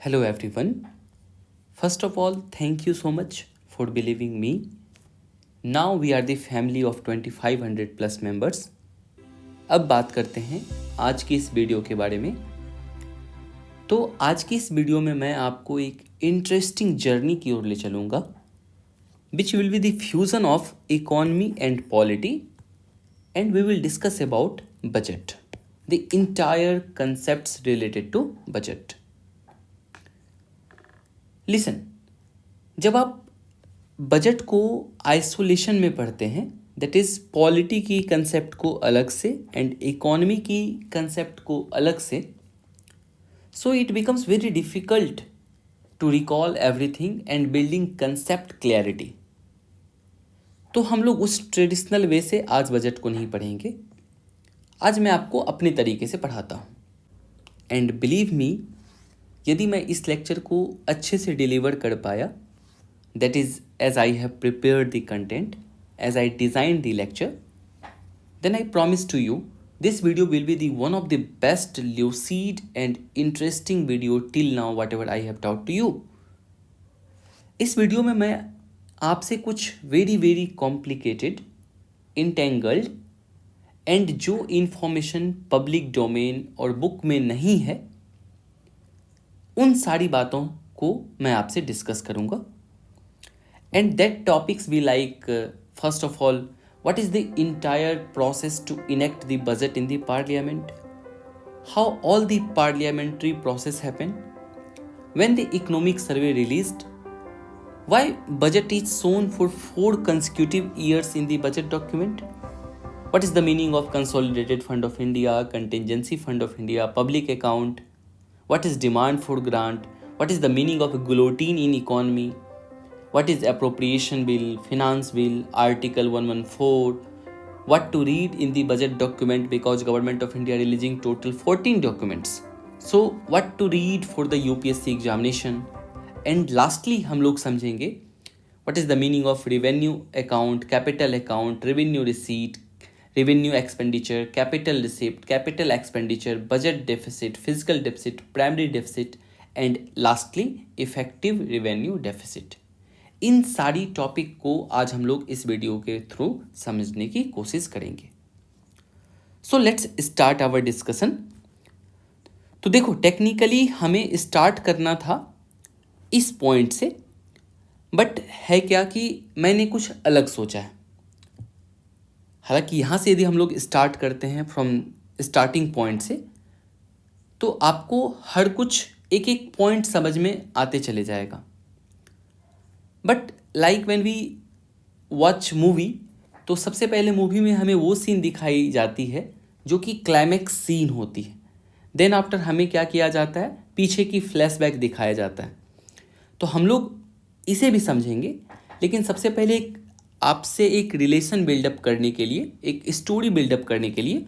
Hello everyone. First of all, thank you so much for believing me. Now we are the family of 2500 plus members. अब बात करते हैं आज की इस वीडियो के बारे में। तो आज की इस वीडियो में मैं आपको एक इंटरेस्टिंग जर्नी की ओर ले चलूँगा which will be the fusion of economy and polity, and we will discuss about budget, the entire concepts related to budget. Listen, जब आप बजट को आइसोलेशन में पढ़ते हैं, दैट इज़ पॉलिटी की कंसेप्ट को अलग से एंड इकोनॉमी की कंसेप्ट को अलग से, so it becomes very difficult to recall everything and building concept clarity. तो हम लोग उस ट्रेडिशनल वे से आज बजट को नहीं पढ़ेंगे. आज मैं आपको अपने तरीके से पढ़ाता हूँ. एंड बिलीव मी, यदि मैं इस लेक्चर को अच्छे से डिलीवर कर पाया, that is as I have prepared the content, as I design the lecture, then I promise to you this video will be the one of the best lucid and interesting video till now whatever I have taught to you. इस video में मैं आपसे कुछ very complicated, entangled and जो information public domain और book में नहीं है, उन सारी बातों को मैं आपसे डिस्कस करूंगा. And that topics be like, first of all, what is the entire process to enact the budget in the parliament, how all the parliamentary process happen, when the economic survey released, why budget is shown for 4 consecutive years in the budget document, what is the meaning of consolidated fund of India, contingency fund of India, public account, what is demand for grant, what is the meaning of guillotine in economy, what is appropriation bill, finance bill, article 114, what to read in the budget document because government of India releasing total 14 documents, so what to read for the UPSC examination. And lastly हम लोग समझेंगे what is the meaning of revenue account, capital account, revenue receipt, revenue expenditure, capital receipt, capital expenditure, budget deficit, fiscal deficit, primary deficit, and lastly effective revenue deficit. इन सारी topic को आज हम लोग इस video के थ्रू समझने की कोशिश करेंगे. So let's start our discussion. तो देखो, टेक्निकली हमें स्टार्ट करना था इस पॉइंट से, बट है क्या कि मैंने कुछ अलग सोचा है. हालांकि यहाँ से यदि हम लोग स्टार्ट करते हैं फ्रॉम स्टार्टिंग पॉइंट से, तो आपको हर कुछ एक एक पॉइंट समझ में आते चले जाएगा. But like when we watch movie, तो सबसे पहले मूवी में हमें वो सीन दिखाई जाती है जो कि क्लाइमैक्स सीन होती है. देन आफ्टर हमें क्या किया जाता है, पीछे की फ्लैशबैक दिखाया जाता है. तो हम लोग इसे भी समझेंगे, लेकिन सबसे पहले आपसे एक रिलेशन बिल्डअप करने के लिए, एक स्टोरी बिल्डअप करने के लिए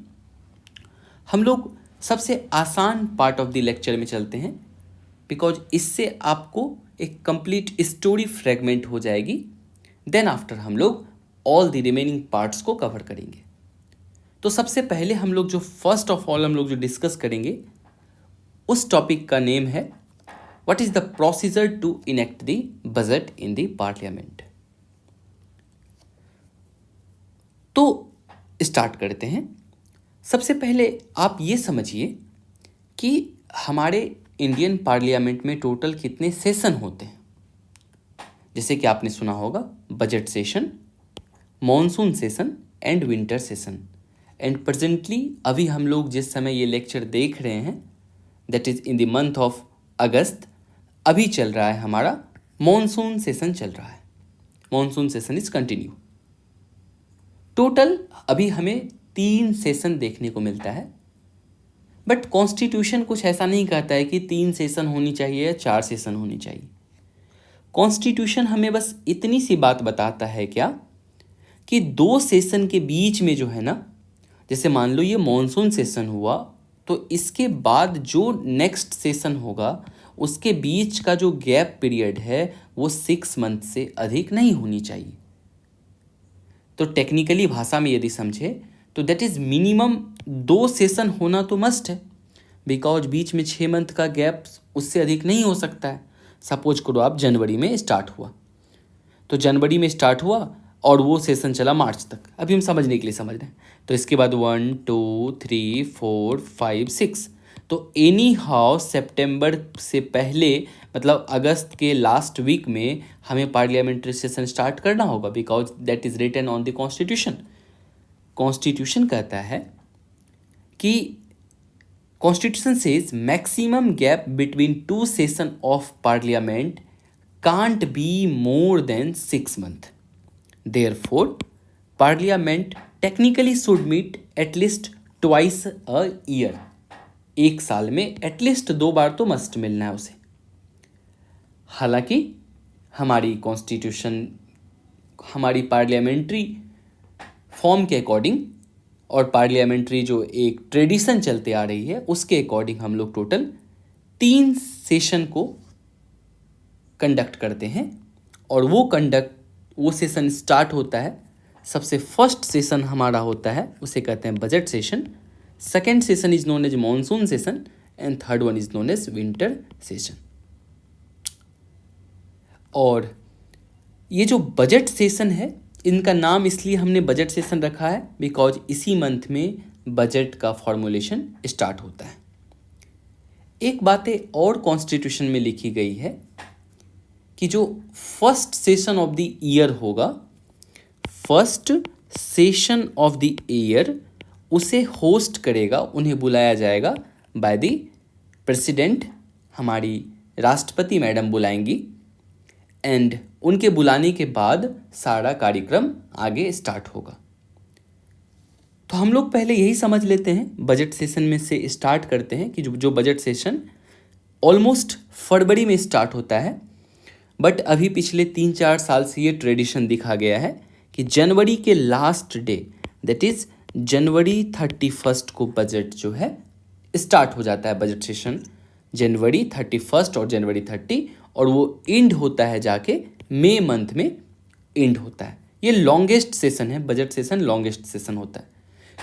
हम लोग सबसे आसान पार्ट ऑफ द लेक्चर में चलते हैं, बिकॉज इससे आपको एक कंप्लीट स्टोरी फ्रेगमेंट हो जाएगी. देन आफ्टर हम लोग ऑल द रिमेनिंग पार्ट्स को कवर करेंगे. तो सबसे पहले हम लोग जो फर्स्ट ऑफ ऑल हम लोग जो डिस्कस करेंगे, उस टॉपिक का नेम है what is the procedure to enact the budget in the parliament. तो स्टार्ट करते हैं. सबसे पहले आप ये समझिए कि हमारे इंडियन पार्लियामेंट में टोटल कितने सेशन होते हैं. जैसे कि आपने सुना होगा budget session, monsoon session and winter session. And presently अभी हम लोग जिस समय ये लेक्चर देख रहे हैं, that is in the month of अगस्त, अभी चल रहा है हमारा मॉनसून सेशन चल रहा है. Monsoon session is continue. Total अभी हमें 3 सेशन देखने को मिलता है. बट कॉन्स्टिट्यूशन कुछ ऐसा नहीं कहता है कि 3 सेशन होनी चाहिए या 4 सेशन होनी चाहिए. कॉन्स्टिट्यूशन हमें बस इतनी सी बात बताता है क्या, कि 2 सेशन के बीच में जो है ना, जैसे मान लो ये मॉनसून सेशन हुआ, तो इसके बाद जो नेक्स्ट सेशन होगा उसके बीच का जो गैप पीरियड है वो 6 मंथ से अधिक नहीं होनी चाहिए. तो टेक्निकली भाषा में यदि समझे तो दैट इज़ मिनिमम 2 सेशन होना तो मस्ट है, बिकॉज बीच में 6 मंथ का गैप उससे अधिक नहीं हो सकता है। सपोज करो आप जनवरी में स्टार्ट हुआ, तो जनवरी में स्टार्ट हुआ और वो सेशन चला मार्च तक। अभी हम समझने के लिए समझ रहे हैं। तो इसके बाद 1 2 3 4 5 6, तो एनी हाउ सितंबर से पहले मतलब अगस्त के लास्ट वीक में हमें पार्लियामेंट्री सेशन स्टार्ट करना होगा, because that is written on the constitution. Constitution कहता है कि constitution says maximum gap between two session of parliament can't be more than 6 months. Therefore, Parliament technically should meet at least twice a year. एक साल में at least 2 बार तो must मिलना है उसे। हालांकि हमारी कॉन्स्टिट्यूशन हमारी पार्लियामेंट्री फॉर्म के अकॉर्डिंग और पार्लियामेंट्री जो एक ट्रेडिशन चलते आ रही है उसके अकॉर्डिंग हम लोग टोटल 3 सेशन को कंडक्ट करते हैं। और वो सेशन स्टार्ट होता है, सबसे फर्स्ट सेशन हमारा होता है उसे कहते हैं budget session, second session is known as monsoon session and third one is known as winter session. और ये जो बजट सेशन है इनका नाम इसलिए हमने बजट सेशन रखा है बिकॉज इसी मंथ में बजट का फॉर्मुलेशन स्टार्ट होता है। एक बातें और कॉन्स्टिट्यूशन में लिखी गई है कि जो first session of the year होगा, first session of the year उसे होस्ट करेगा, उन्हें बुलाया जाएगा बाय द प्रेसिडेंट, हमारी राष्ट्रपति मैडम बुलाएंगी एंड उनके बुलाने के बाद सारा कार्यक्रम आगे स्टार्ट होगा। तो हम लोग पहले यही समझ लेते हैं, बजट सेशन में से स्टार्ट करते हैं कि जो बजट सेशन ऑलमोस्ट फरवरी में स्टार्ट होता है, बट अभी पिछले 3-4 साल से ये ट्रेडिशन दिखा गया है कि जनवरी के लास्ट डे दैट इज जनवरी 31 को बजट जो है स्टार्ट हो जाता है। बजट सेशन जनवरी 31 और जनवरी 30 और वो एंड होता है जाके मई मंथ में एंड होता है। ये लॉन्गेस्ट सेशन है, बजट सेशन लॉन्गेस्ट सेशन होता है।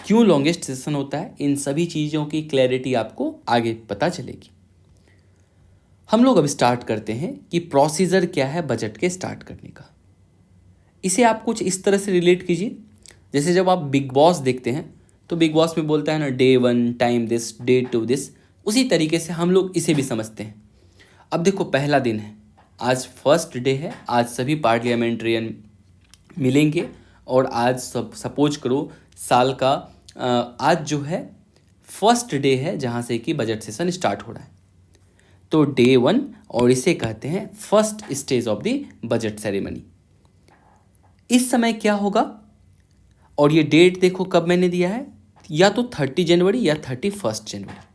क्यों लॉन्गेस्ट सेशन होता है, इन सभी चीज़ों की क्लैरिटी आपको आगे पता चलेगी। हम लोग अब स्टार्ट करते हैं कि प्रोसीजर क्या है बजट के स्टार्ट करने का। इसे आप कुछ इस तरह से रिलेट कीजिए, जैसे जब आप बिग बॉस देखते हैं तो बिग बॉस में बोलता है ना day 1 time this day 2 this, उसी तरीके से हम लोग इसे भी समझते हैं। अब देखो पहला दिन है, आज फर्स्ट डे है, आज सभी पार्लियामेंट्रियन मिलेंगे और आज सब सपोज करो साल का आज जो है फर्स्ट डे है जहाँ से कि बजट सेशन स्टार्ट हो रहा है, तो डे 1 और इसे कहते हैं first stage of the budget ceremony. इस समय क्या होगा, और ये डेट देखो कब मैंने दिया है, या तो 30 जनवरी या 31 जनवरी।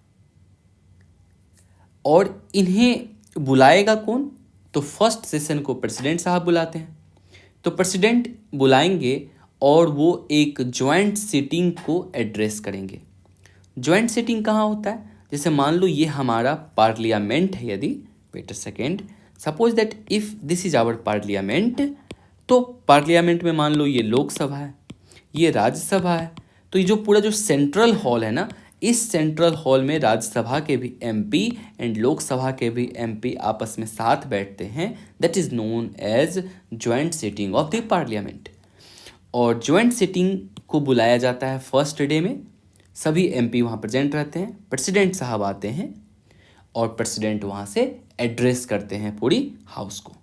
और इन्हें बुलाएगा कौन, तो फर्स्ट सेशन को प्रेसिडेंट साहब बुलाते हैं। तो प्रेसिडेंट बुलाएंगे और वो एक ज्वाइंट सिटिंग को एड्रेस करेंगे। ज्वाइंट सिटिंग कहाँ होता है, जैसे मान लो ये हमारा पार्लियामेंट है, यदि wait a second, suppose that if this is our parliament, तो पार्लियामेंट में मान लो ये लोकसभा है, ये राज्यसभा है, तो ये जो पूरा जो सेंट्रल हॉल है ना, इस सेंट्रल हॉल में राज्यसभा के भी एमपी एंड लोकसभा के भी एमपी आपस में साथ बैठते हैं, that is known as joint sitting of the parliament. और ज्वाइंट सिटिंग को बुलाया जाता है फर्स्ट डे में, सभी एमपी वहाँ प्रेजेंट रहते हैं, प्रेसिडेंट साहब आते हैं और प्रेसिडेंट वहाँ से एड्रेस करते हैं पूरी हाउस को।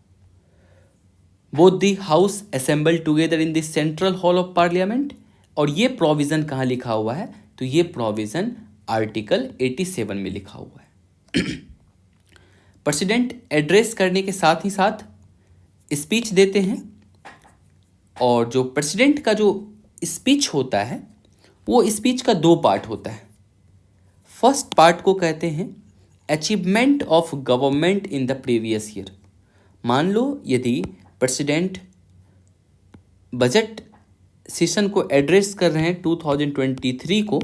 Both the house assemble together in the central hall of parliament. और ये प्रोविज़न कहाँ लिखा हुआ है, तो ये प्रोविज़न आर्टिकल 87 में लिखा हुआ है। प्रेसिडेंट एड्रेस करने के साथ ही साथ स्पीच देते हैं, और जो प्रेसिडेंट का जो स्पीच होता है वो स्पीच का 2 पार्ट होता है। फर्स्ट पार्ट को कहते हैं achievement of government in the previous year. मान लो यदि प्रेसिडेंट बजट सेशन को एड्रेस कर रहे हैं 2023 को,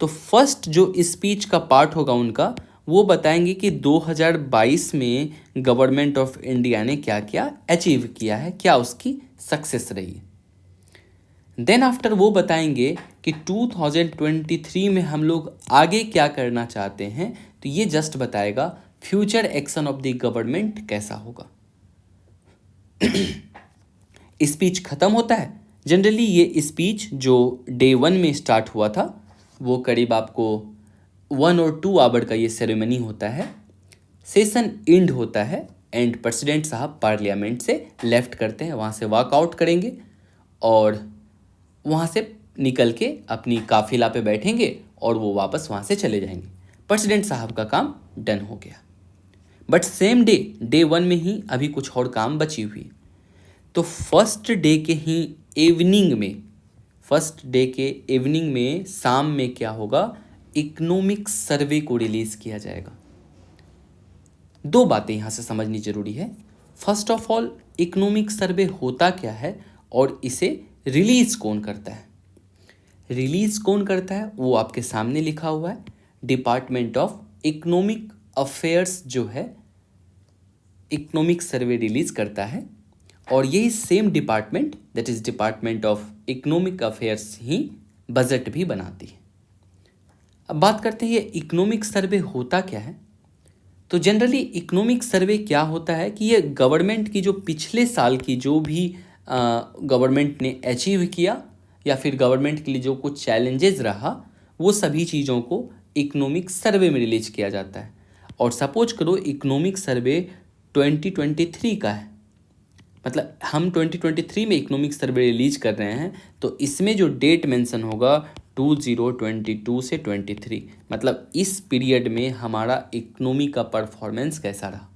तो फर्स्ट जो स्पीच का पार्ट होगा उनका, वो बताएंगे कि 2022 में गवर्नमेंट ऑफ इंडिया ने क्या क्या अचीव किया है, क्या उसकी सक्सेस रही है। देन आफ्टर वो बताएंगे कि 2023 में हम लोग आगे क्या करना चाहते हैं, तो ये जस्ट बताएगा future action of the government कैसा होगा। स्पीच खत्म होता है। जनरली ये स्पीच जो डे 1 में स्टार्ट हुआ था वो करीब आपको 1 और 2 आवर का ये सेरेमनी होता है। सेशन एंड होता है एंड प्रेसिडेंट साहब पार्लियामेंट से लेफ्ट करते हैं, वहाँ से वॉकआउट करेंगे और वहाँ से निकल के अपनी काफिला पे बैठेंगे और वो वापस वहाँ से चले जाएंगे। प्रेसिडेंट साहब का काम डन हो गया। बट सेम डे 1 में ही अभी कुछ और काम बची हुई है। तो फर्स्ट डे के इवनिंग में शाम में क्या होगा, इकोनॉमिक सर्वे को रिलीज किया जाएगा। 2 बातें यहाँ से समझनी जरूरी है। First of all, economic survey होता क्या है और इसे रिलीज कौन करता है। रिलीज कौन करता है वो आपके सामने लिखा हुआ है। डिपार्टमेंट ऑफ इकोनॉमिक अफेयर्स जो है इकोनॉमिक सर्वे रिलीज करता है और यही same department, that is department of economic affairs he budget भी बनाती है। अब बात करते हैं ये इकोनॉमिक सर्वे होता क्या है। तो जनरली इकोनॉमिक सर्वे क्या होता है कि ये गवर्नमेंट की जो पिछले साल की जो भी गवर्नमेंट ने अचीव किया या फिर गवर्नमेंट के लिए जो कुछ चैलेंजेस रहा वो सभी चीज़ों को इकोनॉमिक सर्वे में रिलीज किया जाता है। और सपोज करो इकोनॉमिक सर्वे 2023 का है, मतलब हम 2023 में इकोनॉमिक सर्वे रिलीज कर रहे हैं, तो इसमें जो डेट मेंशन होगा 2022 से 23, मतलब इस पीरियड में हमारा इकोनॉमी का परफॉर्मेंस कैसा रहा।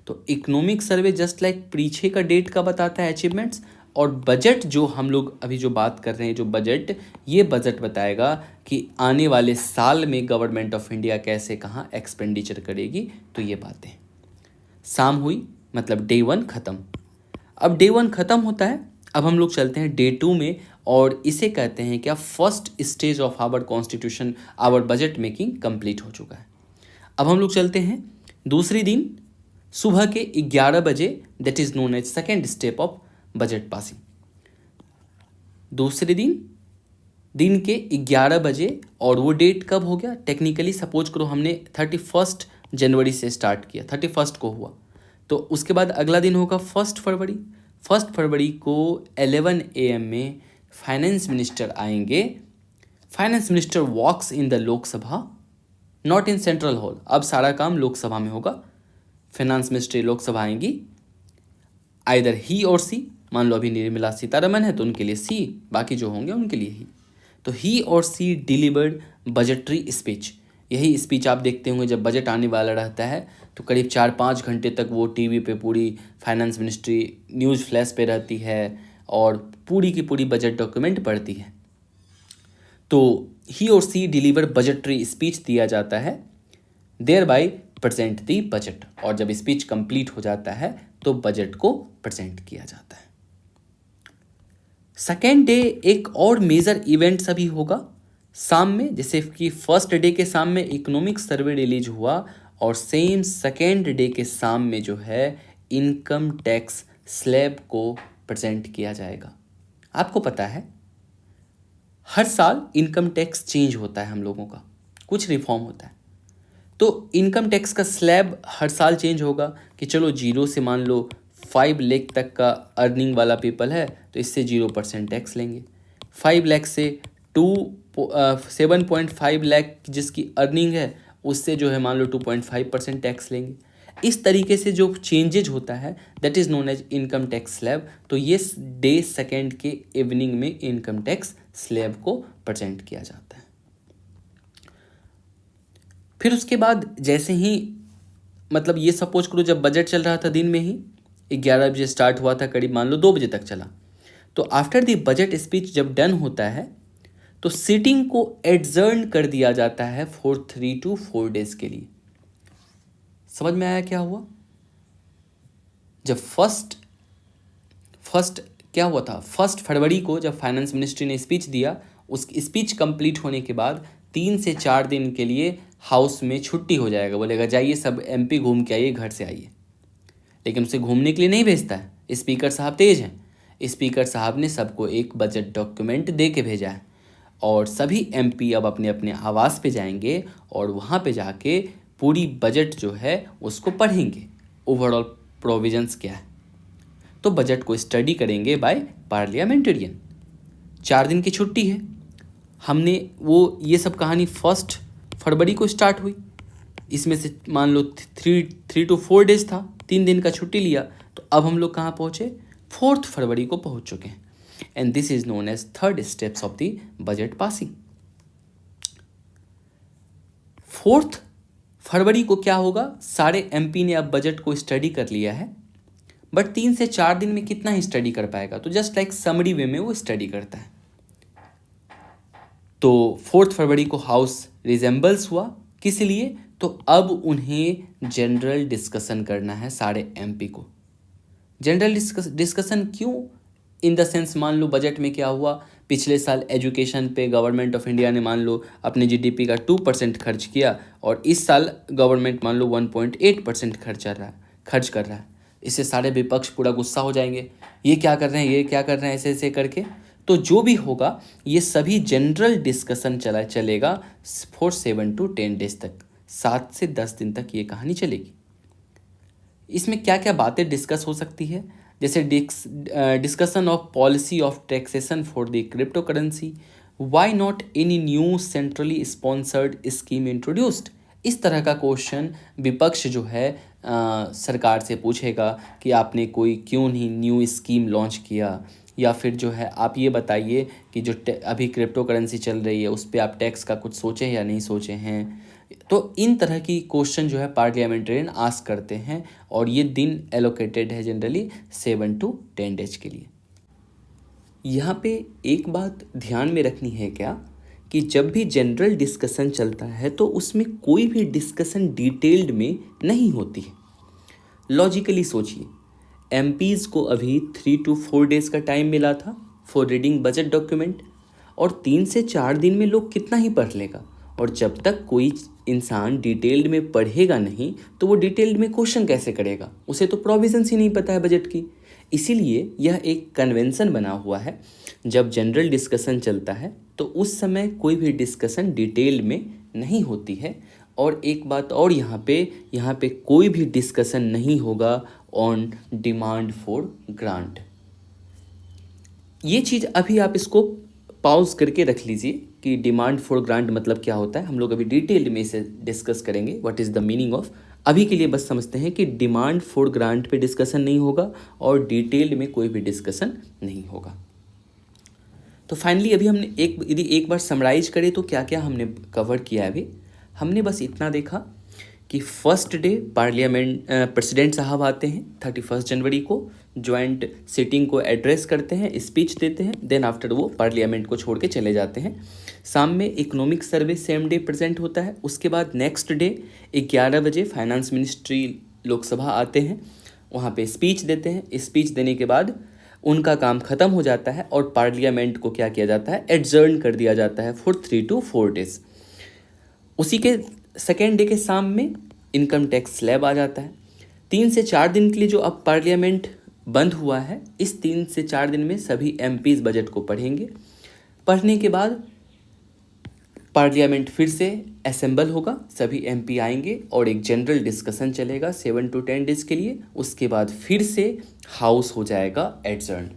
तो इकोनॉमिक सर्वे जस्ट लाइक पीछे का डेट का बताता है अचीवमेंट्स, और बजट जो हम लोग अभी जो बात कर रहे हैं जो बजट, ये बजट बताएगा कि आने वाले साल में गवर्नमेंट ऑफ इंडिया कैसे कहाँ एक्सपेंडिचर करेगी। तो ये बातें शाम हुई, मतलब डे 1 ख़त्म। अब डे 1 ख़त्म होता है, अब हम लोग चलते हैं डे 2 में और इसे कहते हैं क्या, first stage of our constitution, our budget making complete हो चुका है। अब हम लोग चलते हैं दूसरी दिन सुबह के 11 बजे, that is known as second step of budget passing. दूसरे दिन के 11 बजे, और वो डेट कब हो गया, टेक्निकली सपोज करो हमने 31 जनवरी से स्टार्ट किया, 31 को हुआ, तो उसके बाद अगला दिन होगा 1 फरवरी। 1 फरवरी को 11 AM में फाइनेंस मिनिस्टर आएंगे। Finance minister walks in the Lok Sabha, not in central hall. अब सारा काम लोकसभा में होगा। फाइनेंस मिनिस्टर लोकसभा आएंगी, आइदर ही और सी, मान लो अभी निर्मला सीतारमन है तो उनके लिए सी, बाकी जो होंगे उनके लिए ही। तो ही और सी डिलीवर्ड बजटरी स्पीच। यही स्पीच आप देखते होंगे जब बजट आने वाला रहता है तो करीब 4-5 घंटे तक वो टीवी पे पूरी फाइनेंस मिनिस्ट्री न्यूज़ फ्लैश पे रहती है और पूरी की पूरी बजट डॉक्यूमेंट पढ़ती है। तो ही और सी डिलीवर बजटरी स्पीच दिया जाता है, thereby present the budget. और जब स्पीच कंप्लीट हो जाता है तो बजट को प्रेजेंट किया जाता है। सेकेंड डे एक और मेजर इवेंट अभी होगा शाम में, जैसे कि फर्स्ट डे के शाम में इकोनॉमिक सर्वे रिलीज हुआ और सेम सेकेंड डे के शाम में जो है इनकम टैक्स स्लैब को प्रेजेंट किया जाएगा। आपको पता है हर साल इनकम टैक्स चेंज होता है, हम लोगों का कुछ रिफॉर्म होता है, तो इनकम टैक्स का स्लैब हर साल चेंज होगा कि चलो 0 से मान लो 5 लाख तक का अर्निंग वाला पीपल है तो इससे 0% टैक्स लेंगे। 5 लाख से 7.5 लाख जिसकी अर्निंग है उससे जो है मान लो 2.5% टैक्स लेंगे। इस तरीके से जो चेंजेज होता है that is known as income tax slab. तो ये डे सेकेंड के इवनिंग में इनकम टैक्स स्लैब को प्रेजेंट किया जाता है। फिर उसके बाद जैसे ही मतलब ये सपोज करो जब बजट चल रहा था दिन में ही 11 बजे स्टार्ट हुआ था, करीब मान लो 2 बजे तक चला। तो आफ्टर द बजट स्पीच जब डन होता है तो सिटिंग को एडजर्न कर दिया जाता है फॉर 3 to 4 डेज के लिए। समझ में आया क्या हुआ? जब फर्स्ट क्या हुआ था, 1 फरवरी को जब फाइनेंस मिनिस्ट्री ने स्पीच दिया, उस स्पीच कंप्लीट होने के बाद 3 से 4 दिन के लिए हाउस में छुट्टी हो जाएगा, बोलेगा जाइए सब MP घूम के आइए, घर से आइए। लेकिन उसे घूमने के लिए नहीं भेजता है, स्पीकर साहब तेज हैं। स्पीकर साहब ने सबको एक बजट डॉक्यूमेंट दे के भेजा है और सभी MP अब अपने अपने आवास पे जाएंगे और वहाँ पे जाके पूरी बजट जो है उसको पढ़ेंगे, ओवरऑल प्रोविजंस क्या है। तो बजट को स्टडी करेंगे बाय पार्लियामेंटेरियन। 4 दिन की छुट्टी है, हमने वो ये सब कहानी 1 फरवरी को स्टार्ट हुई, इसमें से मान लो 3 to 4 डेज था, 3 दिन का छुट्टी लिया, तो अब हम लोग कहाँ पहुँचे, 4 फरवरी को पहुँच चुके हैं। And this is known as 3rd steps of the budget passing. 4 फरवरी को क्या होगा, सारे एमपी ने अब बजट को स्टडी कर लिया है, बट 3 से 4 दिन में कितना ही स्टडी कर पाएगा, तो जस्ट लाइक समरी वे में वो स्टडी करता है। तो 4 फरवरी को हाउस रिजेंबल्स हुआ, किस लिए, तो अब उन्हें जनरल डिस्कशन करना है सारे एमपी को। जनरल डिस्कशन क्यों, इन द सेंस मान लो बजट में क्या हुआ, पिछले साल एजुकेशन पे गवर्नमेंट ऑफ इंडिया ने मान लो अपने जीडीपी का 2% खर्च किया, और इस साल गवर्नमेंट मान लो 1.8% खर्च कर रहा है। इससे सारे विपक्ष पूरा गुस्सा हो जाएंगे, ये क्या कर रहे हैं, ये क्या कर रहे हैं, ऐसे ऐसे करके। तो जो भी होगा ये सभी जनरल डिस्कशन चलेगा फॉर 7 to 10 डेज तक, 7 से 10 दिन तक ये कहानी चलेगी। इसमें क्या क्या बातें डिस्कस हो सकती है, जैसे discussion of policy of taxation for the crypto currency, why not any new centrally sponsored scheme introduced. इस तरह का क्वेश्चन विपक्ष जो है सरकार से पूछेगा कि आपने कोई क्यों नहीं न्यू स्कीम लॉन्च किया, या फिर जो है आप ये बताइए कि जो अभी क्रिप्टो करेंसी चल रही है उस पर आप टैक्स का कुछ सोचे या नहीं सोचे हैं। तो इन तरह की क्वेश्चन जो है पार्लियामेंटेरियन आस्क करते हैं, और ये दिन एलोकेटेड है जनरली 7 to 10 डेज के लिए। यहाँ पे एक बात ध्यान में रखनी है क्या, कि जब भी जनरल डिस्कशन चलता है तो उसमें कोई भी डिस्कशन डिटेल्ड में नहीं होती है। लॉजिकली सोचिए, एमपीज़ को अभी 3 to 4 डेज़ का टाइम मिला था फॉर रीडिंग बजट डॉक्यूमेंट, और 3 से 4 दिन में लोग कितना ही पढ़ लेगा, और जब तक कोई इंसान डिटेल्ड में पढ़ेगा नहीं तो वो डिटेल्ड में क्वेश्चन कैसे करेगा, उसे तो प्रोविजंस ही नहीं पता है बजट की। इसीलिए यह एक कन्वेंशन बना हुआ है, जब जनरल डिस्कशन चलता है तो उस समय कोई भी डिस्कशन डिटेल में नहीं होती है। और एक बात और, यहाँ पे कोई भी डिस्कशन नहीं होगा ऑन डिमांड फॉर ग्रांट। ये चीज़ अभी आप इसको पॉज करके रख लीजिए कि डिमांड फॉर ग्रांट मतलब क्या होता है, हम लोग अभी डिटेल्ड में इसे डिस्कस करेंगे, what is the meaning of. अभी के लिए बस समझते हैं कि डिमांड फॉर ग्रांट पे डिस्कशन नहीं होगा और डिटेल्ड में कोई भी डिस्कशन नहीं होगा। तो फाइनली अभी हमने यदि एक बार समराइज करें तो क्या क्या हमने कवर किया है। अभी हमने बस इतना देखा कि फर्स्ट डे पार्लियामेंट प्रेसिडेंट साहब आते हैं 31 जनवरी को, ज्वाइंट सिटिंग को एड्रेस करते हैं, स्पीच देते हैं, देन आफ्टर वो पार्लियामेंट को छोड़ के चले जाते हैं। शाम में economic survey same day present होता है। उसके बाद नेक्स्ट डे 11 बजे फाइनेंस मिनिस्ट्री लोकसभा आते हैं, वहाँ पे स्पीच देते हैं। स्पीच देने के बाद उनका काम ख़त्म हो जाता है और पार्लियामेंट को क्या किया जाता है, एडजर्न कर दिया जाता है फॉर 3 to 4 डेज। उसी के सेकेंड डे के शाम में इनकम टैक्स स्लैब आ जाता है। 3 से 4 दिन के लिए जो अब पार्लियामेंट बंद हुआ है, इस 3 से 4 दिन में सभी एमपीज़ बजट को पढ़ेंगे। पढ़ने के बाद पार्लियामेंट फिर से असेंबल होगा, सभी एमपी आएंगे और एक जनरल डिस्कशन चलेगा 7 to 10 डेज के लिए। उसके बाद फिर से हाउस हो जाएगा एडजर्न।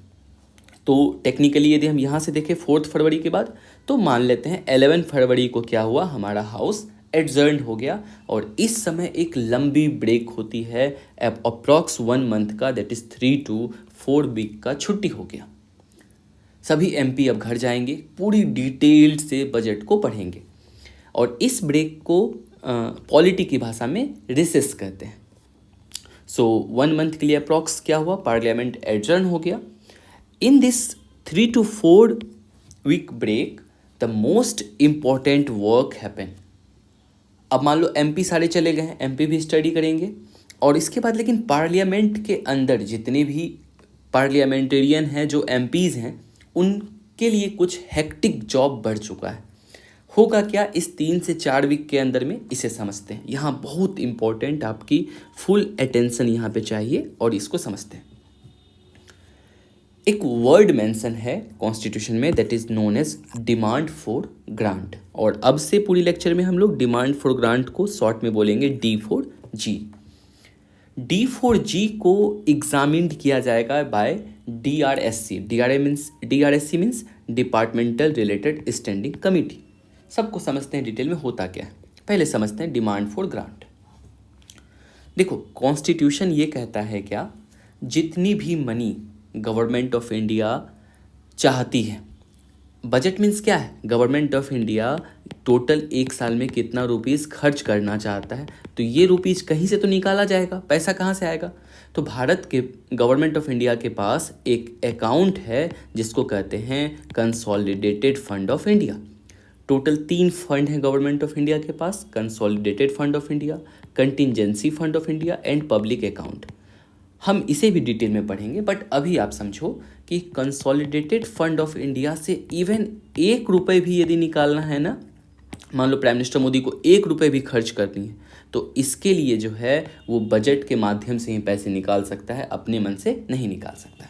तो टेक्निकली यदि हम यहाँ से देखें 4 फरवरी के बाद, तो मान लेते हैं 11 फरवरी को क्या हुआ, हमारा हाउस एडजर्न हो गया। और इस समय एक लंबी ब्रेक होती है अप्रॉक्स 1 मंथ का, दैट इज़ 3 to 4 वीक का छुट्टी हो गया। सभी एमपी अब घर जाएंगे, पूरी डिटेल से बजट को पढ़ेंगे और इस ब्रेक को पॉलिटी की भाषा में रिसेस कहते हैं। सो 1 मंथ के लिए अप्रॉक्स क्या हुआ, पार्लियामेंट एडजर्न हो गया। In this 3 to 4 week break the most important work happen. अब मान लो एमपी सारे चले गए हैं, एमपी भी स्टडी करेंगे और इसके बाद लेकिन पार्लियामेंट के अंदर जितने भी पार्लियामेंटेरियन हैं, जो एमपीज़ हैं, उनके लिए कुछ हेक्टिक जॉब बढ़ चुका है। होगा क्या इस 3 से 4 वीक के अंदर में, इसे समझते हैं। यहाँ बहुत इम्पोर्टेंट, आपकी फुल अटेंशन यहाँ पे चाहिए और इसको समझते हैं। एक वर्ड मेंशन है कॉन्स्टिट्यूशन में, that is known as demand for grant, और अब से पूरी लेक्चर में हम लोग डिमांड फॉर ग्रांट को शॉर्ट में बोलेंगे D4G। D4G को एग्जामिन्ड किया जाएगा by DRSC। DRSC means departmental related standing committee. सबको समझते हैं डिटेल में होता क्या है। पहले समझते हैं डिमांड फॉर ग्रांट। देखो, कॉन्स्टिट्यूशन ये कहता है क्या, जितनी भी मनी गवर्नमेंट ऑफ इंडिया चाहती है, बजट मीन्स क्या है, गवर्नमेंट ऑफ इंडिया टोटल एक साल में कितना रुपीस खर्च करना चाहता है, तो ये रुपीस कहीं से तो निकाला जाएगा। पैसा कहाँ से आएगा? तो भारत के गवर्नमेंट ऑफ इंडिया के पास एक अकाउंट है जिसको कहते हैं consolidated fund of India. Total 3 fund हैं गवर्नमेंट ऑफ इंडिया के पास, consolidated fund of India, contingency fund of India and public account. हम इसे भी डिटेल में पढ़ेंगे, बट अभी आप समझो कि कंसोलिडेटेड फंड ऑफ इंडिया से इवन 1 रुपये भी यदि निकालना है ना, मान लो प्राइम मिनिस्टर मोदी को 1 रुपये भी खर्च करनी है, तो इसके लिए जो है वो बजट के माध्यम से ही पैसे निकाल सकता है, अपने मन से नहीं निकाल सकता।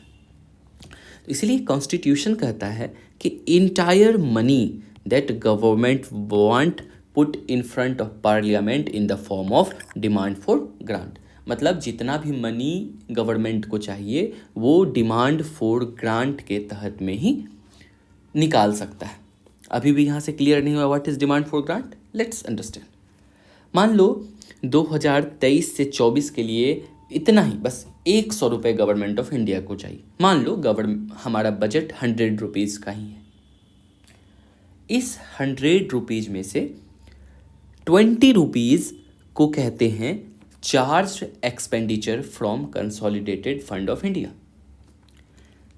तो इसलिए कॉन्स्टिट्यूशन कहता है कि entire money that government want put in front of parliament in the form of demand for grant, मतलब जितना भी मनी गवर्नमेंट को चाहिए वो डिमांड फॉर ग्रांट के तहत में ही निकाल सकता है। अभी भी यहाँ से क्लियर नहीं हुआ what is demand for grant? Let's understand. मान लो 2023 से 24 के लिए इतना ही, बस 100 रुपये गवर्नमेंट ऑफ इंडिया को चाहिए। मान लो हमारा बजट 100 रुपीज़ का ही है। इस 100 रुपीज़ में से 20 रुपीज़ को कहते हैं charge expenditure from consolidated fund of India.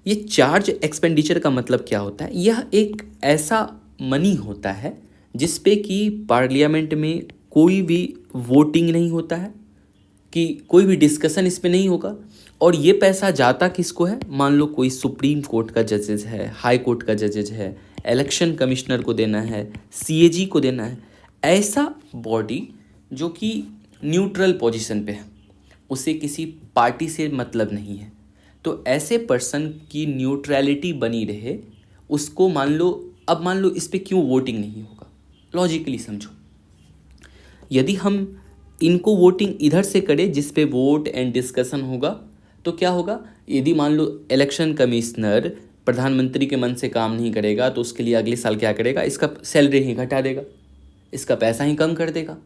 ये चार्ज एक्सपेंडिचर का मतलब क्या होता है? यह एक ऐसा मनी होता है जिस पे कि पार्लियामेंट में कोई भी वोटिंग नहीं होता है, कि कोई भी डिस्कशन इस पे नहीं होगा, और ये पैसा जाता किसको है? मान लो कोई सुप्रीम कोर्ट का जजेज है, हाई कोर्ट का जजेज है, इलेक्शन कमिश्नर को देना है, CAG को देना है, ऐसा बॉडी जो कि न्यूट्रल पोजीशन पे है, उसे किसी पार्टी से मतलब नहीं है, तो ऐसे पर्सन की न्यूट्रलिटी बनी रहे, उसको मान लो इस पे क्यों वोटिंग नहीं होगा? लॉजिकली समझो, यदि हम इनको वोटिंग इधर से करें जिस पे वोट एंड डिस्कशन होगा, तो क्या होगा? यदि मान लो इलेक्शन कमिश्नर प्रधानमंत्री के मन से काम नहीं करेगा, तो उसके लिए अगले साल क्या करेगा? इसका सैलरी ही घटा देगा, इसका पैसा ही कम कर देगा।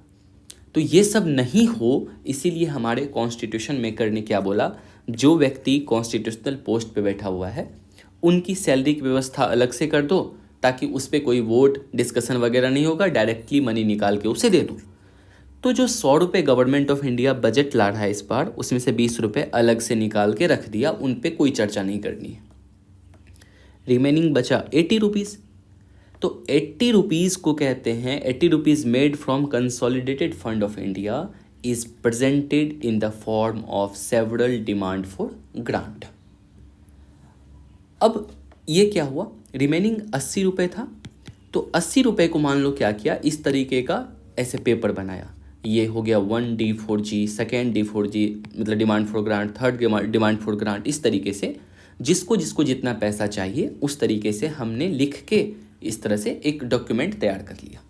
तो ये सब नहीं हो, इसीलिए हमारे कॉन्स्टिट्यूशन मेकर ने क्या बोला, जो व्यक्ति कॉन्स्टिट्यूशनल पोस्ट पे बैठा हुआ है उनकी सैलरी की व्यवस्था अलग से कर दो, ताकि उस पर कोई वोट डिस्कशन वगैरह नहीं होगा, डायरेक्टली मनी निकाल के उसे दे दो। तो जो 100 रुपये गवर्नमेंट ऑफ इंडिया बजट ला रहा है इस बार, उसमें से 20 रुपये अलग से निकाल के रख दिया, उन पे कोई चर्चा नहीं करनी है। रिमेनिंग बचा 80 रुपीज़। तो 80 रुपीज़ को कहते हैं, 80 rupees made from consolidated fund of India is presented in the form of several demand for grant. अब ये क्या हुआ? रिमेनिंग 80 रुपये था, तो 80 रुपये को मान लो क्या किया, इस तरीके का ऐसे पेपर बनाया। ये हो गया 1 D4G, सेकेंड D4G मतलब demand for grant, third demand for grant, इस तरीके से जिसको जितना पैसा चाहिए उस तरीके से हमने लिख के इस तरह से एक डॉक्यूमेंट तैयार कर लिया।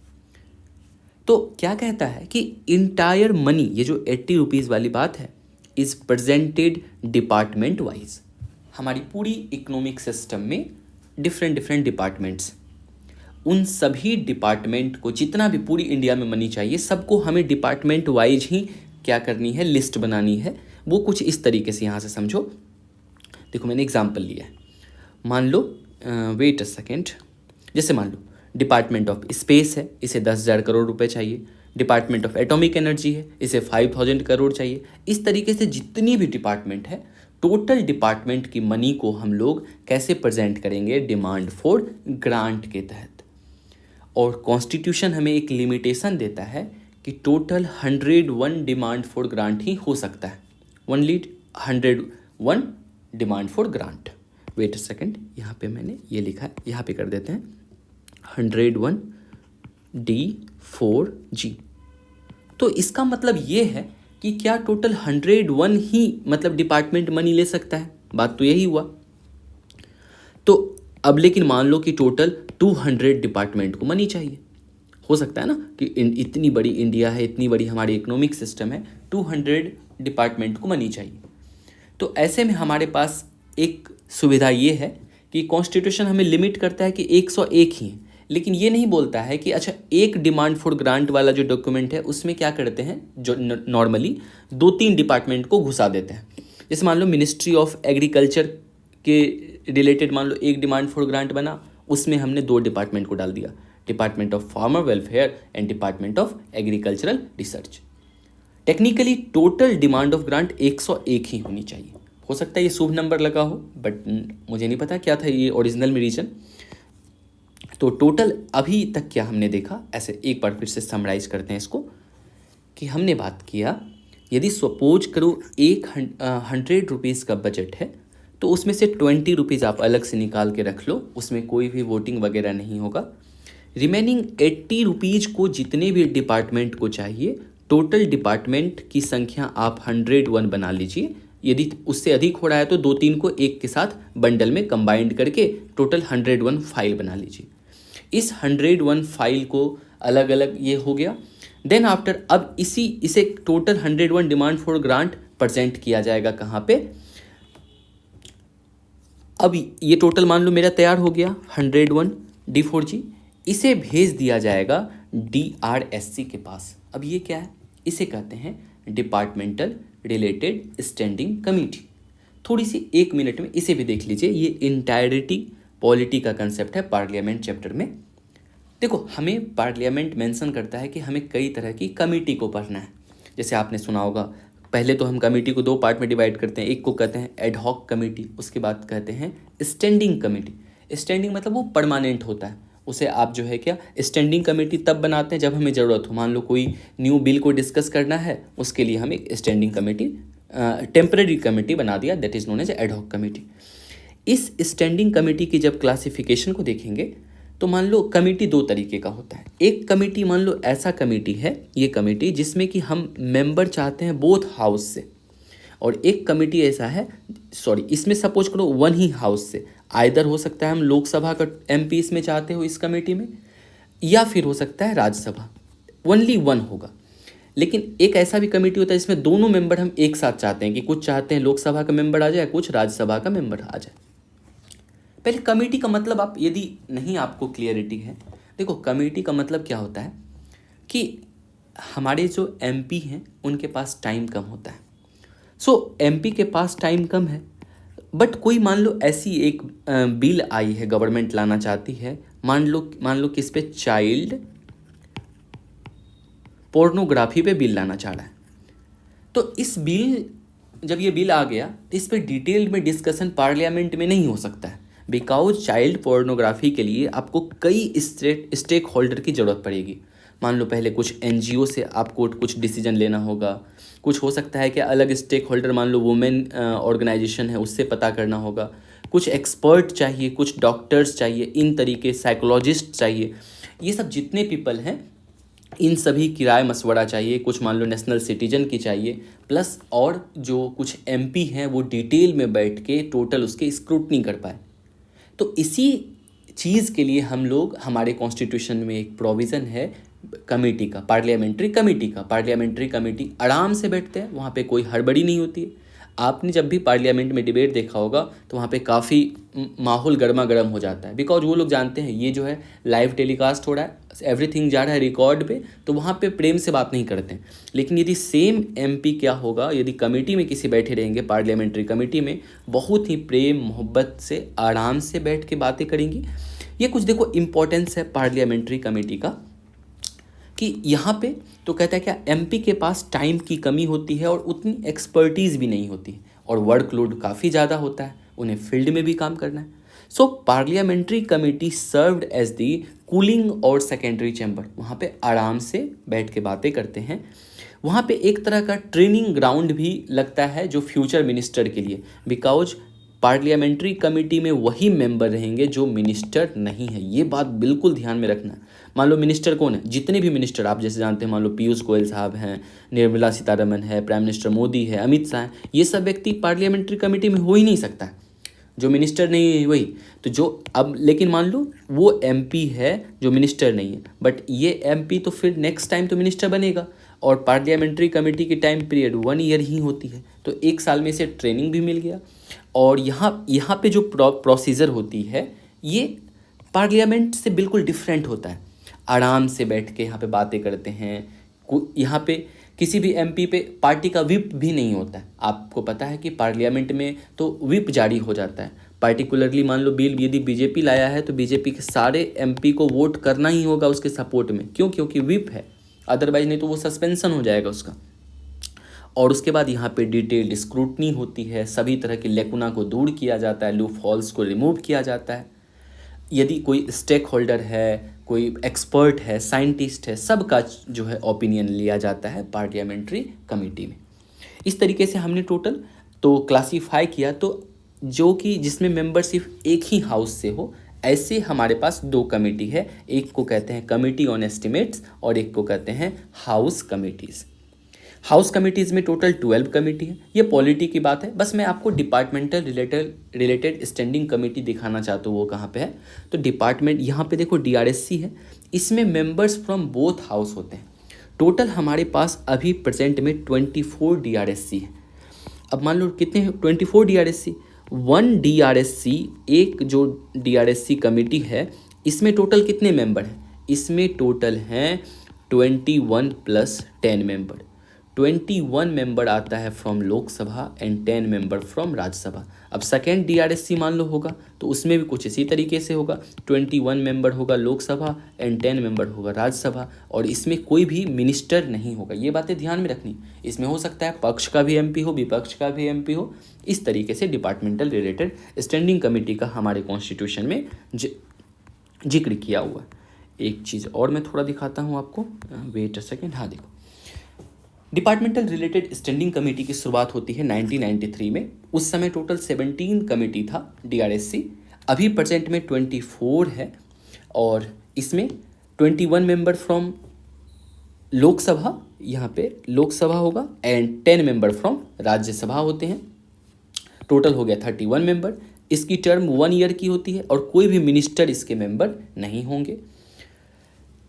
तो क्या कहता है कि इंटायर मनी, ये जो 80 रुपीज़ वाली बात है, इज प्रेजेंटेड डिपार्टमेंट वाइज। हमारी पूरी इकोनॉमिक सिस्टम में डिफरेंट डिपार्टमेंट्स, उन सभी डिपार्टमेंट को जितना भी पूरी इंडिया में मनी चाहिए, सबको हमें डिपार्टमेंट वाइज ही क्या करनी है, लिस्ट बनानी है। वो कुछ इस तरीके से यहाँ से समझो। देखो मैंने एग्जाम्पल लिया है, मान लो वेट अ सेकेंड, जैसे मान लो डिपार्टमेंट ऑफ स्पेस है, इसे 10,000 करोड़ रुपए चाहिए। डिपार्टमेंट ऑफ एटॉमिक एनर्जी है, इसे 5,000 करोड़ चाहिए। इस तरीके से जितनी भी डिपार्टमेंट है, टोटल डिपार्टमेंट की मनी को हम लोग कैसे प्रेजेंट करेंगे? डिमांड फॉर ग्रांट के तहत। और कॉन्स्टिट्यूशन हमें एक लिमिटेशन देता है कि टोटल 101 डिमांड फॉर ग्रांट ही हो सकता है। 101 demand for grant. Wait a second, यहाँ पे मैंने ये लिखा है, यहाँ पे कर देते हैं 101 D4G। तो इसका मतलब ये है कि क्या टोटल 101 ही मतलब डिपार्टमेंट मनी ले सकता है? बात तो यही हुआ। तो अब लेकिन मान लो कि टोटल 200 डिपार्टमेंट को मनी चाहिए। हो सकता है ना कि इतनी बड़ी इंडिया है, इतनी बड़ी हमारी इकोनॉमिक सिस्टम है, 200 डिपार्टमेंट को मनी चाहिए। तो ऐसे में हमारे पास एक सुविधा ये है कि कॉन्स्टिट्यूशन हमें लिमिट करता है कि 101 ही है, लेकिन ये नहीं बोलता है कि अच्छा एक डिमांड फॉर ग्रांट वाला जो डॉक्यूमेंट है उसमें क्या करते हैं, जो नॉर्मली 2-3 डिपार्टमेंट को घुसा देते हैं। जैसे मान लो मिनिस्ट्री ऑफ एग्रीकल्चर के रिलेटेड मान लो एक डिमांड फॉर ग्रांट बना, उसमें हमने 2 डिपार्टमेंट को डाल दिया, department of farmer welfare and department of agricultural research. Technically total demand of grant 101 ही होनी चाहिए। हो सकता है ये शुभ नंबर लगा हो, बट मुझे नहीं पता क्या था ये ओरिजिनल में रीजन। तो टोटल अभी तक क्या हमने देखा, ऐसे एक बार फिर से समराइज करते हैं इसको, कि हमने बात किया यदि सपोज करो 100 रुपीज़ का बजट है तो उसमें से 20 रुपीज़ आप अलग से निकाल के रख लो, उसमें कोई भी वोटिंग वगैरह नहीं होगा। रिमेनिंग 80 रुपीज़ को जितने भी डिपार्टमेंट को चाहिए, टोटल डिपार्टमेंट की संख्या आप 101 बना लीजिए। यदि उससे अधिक हो रहा है तो 2-3 को एक के साथ बंडल में कंबाइंड करके टोटल 101 फाइल बना लीजिए। इस 101 फाइल को अलग अलग ये हो गया। देन आफ्टर अब इसे total 101 demand for grant present किया जाएगा कहाँ पे। अब ये टोटल मान लो मेरा तैयार हो गया 101 D4G, इसे भेज दिया जाएगा DRSC के पास। अब ये क्या है, इसे कहते हैं डिपार्टमेंटल रिलेटेड स्टैंडिंग कमेटी। थोड़ी सी 1 मिनट में इसे भी देख लीजिए, ये इंटायरिटी पॉलिटी का कंसेप्ट है पार्लियामेंट चैप्टर में। देखो हमें पार्लियामेंट मेंशन करता है कि हमें कई तरह की कमेटी को पढ़ना है। जैसे आपने सुना होगा, पहले तो हम कमेटी को 2 पार्ट में डिवाइड करते हैं, एक को कहते हैं एड हॉक कमेटी, उसके बाद कहते हैं स्टैंडिंग कमेटी। स्टैंडिंग मतलब वो परमानेंट होता है, उसे आप जो है क्या स्टैंडिंग कमेटी तब बनाते हैं जब हमें ज़रूरत हो। मान लो कोई न्यू बिल को डिस्कस करना है, उसके लिए हम एक स्टैंडिंग कमेटी टेम्पररी कमेटी बना दिया, that is known as ad hoc committee. इस स्टैंडिंग कमेटी की जब क्लासिफिकेशन को देखेंगे तो मान लो कमेटी 2 तरीके का होता है। एक कमेटी मान लो ऐसा कमेटी है, ये कमेटी जिसमें कि हम मेंबर चाहते हैं बोथ हाउस से, और एक कमेटी ऐसा है, इसमें सपोज करो 1 ही हाउस से, आइदर हो सकता है हम लोकसभा का MP इसमें चाहते हो इस कमेटी में, या फिर हो सकता है राज्यसभा, ओनली 1 होगा। लेकिन एक ऐसा भी कमेटी होता है जिसमें दोनों मेंबर हम एक साथ चाहते हैं, कि कुछ चाहते हैं लोकसभा का मेंबर आ जाए, कुछ राज्यसभा का मेंबर आ जाए। पहले कमेटी का मतलब आप यदि नहीं आपको क्लियरिटी है, देखो कमेटी का मतलब क्या होता है कि हमारे जो MP हैं उनके पास टाइम कम होता है। MP के पास टाइम कम है, बट कोई मान लो ऐसी एक बिल आई है, गवर्नमेंट लाना चाहती है, मान लो किस पे, चाइल्ड पोर्नोग्राफी पे बिल लाना चाह रहा है। तो इस बिल, जब ये बिल आ गया तो इस पे डिटेल में डिस्कशन पार्लियामेंट में नहीं हो सकता है, बिकॉज चाइल्ड पोर्नोग्राफी के लिए आपको कई स्टेक होल्डर की ज़रूरत पड़ेगी। मान लो पहले कुछ NGO से आपको कुछ डिसीजन लेना होगा, कुछ हो सकता है कि अलग स्टेक होल्डर, मान लो वुमेन ऑर्गेनाइजेशन है, उससे पता करना होगा, कुछ एक्सपर्ट चाहिए, कुछ डॉक्टर्स चाहिए, इन तरीके साइकोलॉजिस्ट चाहिए, ये सब जितने पीपल हैं इन सभी की राय मशवरा चाहिए, कुछ मान लो नेशनल सिटीजन की चाहिए, प्लस और जो कुछ MP हैं वो डिटेल में बैठ के टोटल उसके स्क्रूटनी कर पाए। तो इसी चीज़ के लिए हम लोग, हमारे कॉन्स्टिट्यूशन में एक प्रोविज़न है कमेटी का, पार्लियामेंट्री कमेटी आराम से बैठते हैं, वहाँ पे कोई हड़बड़ी नहीं होती है। आपने जब भी पार्लियामेंट में डिबेट देखा होगा तो वहाँ पे काफ़ी माहौल गर्मा गर्म हो जाता है, बिकॉज वो लोग जानते हैं ये जो है लाइव टेलीकास्ट हो रहा है, एवरीथिंग जा रहा है रिकॉर्ड पे, तो वहाँ पे प्रेम से बात नहीं करते हैं। लेकिन यदि सेम MP क्या होगा, यदि कमेटी में किसी बैठे रहेंगे, पार्लियामेंट्री कमेटी में, बहुत ही प्रेम मोहब्बत से आराम से बैठ के बातें करेंगी। ये कुछ देखो इम्पोर्टेंस है पार्लियामेंट्री कमेटी का, कि यहाँ पे तो कहता है क्या MP के पास टाइम की कमी होती है और उतनी एक्सपर्टीज़ भी नहीं होती, और वर्कलोड काफ़ी ज़्यादा होता है, उन्हें फील्ड में भी काम करना है। So parliamentary committee served as the cooling और सेकेंडरी चैम्बर, वहाँ पे आराम से बैठ के बातें करते हैं। वहाँ पे एक तरह का ट्रेनिंग ग्राउंड भी लगता है जो फ्यूचर मिनिस्टर के लिए, बिकॉज पार्लियामेंट्री कमेटी में वही मेंबर रहेंगे जो मिनिस्टर नहीं है। ये बात बिल्कुल ध्यान में रखना। मान लो मिनिस्टर कौन है, जितने भी मिनिस्टर आप जैसे जानते हैं, मान लो पीयूष गोयल साहब हैं, निर्मला सीतारमन है, प्राइम मिनिस्टर मोदी है, अमित शाह है, ये सब व्यक्ति पार्लियामेंट्री कमेटी में हो ही नहीं सकता है। जो मिनिस्टर नहीं है वही। तो जो अब लेकिन मान लो वो एमपी है जो मिनिस्टर नहीं है, बट ये एमपी तो फिर नेक्स्ट टाइम तो मिनिस्टर बनेगा, और पार्लियामेंट्री कमेटी की टाइम पीरियड 1 ईयर ही होती है, तो 1 साल में इसे ट्रेनिंग भी मिल गया। और यहाँ पे जो प्रोसीजर होती है ये पार्लियामेंट से बिल्कुल डिफरेंट होता है। आराम से बैठ के यहाँ पे बातें करते हैं। यहाँ पे किसी भी एमपी पे पार्टी का व्हिप भी नहीं होता है। आपको पता है कि पार्लियामेंट में तो व्हिप जारी हो जाता है। पार्टिकुलरली मान लो बिल यदि बीजेपी लाया है तो बीजेपी के सारे एमपी को वोट करना ही होगा उसके सपोर्ट में। क्यों? क्योंकि व्हिप है, अदरवाइज नहीं तो वो सस्पेंशन हो जाएगा उसका। और उसके बाद यहाँ पे डिटेल्ड स्क्रूटनी होती है, सभी तरह की लेकुना को दूर किया जाता है, लूप हॉल्स को रिमूव किया जाता है। यदि कोई स्टेक होल्डर है, कोई एक्सपर्ट है, साइंटिस्ट है, सबका जो है ओपिनियन लिया जाता है पार्लियामेंट्री कमेटी में। इस तरीके से हमने टोटल तो क्लासीफाई किया, तो जो कि जिसमें मेंबर सिर्फ एक ही हाउस से हो, ऐसे हमारे पास 2 कमेटी है। एक को कहते हैं कमेटी ऑन एस्टिमेट्स और एक को कहते हैं हाउस कमेटीज़। हाउस कमिटीज़ में टोटल 12 कमेटी है। ये पॉलिटी की बात है, बस मैं आपको डिपार्टमेंटल रिलेटेड स्टैंडिंग कमेटी दिखाना चाहता हूँ वो कहाँ पे है। तो डिपार्टमेंट यहाँ पे देखो डीआरएससी है, इसमें मेंबर्स फ्रॉम बोथ हाउस होते हैं। टोटल हमारे पास अभी प्रेजेंट में 24 डीआरएससी है। अब मान लो कितने हैं 24 डीआरएससी, 1 डीआरएससी, एक जो डीआरएससी कमेटी है इसमें टोटल कितने मेंबर हैं? इसमें टोटल हैं 21 + 10 मेंबर। 21 मेंबर आता है from Lok Sabha and 10 member from Rajya Sabha. अब सेकेंड डीआरएससी मान लो होगा तो उसमें भी कुछ इसी तरीके से होगा, 21 मेंबर होगा लोकसभा एंड 10 मेंबर होगा राज्यसभा, और इसमें कोई भी मिनिस्टर नहीं होगा। ये बातें ध्यान में रखनी। इसमें हो सकता है पक्ष का भी एमपी हो, विपक्ष का भी एमपी हो। इस तरीके से डिपार्टमेंटल रिलेटेड स्टैंडिंग कमेटी का हमारे कॉन्स्टिट्यूशन में जिक्र किया हुआ। एक चीज़ और मैं थोड़ा दिखाता हूँ आपको, वेट अ सेकेंड। हाँ देखो, डिपार्टमेंटल रिलेटेड स्टैंडिंग कमेटी की शुरुआत होती है 1993 में। उस समय टोटल 17 कमेटी था डीआरएससी, अभी प्रेजेंट में 24 है, और इसमें 21 मेंबर फ्रॉम लोकसभा, यहाँ पे लोकसभा होगा, एंड 10 मेंबर फ्रॉम राज्यसभा होते हैं। टोटल हो गया 31 मेंबर। इसकी टर्म 1 ईयर की होती है और कोई भी मिनिस्टर इसके मेंबर नहीं होंगे।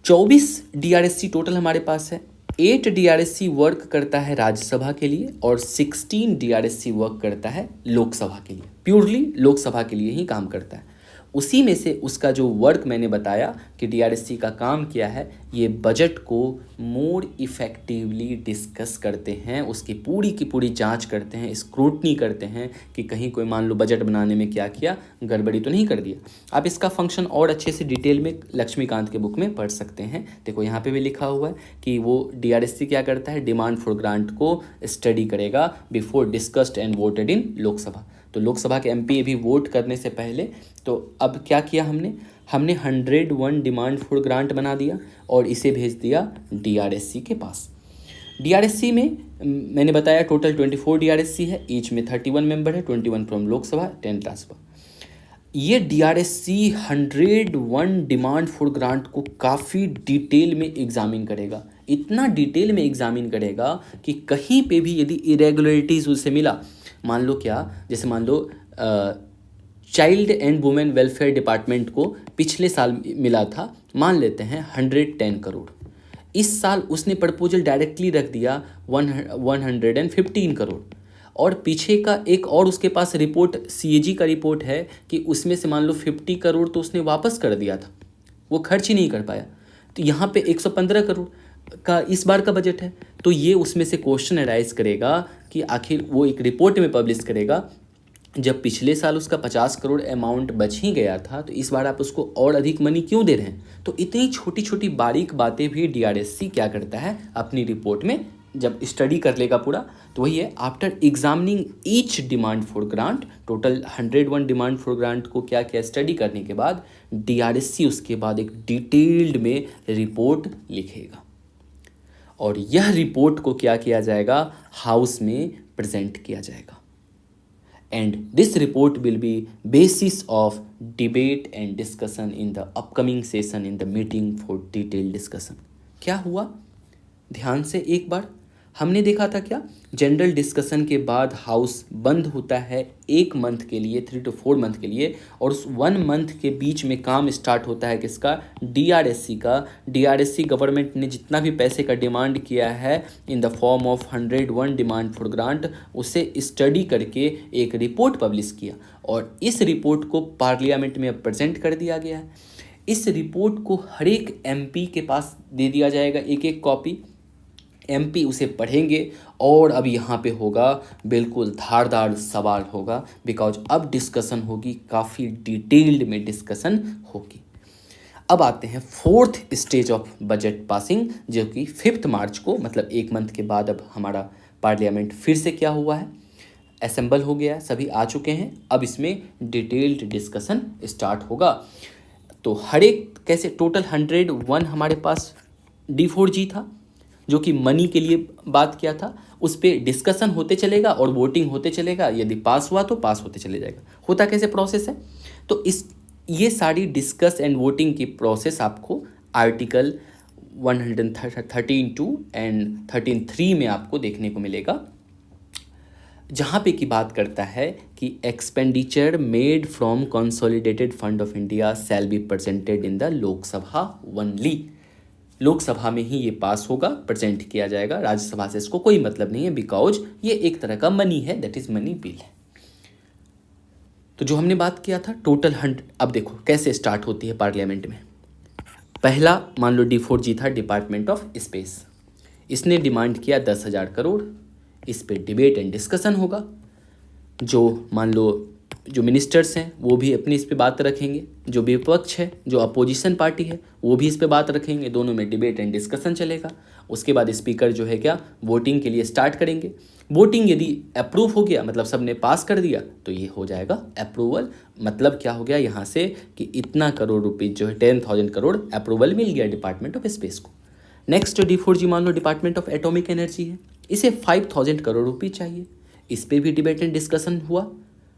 24 डीआरएससी टोटल हमारे पास है। 8 डीआरएससी वर्क करता है राज्यसभा के लिए और 16 डीआरएससी वर्क करता है लोकसभा के लिए, प्योरली लोकसभा के लिए ही काम करता है। उसी में से उसका जो वर्क मैंने बताया कि डीआरएससी का काम क्या है, ये बजट को मोर इफ़ेक्टिवली डिस्कस करते हैं, उसकी पूरी की पूरी जांच करते हैं, स्क्रूटनी करते हैं कि कहीं कोई मान लो बजट बनाने में क्या किया, गड़बड़ी तो नहीं कर दिया। आप इसका फंक्शन और अच्छे से डिटेल में लक्ष्मीकांत के बुक में पढ़ सकते हैं। देखो यहाँ पे भी लिखा हुआ है कि वो डीआरएससी क्या करता है, डिमांड फॉर ग्रांट को स्टडी करेगा बिफोर डिस्कस्ड एंड वोटेड इन लोकसभा। तो लोकसभा के एमपी भी वोट करने से पहले, तो अब क्या किया हमने 101 डिमांड फॉर ग्रांट बना दिया और इसे भेज दिया डीआरएससी के पास। डीआरएससी में मैंने बताया टोटल 24 डीआरएससी है, ईच में 31 मेंबर है, 21 फ्रॉम लोकसभा, 10 राज्यसभा। ये डीआरएससी 101 डिमांड फॉर ग्रांट को काफ़ी डिटेल में एग्जामिन करेगा, इतना डिटेल में एग्जामिन करेगा कि कहीं पे भी यदि इरेगुलरिटीज़ उसे मिला, मान लो क्या, जैसे मान लो child and women welfare department को पिछले साल मिला था, मान लेते हैं 110 करोड़। इस साल उसने प्रपोजल डायरेक्टली रख दिया 115 करोड़, और पीछे का एक और उसके पास रिपोर्ट सीएजी का रिपोर्ट है कि उसमें से मान लो 50 करोड़ तो उसने वापस कर दिया था, वो खर्च ही नहीं कर पाया। तो यहाँ पे 115 करोड़ का इस बार का बजट है। तो ये उसमें से क्वेश्चन अराइज करेगा कि आखिर वो एक रिपोर्ट में पब्लिश करेगा, जब पिछले साल उसका 50 करोड़ अमाउंट बच ही गया था तो इस बार आप उसको और अधिक मनी क्यों दे रहे हैं। तो इतनी छोटी छोटी बारीक बातें भी डीआरएससी क्या करता है अपनी रिपोर्ट में जब स्टडी कर लेगा पूरा, तो वही है after examining each demand for grant, total 101 demand for grant को क्या क्या स्टडी करने के बाद डीआरएससी उसके बाद एक डिटेल्ड में रिपोर्ट लिखेगा, और यह रिपोर्ट को क्या किया जाएगा, हाउस में प्रेजेंट किया जाएगा। And this report will be basis of debate and discussion in the upcoming session in the meeting for detail discussion. क्या हुआ ध्यान से एक बार, हमने देखा था क्या, जनरल डिस्कशन के बाद हाउस बंद होता है 1 मंथ के लिए, 3 to 4 मंथ के लिए, और उस 1 मंथ के बीच में काम स्टार्ट होता है किसका, डीआरएससी का। डीआरएससी गवर्नमेंट ने जितना भी पैसे का डिमांड किया है in the form of 101 demand for grant, उसे स्टडी करके एक रिपोर्ट पब्लिश किया और इस रिपोर्ट को पार्लियामेंट में प्रेजेंट कर दिया गया है। इस रिपोर्ट को हर एक एमपी के पास दे दिया जाएगा एक एक कॉपी। एमपी उसे पढ़ेंगे और अब यहाँ पे होगा बिल्कुल धारदार सवाल होगा, बिकॉज अब डिस्कशन होगी, काफ़ी डिटेल्ड में डिस्कशन होगी। अब आते हैं 4th stage of budget passing, जो कि 5 मार्च को, मतलब 1 मंथ के बाद अब हमारा पार्लियामेंट फिर से क्या हुआ है, असेंबल हो गया, सभी आ चुके हैं। अब इसमें डिटेल्ड डिस्कशन स्टार्ट होगा। तो हर एक कैसे, टोटल 101 हमारे पास D4G था, जो कि मनी के लिए बात किया था। उस पर डिस्कशन होते चलेगा और वोटिंग होते चलेगा, यदि पास हुआ तो पास होते चले जाएगा। होता कैसे प्रोसेस है, तो ये सारी डिस्कस एंड वोटिंग की प्रोसेस आपको आर्टिकल 113(2) एंड 13(3) में आपको देखने को मिलेगा, जहाँ पे की बात करता है कि expenditure made from consolidated fund of India shall be presented in the Lok Sabha only. Lok Sabha में ही ये पास होगा, प्रेजेंट किया जाएगा, राज्यसभा से इसको कोई मतलब नहीं है, बिकॉज ये एक तरह का मनी है, दैट इज मनी बिल है। तो जो हमने बात किया था टोटल अब देखो कैसे स्टार्ट होती है पार्लियामेंट में। पहला मान लो D4G था, डिपार्टमेंट ऑफ स्पेस। इसने डिमांड किया 10,000 करोड़। इस पे डिबेट एंड डिस्कशन होगा। जो मान लो जो मिनिस्टर्स हैं वो भी अपनी इस पे बात रखेंगे, जो विपक्ष है, जो अपोजिशन पार्टी है, वो भी इस पे बात रखेंगे, दोनों में डिबेट एंड डिस्कशन चलेगा। उसके बाद स्पीकर जो है क्या, वोटिंग के लिए स्टार्ट करेंगे। वोटिंग यदि अप्रूव हो गया, मतलब सबने पास कर दिया, तो ये हो जाएगा अप्रूवल। मतलब क्या हो गया यहाँ से कि इतना करोड़ रुपीज़ जो है 10,000 करोड़ अप्रूवल मिल गया डिपार्टमेंट ऑफ स्पेस को। नेक्स्ट D4G मान लो डिपार्टमेंट ऑफ एटॉमिक एनर्जी है, इसे 5,000 करोड़ रुपये चाहिए। इस पर भी डिबेट एंड डिस्कशन हुआ,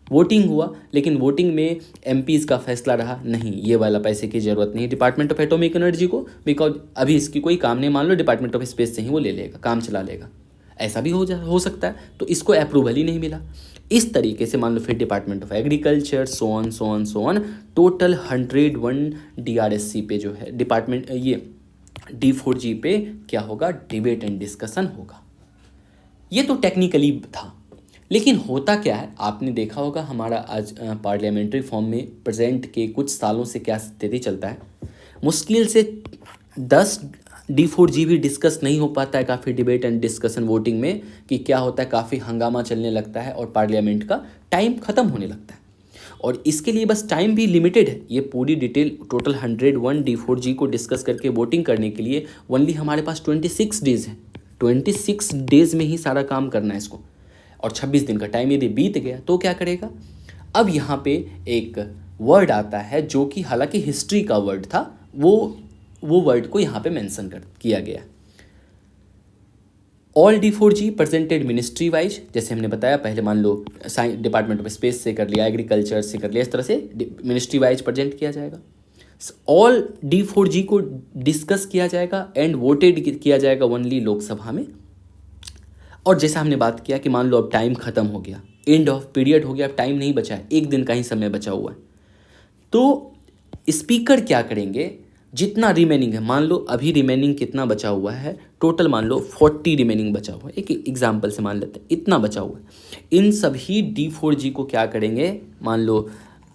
वोटिंग हुआ, लेकिन वोटिंग में एमपीज़ का फैसला रहा नहीं, ये वाला पैसे की ज़रूरत नहीं डिपार्टमेंट ऑफ एटॉमिक एनर्जी को, बिकॉज अभी इसकी कोई काम नहीं, मान लो डिपार्टमेंट ऑफ स्पेस से ही वो ले लेगा, काम चला लेगा, ऐसा भी हो सकता है। तो इसको अप्रूवल ही नहीं मिला। इस तरीके से मान लो फिर department of agriculture, so on total 101 DRSC पे जो है डिपार्टमेंट, ये D4G पे क्या होगा, डिबेट एंड डिस्कशन होगा। ये तो टेक्निकली था, लेकिन होता क्या है, आपने देखा होगा हमारा आज पार्लियामेंट्री फॉर्म में प्रेजेंट के कुछ सालों से क्या स्थिति चलता है। मुश्किल से 10 D4G भी डिस्कस नहीं हो पाता है, काफ़ी डिबेट एंड डिस्कशन वोटिंग में, कि क्या होता है, काफ़ी हंगामा चलने लगता है और पार्लियामेंट का टाइम ख़त्म होने लगता है। और इसके लिए बस टाइम भी लिमिटेड है। ये पूरी डिटेल टोटल 101 D4G को डिस्कस करके वोटिंग करने के लिए ओनली हमारे पास 26 डेज़ है। 26 डेज़ में ही सारा काम करना है इसको, और 26 दिन का टाइम यदि बीत गया तो क्या करेगा। अब यहाँ पे एक वर्ड आता है जो कि हालांकि हिस्ट्री का वर्ड था, वो वर्ड को यहाँ पे मेंशन किया गया। All D4G presented ministry wise, जैसे हमने बताया पहले, मान लो डिपार्टमेंट ऑफ स्पेस से कर लिया, एग्रीकल्चर से कर लिया, इस तरह से मिनिस्ट्री वाइज प्रेजेंट किया जाएगा। ऑल D4G को डिस्कस किया जाएगा एंड वोटेड किया जाएगा ओनली लोकसभा में। और जैसा हमने बात किया कि मान लो अब टाइम ख़त्म हो गया, एंड ऑफ पीरियड हो गया, अब टाइम नहीं बचा है, 1 दिन का ही समय बचा हुआ है, तो स्पीकर क्या करेंगे, जितना रिमेनिंग है, मान लो अभी रिमेनिंग कितना बचा हुआ है, टोटल मान लो 40 रिमेनिंग बचा हुआ है, एक एग्जाम्पल से मान लेते हैं इतना बचा हुआ है। इन सभी D4G को क्या करेंगे, मान लो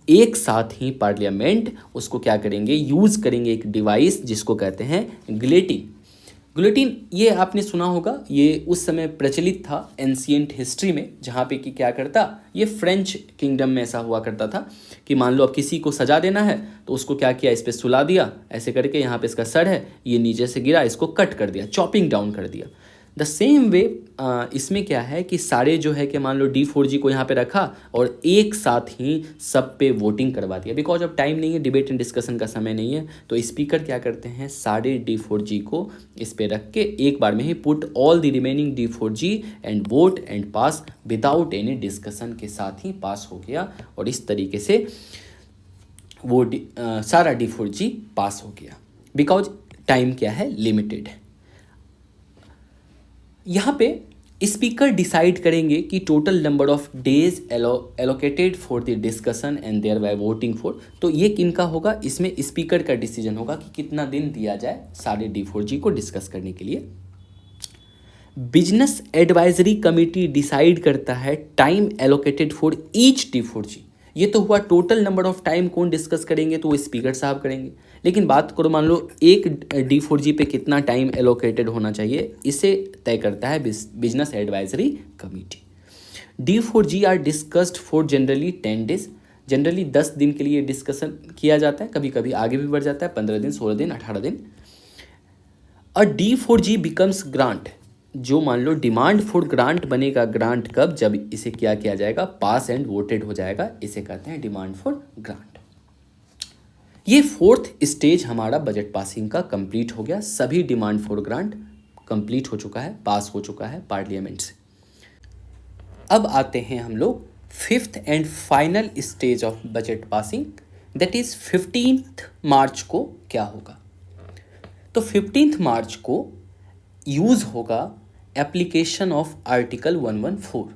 एक साथ ही पार्लियामेंट उसको क्या करेंगे, यूज़ करेंगे एक डिवाइस जिसको कहते हैं गिलेटिन। गिलेटिन ये आपने सुना होगा, ये उस समय प्रचलित था एंशिएंट हिस्ट्री में, जहाँ पे कि क्या करता, ये फ्रेंच किंगडम में ऐसा हुआ करता था कि मान लो अब किसी को सजा देना है तो उसको क्या किया, इस पर सुला दिया, ऐसे करके यहाँ पे इसका सर है, ये नीचे से गिरा, इसको कट कर दिया, चॉपिंग डाउन कर दिया। द सेम वे इसमें क्या है कि सारे जो है कि मान लो D4G को यहाँ पे रखा और एक साथ ही सब पे वोटिंग करवा दिया, बिकॉज अब टाइम नहीं है, डिबेट एंड डिस्कशन का समय नहीं है, तो स्पीकर क्या करते हैं, सारे D4G को इस पे रख के एक बार में ही put all the remaining D4G and vote and pass without any discussion के साथ ही पास हो गया। और इस तरीके से वो सारा D4G पास हो गया, बिकॉज टाइम क्या है, लिमिटेड है। यहाँ पे स्पीकर डिसाइड करेंगे कि total number of days allocated for the discussion and thereby voting for. तो ये किनका होगा, इसमें स्पीकर का डिसीजन होगा कि कितना दिन दिया जाए सारे D4G को डिस्कस करने के लिए। बिजनेस एडवाइजरी कमेटी डिसाइड करता है time allocated for each D4G। ये तो हुआ टोटल नंबर ऑफ टाइम कौन डिस्कस करेंगे, तो वो स्पीकर साहब करेंगे। लेकिन बात करो मान लो एक D4G पे कितना टाइम एलोकेटेड होना चाहिए, इसे तय करता है business advisory committee. D4G are discussed for generally 10 डेज। जनरली 10 दिन के लिए डिस्कशन किया जाता है, कभी कभी आगे भी बढ़ जाता है, 15 दिन, 16 दिन, 18 दिन। अ D4G बिकम्स ग्रांट। जो मान लो डिमांड फॉर ग्रांट बनेगा, ग्रांट कब, जब इसे क्या किया जाएगा, पास एंड वोटेड हो जाएगा, इसे कहते हैं डिमांड फॉर ग्रांट। ये फोर्थ स्टेज हमारा बजट पासिंग का कंप्लीट हो गया। सभी डिमांड फॉर ग्रांट कंप्लीट हो चुका है, पास हो चुका है पार्लियामेंट से। अब आते हैं हम लोग fifth and final stage of budget passing, that is 15 मार्च को क्या होगा। तो 15 मार्च को यूज होगा application of article 114।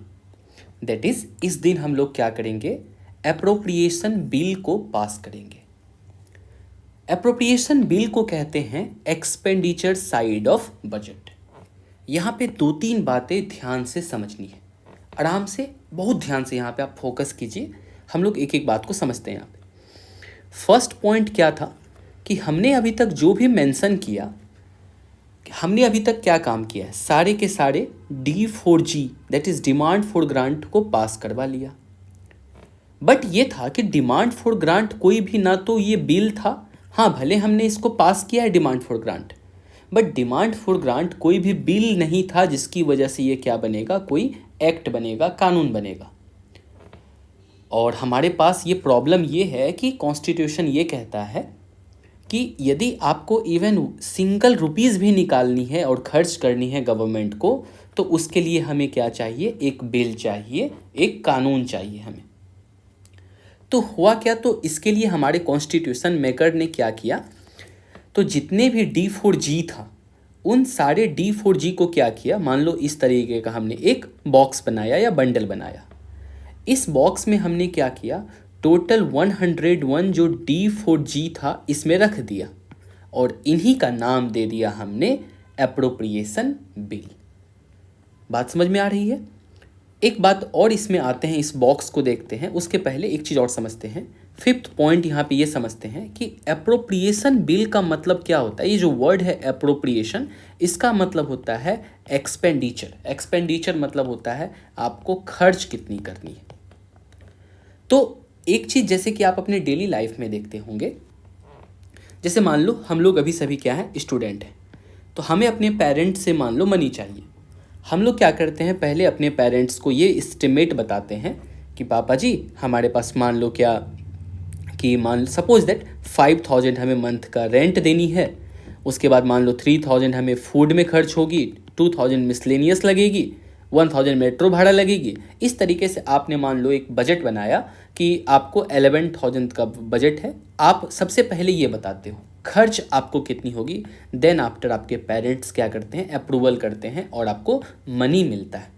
That is इस दिन हम लोग क्या करेंगे, एप्रोप्रिएशन बिल को पास करेंगे। एप्रोप्रिएशन बिल को कहते हैं एक्सपेंडिचर साइड ऑफ बजट। यहाँ पे 2-3 बातें ध्यान से समझनी है, आराम से, बहुत ध्यान से यहाँ पे आप फोकस कीजिए। हम लोग एक एक बात को समझते हैं यहाँ पे। फर्स्ट पॉइंट क्या था कि हमने अभी तक जो भी मेंशन किया, हमने अभी तक क्या काम किया है, सारे के सारे D4G that is demand for grant को पास करवा लिया। बट ये था कि डिमांड फॉर ग्रांट कोई भी ना तो ये बिल था, हाँ भले हमने इसको पास किया है demand for grant, but demand for grant कोई भी बिल नहीं था जिसकी वजह से ये क्या बनेगा, कोई एक्ट बनेगा, कानून बनेगा। और हमारे पास ये प्रॉब्लम ये है कि कॉन्स्टिट्यूशन ये कहता है कि यदि आपको इवन सिंगल रुपीज़ भी निकालनी है और खर्च करनी है गवर्नमेंट को, तो उसके लिए हमें क्या चाहिए, एक बिल चाहिए, एक कानून चाहिए हमें। तो हुआ क्या, तो इसके लिए हमारे कॉन्स्टिट्यूशन मेकर ने क्या किया, तो जितने भी D4G था उन सारे D4G को क्या किया, मान लो इस तरीके का हमने एक बॉक्स बनाया या बंडल बनाया। इस बॉक्स में हमने क्या किया, टोटल 101 जो D4G था इसमें रख दिया और इन्हीं का नाम दे दिया हमने एप्रोप्रिएशन बिल। बात समझ में आ रही है। एक बात और इसमें आते हैं, इस बॉक्स को देखते हैं, उसके पहले एक चीज़ और समझते हैं। फिफ्थ पॉइंट यहाँ पे ये समझते हैं कि एप्रोप्रिएशन बिल का मतलब क्या होता है। ये जो वर्ड है एप्रोप्रिएशन, इसका मतलब होता है एक्सपेंडिचर। एक्सपेंडिचर मतलब होता है आपको खर्च कितनी करनी है। तो एक चीज़ जैसे कि आप अपने डेली लाइफ में देखते होंगे, जैसे मान लो हम लोग अभी सभी क्या है, स्टूडेंट हैं, तो हमें अपने पेरेंट्स से मान लो मनी चाहिए। हम लोग क्या करते हैं, पहले अपने पेरेंट्स को ये एस्टिमेट बताते हैं कि पापा जी हमारे पास मान लो क्या कि मान सपोज दैट 5000 हमें मंथ का रेंट देनी है, उसके बाद मान लो 3000 हमें फूड में खर्च होगी, 2000 मिसलेनियस लगेगी, 1000 मेट्रो भाड़ा लगेगी। इस तरीके से आपने मान लो एक बजट बनाया कि आपको 11,000 का बजट है। आप सबसे पहले ये बताते हो खर्च आपको कितनी होगी, देन आफ्टर आपके पेरेंट्स क्या करते हैं, अप्रूवल करते हैं और आपको मनी मिलता है।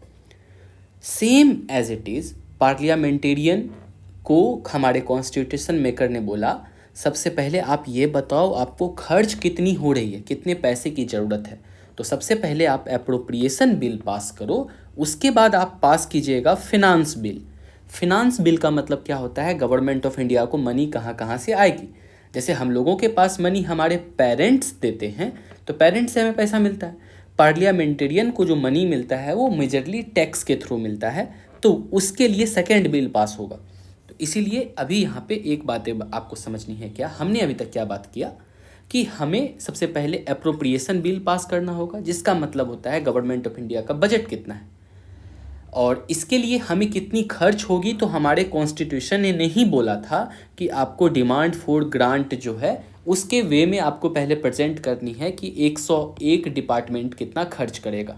Same as it is parliamentarian को हमारे कॉन्स्टिट्यूशन मेकर ने बोला सबसे पहले आप ये बताओ आपको खर्च कितनी हो रही है, कितने पैसे की ज़रूरत है। तो सबसे पहले आप एप्रोप्रिएशन बिल पास करो, उसके बाद आप पास कीजिएगा फिनांस बिल। फिनांस बिल का मतलब क्या होता है, गवर्नमेंट ऑफ इंडिया को मनी कहाँ कहाँ से आएगी। जैसे हम लोगों के पास मनी हमारे पेरेंट्स देते हैं, तो पेरेंट्स से हमें पैसा मिलता है। पार्लियामेंटेरियन को जो मनी मिलता है वो मेजरली टैक्स के थ्रू मिलता है, तो उसके लिए सेकेंड बिल पास होगा। तो इसीलिए अभी यहाँ पे एक बात आपको समझनी है, क्या हमने अभी तक क्या बात किया कि हमें सबसे पहले एप्रोप्रिएशन बिल पास करना होगा, जिसका मतलब होता है गवर्नमेंट ऑफ इंडिया का बजट कितना है और इसके लिए हमें कितनी खर्च होगी। तो हमारे कॉन्स्टिट्यूशन ने नहीं बोला था कि आपको डिमांड फॉर ग्रांट जो है उसके वे में आपको पहले प्रेजेंट करनी है कि 101 डिपार्टमेंट कितना खर्च करेगा।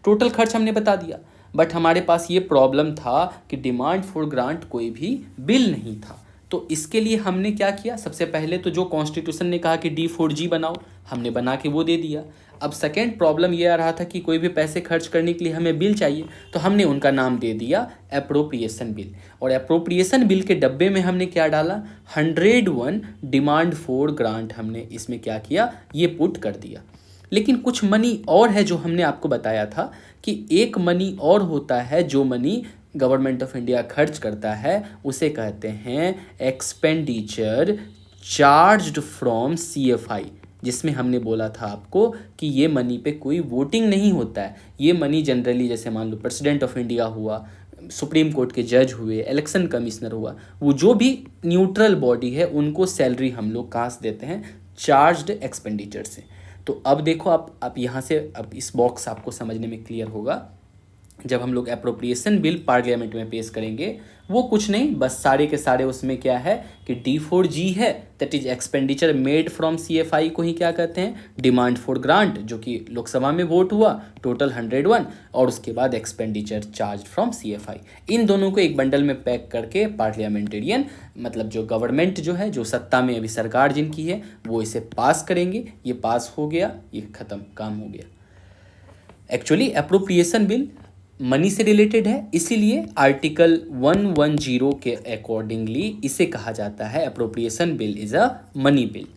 टोटल खर्च हमने बता दिया, बट हमारे पास ये प्रॉब्लम था कि डिमांड फॉर ग्रांट कोई भी बिल नहीं था। तो इसके लिए हमने क्या किया, सबसे पहले तो जो कॉन्स्टिट्यूशन ने कहा कि D4G बनाओ, हमने बना के वो दे दिया। अब सेकेंड प्रॉब्लम ये आ रहा था कि कोई भी पैसे खर्च करने के लिए हमें बिल चाहिए, तो हमने उनका नाम दे दिया एप्रोप्रिएशन बिल। और एप्रोप्रिएशन बिल के डब्बे में हमने क्या डाला, 101 डिमांड फॉर ग्रांट, हमने इसमें क्या किया, ये पुट कर दिया। लेकिन कुछ मनी और है जो हमने आपको बताया था कि एक मनी और होता है जो मनी गवर्नमेंट ऑफ इंडिया खर्च करता है, उसे कहते हैं एक्सपेंडिचर चार्ज्ड फ्रॉम CFI, जिसमें हमने बोला था आपको कि ये मनी पे कोई वोटिंग नहीं होता है। ये मनी जनरली, जैसे मान लो प्रेसिडेंट ऑफ इंडिया हुआ, सुप्रीम कोर्ट के जज हुए, इलेक्शन कमिश्नर हुआ, वो जो भी न्यूट्रल बॉडी है उनको सैलरी हम लोग कहाँ से देते हैं, चार्ज्ड एक्सपेंडिचर से। तो अब देखो आप यहाँ से अब इस बॉक्स आपको समझने में क्लियर होगा। जब हम लोग एप्रोप्रिएशन बिल पार्लियामेंट में पेश करेंगे, वो कुछ नहीं, बस सारे के सारे उसमें क्या है कि D4G है, that is expenditure made from CFI को ही क्या कहते हैं, डिमांड फॉर ग्रांट, जो कि लोकसभा में वोट हुआ, टोटल 101, और उसके बाद एक्सपेंडिचर चार्ज फ्रॉम CFI। इन दोनों को एक बंडल में पैक करके पार्लियामेंटेरियन, मतलब जो गवर्नमेंट जो है, जो सत्ता में अभी सरकार जिनकी है, वो इसे पास करेंगे। ये पास हो गया, ये खत्म, काम हो गया। एक्चुअली एप्रोप्रिएशन बिल मनी से रिलेटेड है, इसीलिए आर्टिकल 110 के अकॉर्डिंगली इसे कहा जाता है appropriation bill is a money bill.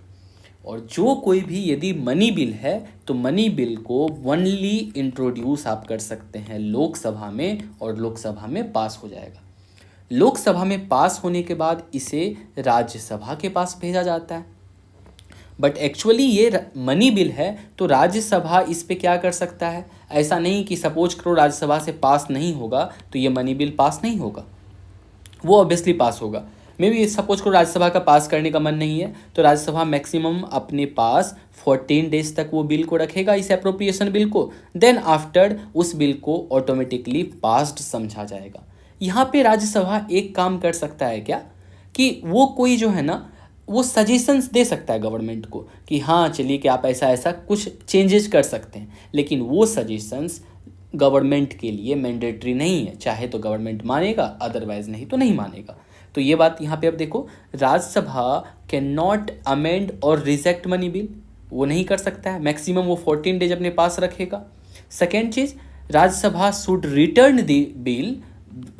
और जो कोई भी यदि मनी बिल है तो मनी बिल को ओनली इंट्रोड्यूस आप कर सकते हैं लोकसभा में, और लोकसभा में पास हो जाएगा। लोकसभा में पास होने के बाद इसे राज्यसभा के पास भेजा जाता है। बट एक्चुअली ये मनी बिल है तो राज्यसभा इस पे क्या कर सकता है, ऐसा नहीं कि सपोज करो राज्यसभा से पास नहीं होगा तो ये मनी बिल पास नहीं होगा, वो ऑब्वियसली पास होगा। मे बी सपोज करो राज्यसभा का पास करने का मन नहीं है तो राज्यसभा मैक्सिमम अपने पास 14 डेज तक वो बिल को रखेगा, इस एप्रोप्रिएशन बिल को, देन आफ्टर उस बिल को ऑटोमेटिकली पास्ड समझा जाएगा। यहाँ पे राज्यसभा एक काम कर सकता है क्या, कि वो कोई जो है ना, वो सजेशंस दे सकता है गवर्नमेंट को कि हाँ चलिए कि आप ऐसा ऐसा कुछ चेंजेस कर सकते हैं, लेकिन वो सजेशंस गवर्नमेंट के लिए मैंडेटरी नहीं है। चाहे तो गवर्नमेंट मानेगा, अदरवाइज नहीं तो नहीं मानेगा। तो ये बात यहाँ पे अब देखो, राज्यसभा कैन नॉट अमेंड और रिजेक्ट मनी बिल, वो नहीं कर सकता है, मैक्सिमम वो 14 डेज अपने पास रखेगा। सेकेंड चीज, Rajya Sabha should return the bill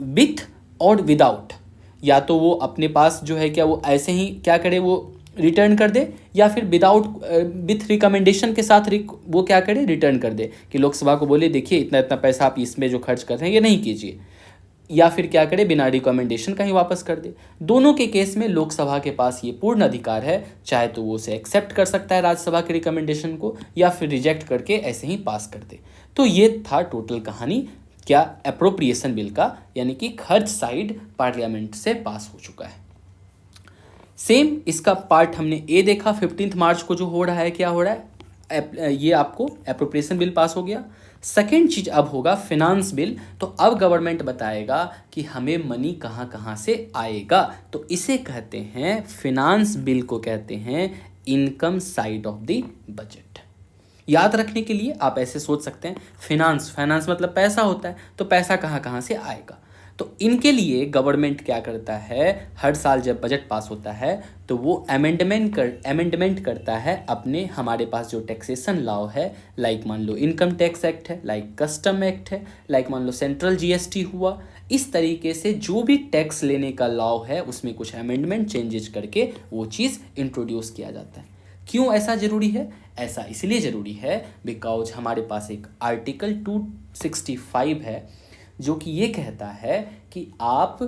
with और विदाउट, या तो वो अपने पास जो है क्या वो ऐसे ही क्या करे, वो रिटर्न कर दे, या फिर विदाउट विथ रिकमेंडेशन के साथ वो क्या करे, रिटर्न कर दे, कि लोकसभा को बोले देखिए इतना इतना पैसा आप इसमें जो खर्च कर रहे हैं ये नहीं कीजिए, या फिर क्या करे बिना रिकमेंडेशन का ही वापस कर दे। दोनों के केस में लोकसभा के पास ये पूर्ण अधिकार है, चाहे तो वो उसे एक्सेप्ट कर सकता है राज्यसभा के रिकमेंडेशन को, या फिर रिजेक्ट करके ऐसे ही पास कर दे। तो ये था टोटल कहानी क्या एप्रोप्रिएशन बिल का, यानी कि खर्च साइड पार्लियामेंट से पास हो चुका है। सेम इसका पार्ट हमने ए देखा, 15 मार्च को जो हो रहा है, क्या हो रहा है, ये आपको एप्रोप्रिएशन बिल पास हो गया। सेकेंड चीज अब होगा फिनांस बिल, तो अब गवर्नमेंट बताएगा कि हमें मनी कहाँ कहाँ से आएगा, तो इसे कहते हैं फिनांस बिल को कहते हैं income side of the budget. याद रखने के लिए आप ऐसे सोच सकते हैं, फाइनेंस मतलब पैसा होता है, तो पैसा कहाँ कहाँ से आएगा। तो इनके लिए गवर्नमेंट क्या करता है, हर साल जब बजट पास होता है तो वो अमेंडमेंट करता है अपने, हमारे पास जो टैक्सेशन लॉ है, लाइक मान लो इनकम टैक्स एक्ट है, लाइक कस्टम एक्ट है, लाइक मान लो सेंट्रल GST हुआ, इस तरीके से जो भी टैक्स लेने का लॉ है उसमें कुछ अमेंडमेंट चेंजेस करके वो चीज़ इंट्रोड्यूस किया जाता है। क्यों ऐसा ज़रूरी है, ऐसा इसलिए ज़रूरी है बिकॉज हमारे पास एक आर्टिकल 265 है जो कि ये कहता है कि आप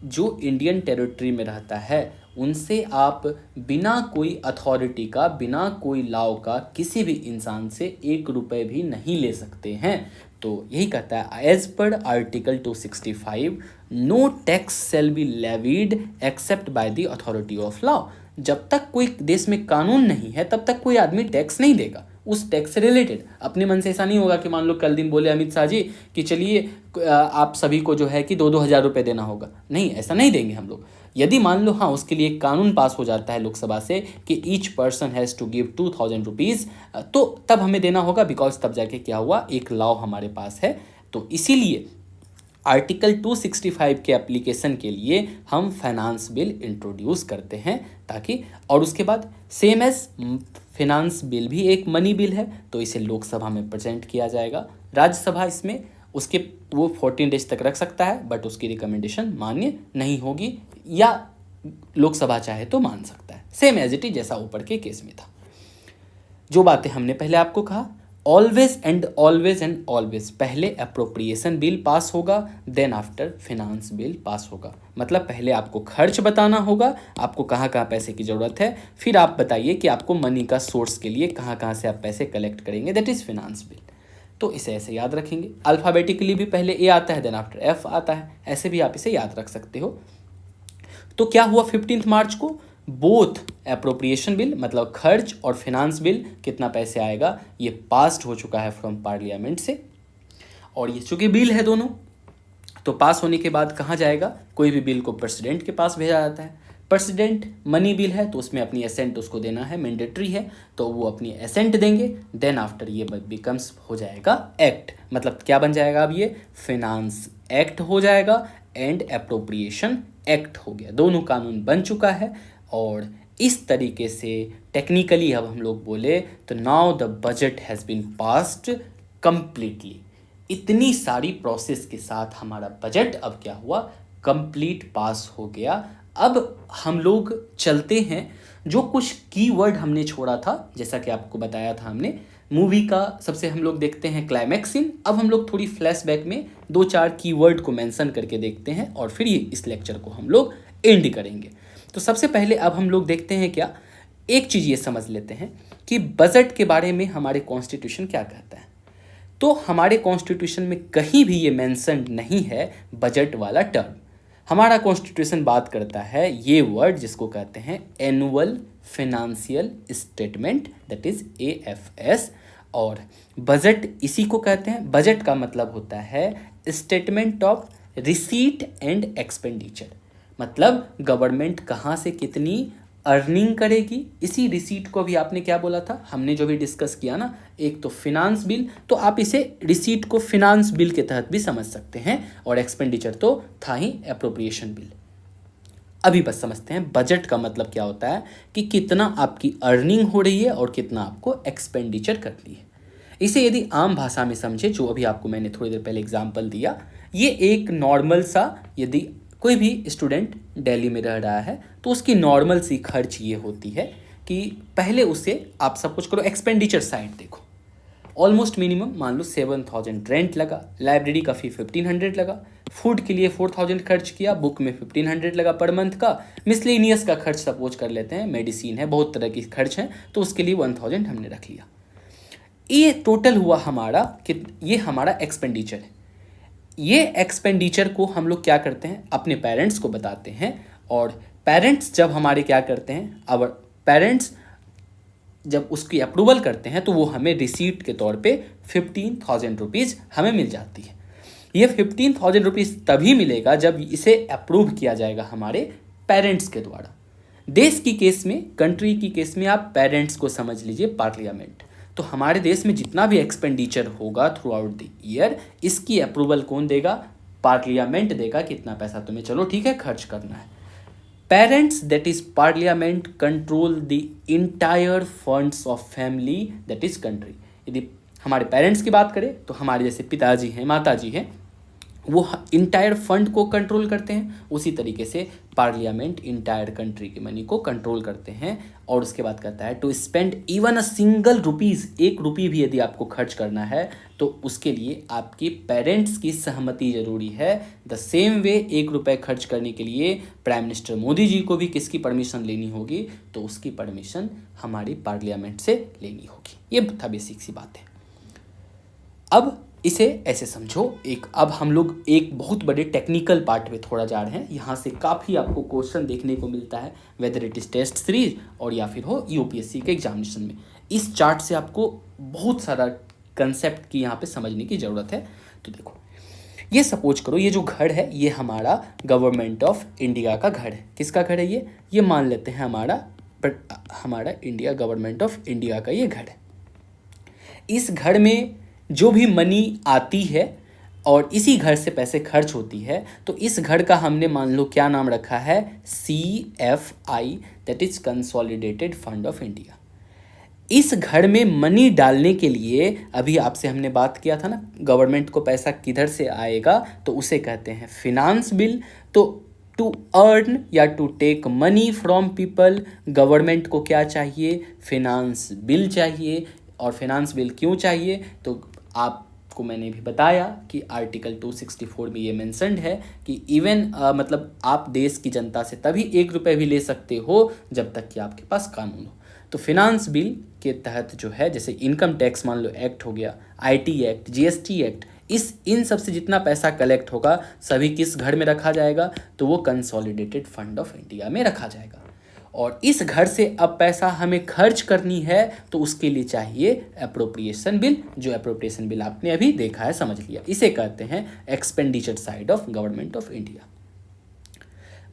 जो इंडियन टेरिटरी में रहता है उनसे आप बिना कोई अथॉरिटी का, बिना कोई लॉ का किसी भी इंसान से 1 रुपये भी नहीं ले सकते हैं। तो यही कहता है as per article 265 no tax shall be levied except by the authority of law. जब तक कोई देश में कानून नहीं है तब तक कोई आदमी टैक्स नहीं देगा, उस टैक्स से रिलेटेड। अपने मन से ऐसा नहीं होगा कि मान लो कल दिन बोले अमित शाह जी कि चलिए आप सभी को जो है कि 2-2 हज़ार रुपये देना होगा, नहीं, ऐसा नहीं देंगे हम लोग। यदि मान लो हाँ उसके लिए एक कानून पास हो जाता है लोकसभा से कि each person has to give 2000 rupees, तो तब हमें देना होगा, बिकॉज तब जाके क्या हुआ, एक लॉ हमारे पास है। तो इसीलिए आर्टिकल 265 के एप्लीकेशन के लिए हम फाइनेंस बिल इंट्रोड्यूस करते हैं ताकि, और उसके बाद सेम एज फिनांस बिल भी एक मनी बिल है, तो इसे लोकसभा में प्रेजेंट किया जाएगा। राज्यसभा इसमें उसके वो 14 डेज तक रख सकता है, बट उसकी रिकमेंडेशन मान्य नहीं होगी, या लोकसभा चाहे तो मान सकता है, सेम एज इट इज जैसा ऊपर के केस में था। जो बातें हमने पहले आपको कहा, ऑलवेज एंड ऑलवेज पहले अप्रोप्रिएशन बिल पास होगा, then after finance bill pass होगा। मतलब पहले आपको खर्च बताना होगा, आपको कहाँ कहाँ पैसे की ज़रूरत है, फिर आप बताइए कि आपको मनी का सोर्स के लिए कहाँ कहाँ से आप पैसे कलेक्ट करेंगे, दैट इज़ फिनांस बिल। तो इसे ऐसे याद रखेंगे। अल्फ़ाबेटिकली भी पहले ए आता है, देन आफ्टर एफ आता है, ऐसे भी आप इसे याद रख सकते हो। तो क्या हुआ 15 मार्च को, बोथ अप्रोप्रिएशन बिल मतलब खर्च और फिनांस बिल कितना पैसे आएगा ये पास्ड हो चुका है फ्रॉम पार्लियामेंट से। और ये चूंकि बिल है दोनों, तो पास होने के बाद कहाँ जाएगा, कोई भी बिल को प्रेसिडेंट के पास भेजा जाता है। प्रेसिडेंट मनी बिल है तो उसमें अपनी एसेंट उसको देना है, मैंडेटरी है, तो वो अपनी एसेंट देंगे, देन आफ्टर ये बिकम्स हो जाएगा एक्ट। मतलब क्या बन जाएगा अब, ये फिनांस एक्ट हो जाएगा एंड अप्रोप्रिएशन एक्ट हो गया, दोनों कानून बन चुका है। और इस तरीके से टेक्निकली अब हम लोग बोले तो now the budget has been passed completely. इतनी सारी प्रोसेस के साथ हमारा बजट अब क्या हुआ, कंप्लीट पास हो गया। अब हम लोग चलते हैं, जो कुछ कीवर्ड हमने छोड़ा था, जैसा कि आपको बताया था हमने, मूवी का सबसे हम लोग देखते हैं क्लाइमैक्स सीन। अब हम लोग थोड़ी फ्लैशबैक में 2-4 कीवर्ड को मेंशन करके देखते हैं और फिर ये इस लेक्चर को हम लोग एंड करेंगे। तो सबसे पहले अब हम लोग देखते हैं क्या, एक चीज़ ये समझ लेते हैं कि बजट के बारे में हमारे कॉन्स्टिट्यूशन क्या कहता है। तो हमारे कॉन्स्टिट्यूशन में कहीं भी ये मेंशन नहीं है बजट वाला टर्म। हमारा कॉन्स्टिट्यूशन बात करता है ये वर्ड जिसको कहते हैं annual financial statement, that is AFS। और बजट इसी को कहते हैं। बजट का मतलब होता है statement of receipt and expenditure, मतलब गवर्नमेंट कहाँ से कितनी अर्निंग करेगी। इसी रिसीट को भी आपने क्या बोला था, हमने जो भी डिस्कस किया ना, एक तो फिनांस बिल, तो आप इसे रिसीट को फिनांस बिल के तहत भी समझ सकते हैं, और एक्सपेंडिचर तो था ही अप्रोप्रिएशन बिल। अभी बस समझते हैं बजट का मतलब क्या होता है, कि कितना आपकी अर्निंग हो रही है और कितना आपको एक्सपेंडिचर करनी है। इसे यदि आम भाषा में समझे, जो अभी आपको मैंने थोड़ी देर पहले एग्जाम्पल दिया, ये एक नॉर्मल सा, यदि कोई भी स्टूडेंट दिल्ली में रह रहा है तो उसकी नॉर्मल सी खर्च ये होती है कि पहले उसे आप सब कुछ करो, एक्सपेंडिचर साइड देखो, ऑलमोस्ट मिनिमम मान लो 7,000 रेंट लगा, लाइब्रेरी का फी 1,500 लगा, फूड के लिए 4,000 खर्च किया, बुक में 1,500 लगा पर मंथ का, मिसलेनियस का खर्च सपोज कर लेते हैं, मेडिसिन है, बहुत तरह की खर्च है, तो उसके लिए 1,000 हमने रख लिया। ये टोटल हुआ हमारा कि ये हमारा एक्सपेंडिचर है। ये एक्सपेंडिचर को हम लोग क्या करते हैं, अपने पेरेंट्स को बताते हैं, और पेरेंट्स जब हमारे क्या करते हैं, अब पेरेंट्स जब उसकी अप्रूवल करते हैं तो वो हमें रिसीट के तौर पे 15,000 रुपीज़ हमें मिल जाती है। ये 15,000 रुपीज़ तभी मिलेगा जब इसे अप्रूव किया जाएगा हमारे पेरेंट्स के द्वारा। देश की केस में, कंट्री की केस में आप पेरेंट्स को समझ लीजिए पार्लियामेंट। तो हमारे देश में जितना भी एक्सपेंडिचर होगा थ्रू आउट द ईयर, इसकी अप्रूवल कौन देगा, पार्लियामेंट देगा, कितना पैसा तुम्हें चलो ठीक है खर्च करना है। Parents that is parliament control the entire funds of family that is country. यदि हमारे पेरेंट्स की बात करें तो हमारे जैसे पिताजी हैं, माताजी हैं, वो इंटायर फंड को कंट्रोल करते हैं। उसी तरीके से पार्लियामेंट इंटायर कंट्री की मनी को कंट्रोल करते हैं। और उसके बाद कहता है to spend even a single rupees, 1 रुपये भी यदि आपको खर्च करना है तो उसके लिए आपकी पेरेंट्स की सहमति ज़रूरी है। द सेम वे 1 रुपये खर्च करने के लिए प्राइम मिनिस्टर मोदी जी को भी किसकी परमिशन लेनी होगी, तो उसकी परमिशन हमारी पार्लियामेंट से लेनी होगी। ये था बेसिक सी बात है। अब इसे ऐसे समझो, एक अब हम लोग एक बहुत बड़े टेक्निकल पार्ट में थोड़ा जा रहे हैं। यहाँ से काफ़ी आपको क्वेश्चन देखने को मिलता है, whether it is test series और या फिर हो यूपीएससी के एग्जामिनेशन में। इस चार्ट से आपको बहुत सारा कंसेप्ट की यहाँ पे समझने की ज़रूरत है। तो देखो, ये सपोज करो ये जो घर है ये हमारा गवर्नमेंट ऑफ इंडिया का घर है। किसका घर है ये मान लेते हैं हमारा इंडिया, गवर्नमेंट ऑफ इंडिया का ये घर है। इस घर में जो भी मनी आती है और इसी घर से पैसे खर्च होती है, तो इस घर का हमने मान लो क्या नाम रखा है, CFI, that is consolidated fund of India. इस घर में मनी डालने के लिए अभी आपसे हमने बात किया था ना, गवर्नमेंट को पैसा किधर से आएगा, तो उसे कहते हैं फिनांस बिल। तो टू अर्न या to take money from people, government को क्या चाहिए? फिनांस बिल चाहिए। और फिनांस बिल क्यों चाहिए? तो आपको मैंने भी बताया कि आर्टिकल 264 में ये मेंशन्ड है कि इवन मतलब आप देश की जनता से तभी 1 रुपये भी ले सकते हो जब तक कि आपके पास कानून हो। तो फिनांस बिल के तहत जो है, जैसे इनकम टैक्स मान लो एक्ट हो गया, आईटी एक्ट, जीएसटी एक्ट, इन सब से जितना पैसा कलेक्ट होगा सभी किस घर में रखा जाएगा? तो वो कंसोलिडेटेड फंड ऑफ इंडिया में रखा जाएगा। और इस घर से अब पैसा हमें खर्च करनी है तो उसके लिए चाहिए अप्रोप्रिएशन बिल, जो अप्रोप्रिएशन बिल आपने अभी देखा है, समझ लिया। इसे कहते हैं expenditure side of government of India.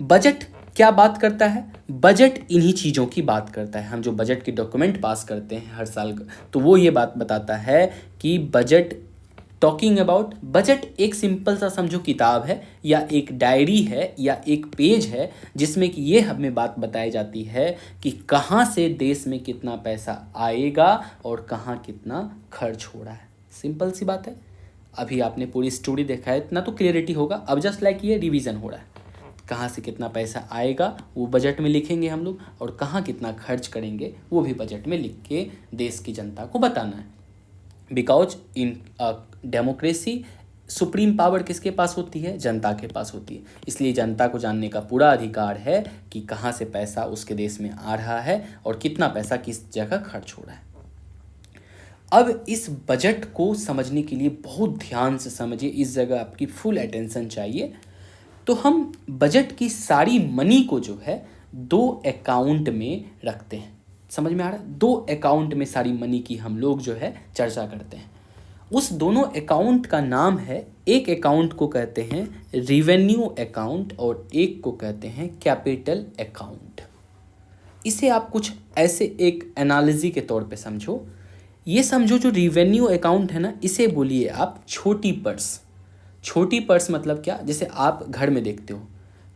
Budget क्या बात करता है? बजट इन्हीं चीज़ों की बात करता है। हम जो बजट की डॉक्यूमेंट पास करते हैं हर साल, तो वो ये बात बताता है कि बजट टॉकिंग अबाउट, बजट एक सिंपल सा समझो किताब है या एक डायरी है या एक पेज है जिसमें कि ये हमें बात बताई जाती है कि कहाँ से देश में कितना पैसा आएगा और कहाँ कितना खर्च हो रहा है। सिंपल सी बात है। अभी आपने पूरी स्टोरी देखा है, इतना तो क्लियरिटी होगा। अब जस्ट लाइक ये रिवीजन हो रहा है, कहाँ से कितना पैसा आएगा वो बजट में लिखेंगे हम लोग, और कहाँ कितना खर्च करेंगे वो भी बजट में लिख के देश की जनता को बताना है। Because in democracy supreme power किसके पास होती है? जनता के पास होती है। इसलिए जनता को जानने का पूरा अधिकार है कि कहाँ से पैसा उसके देश में आ रहा है और कितना पैसा किस जगह खर्च हो रहा है। अब इस बजट को समझने के लिए बहुत ध्यान से समझिए, इस जगह आपकी फुल अटेंशन चाहिए। तो हम बजट की सारी मनी को जो है 2 अकाउंट में रखते हैं। समझ में आ रहा है? 2 अकाउंट में सारी मनी की हम लोग जो है चर्चा करते हैं। उस दोनों अकाउंट का नाम है, एक अकाउंट को कहते हैं रिवेन्यू अकाउंट और एक को कहते हैं कैपिटल अकाउंट। इसे आप कुछ ऐसे एक एनालिजी के तौर पे समझो। ये समझो जो रिवेन्यू अकाउंट है ना, इसे बोलिए आप छोटी पर्स। छोटी पर्स मतलब क्या? जैसे आप घर में देखते हो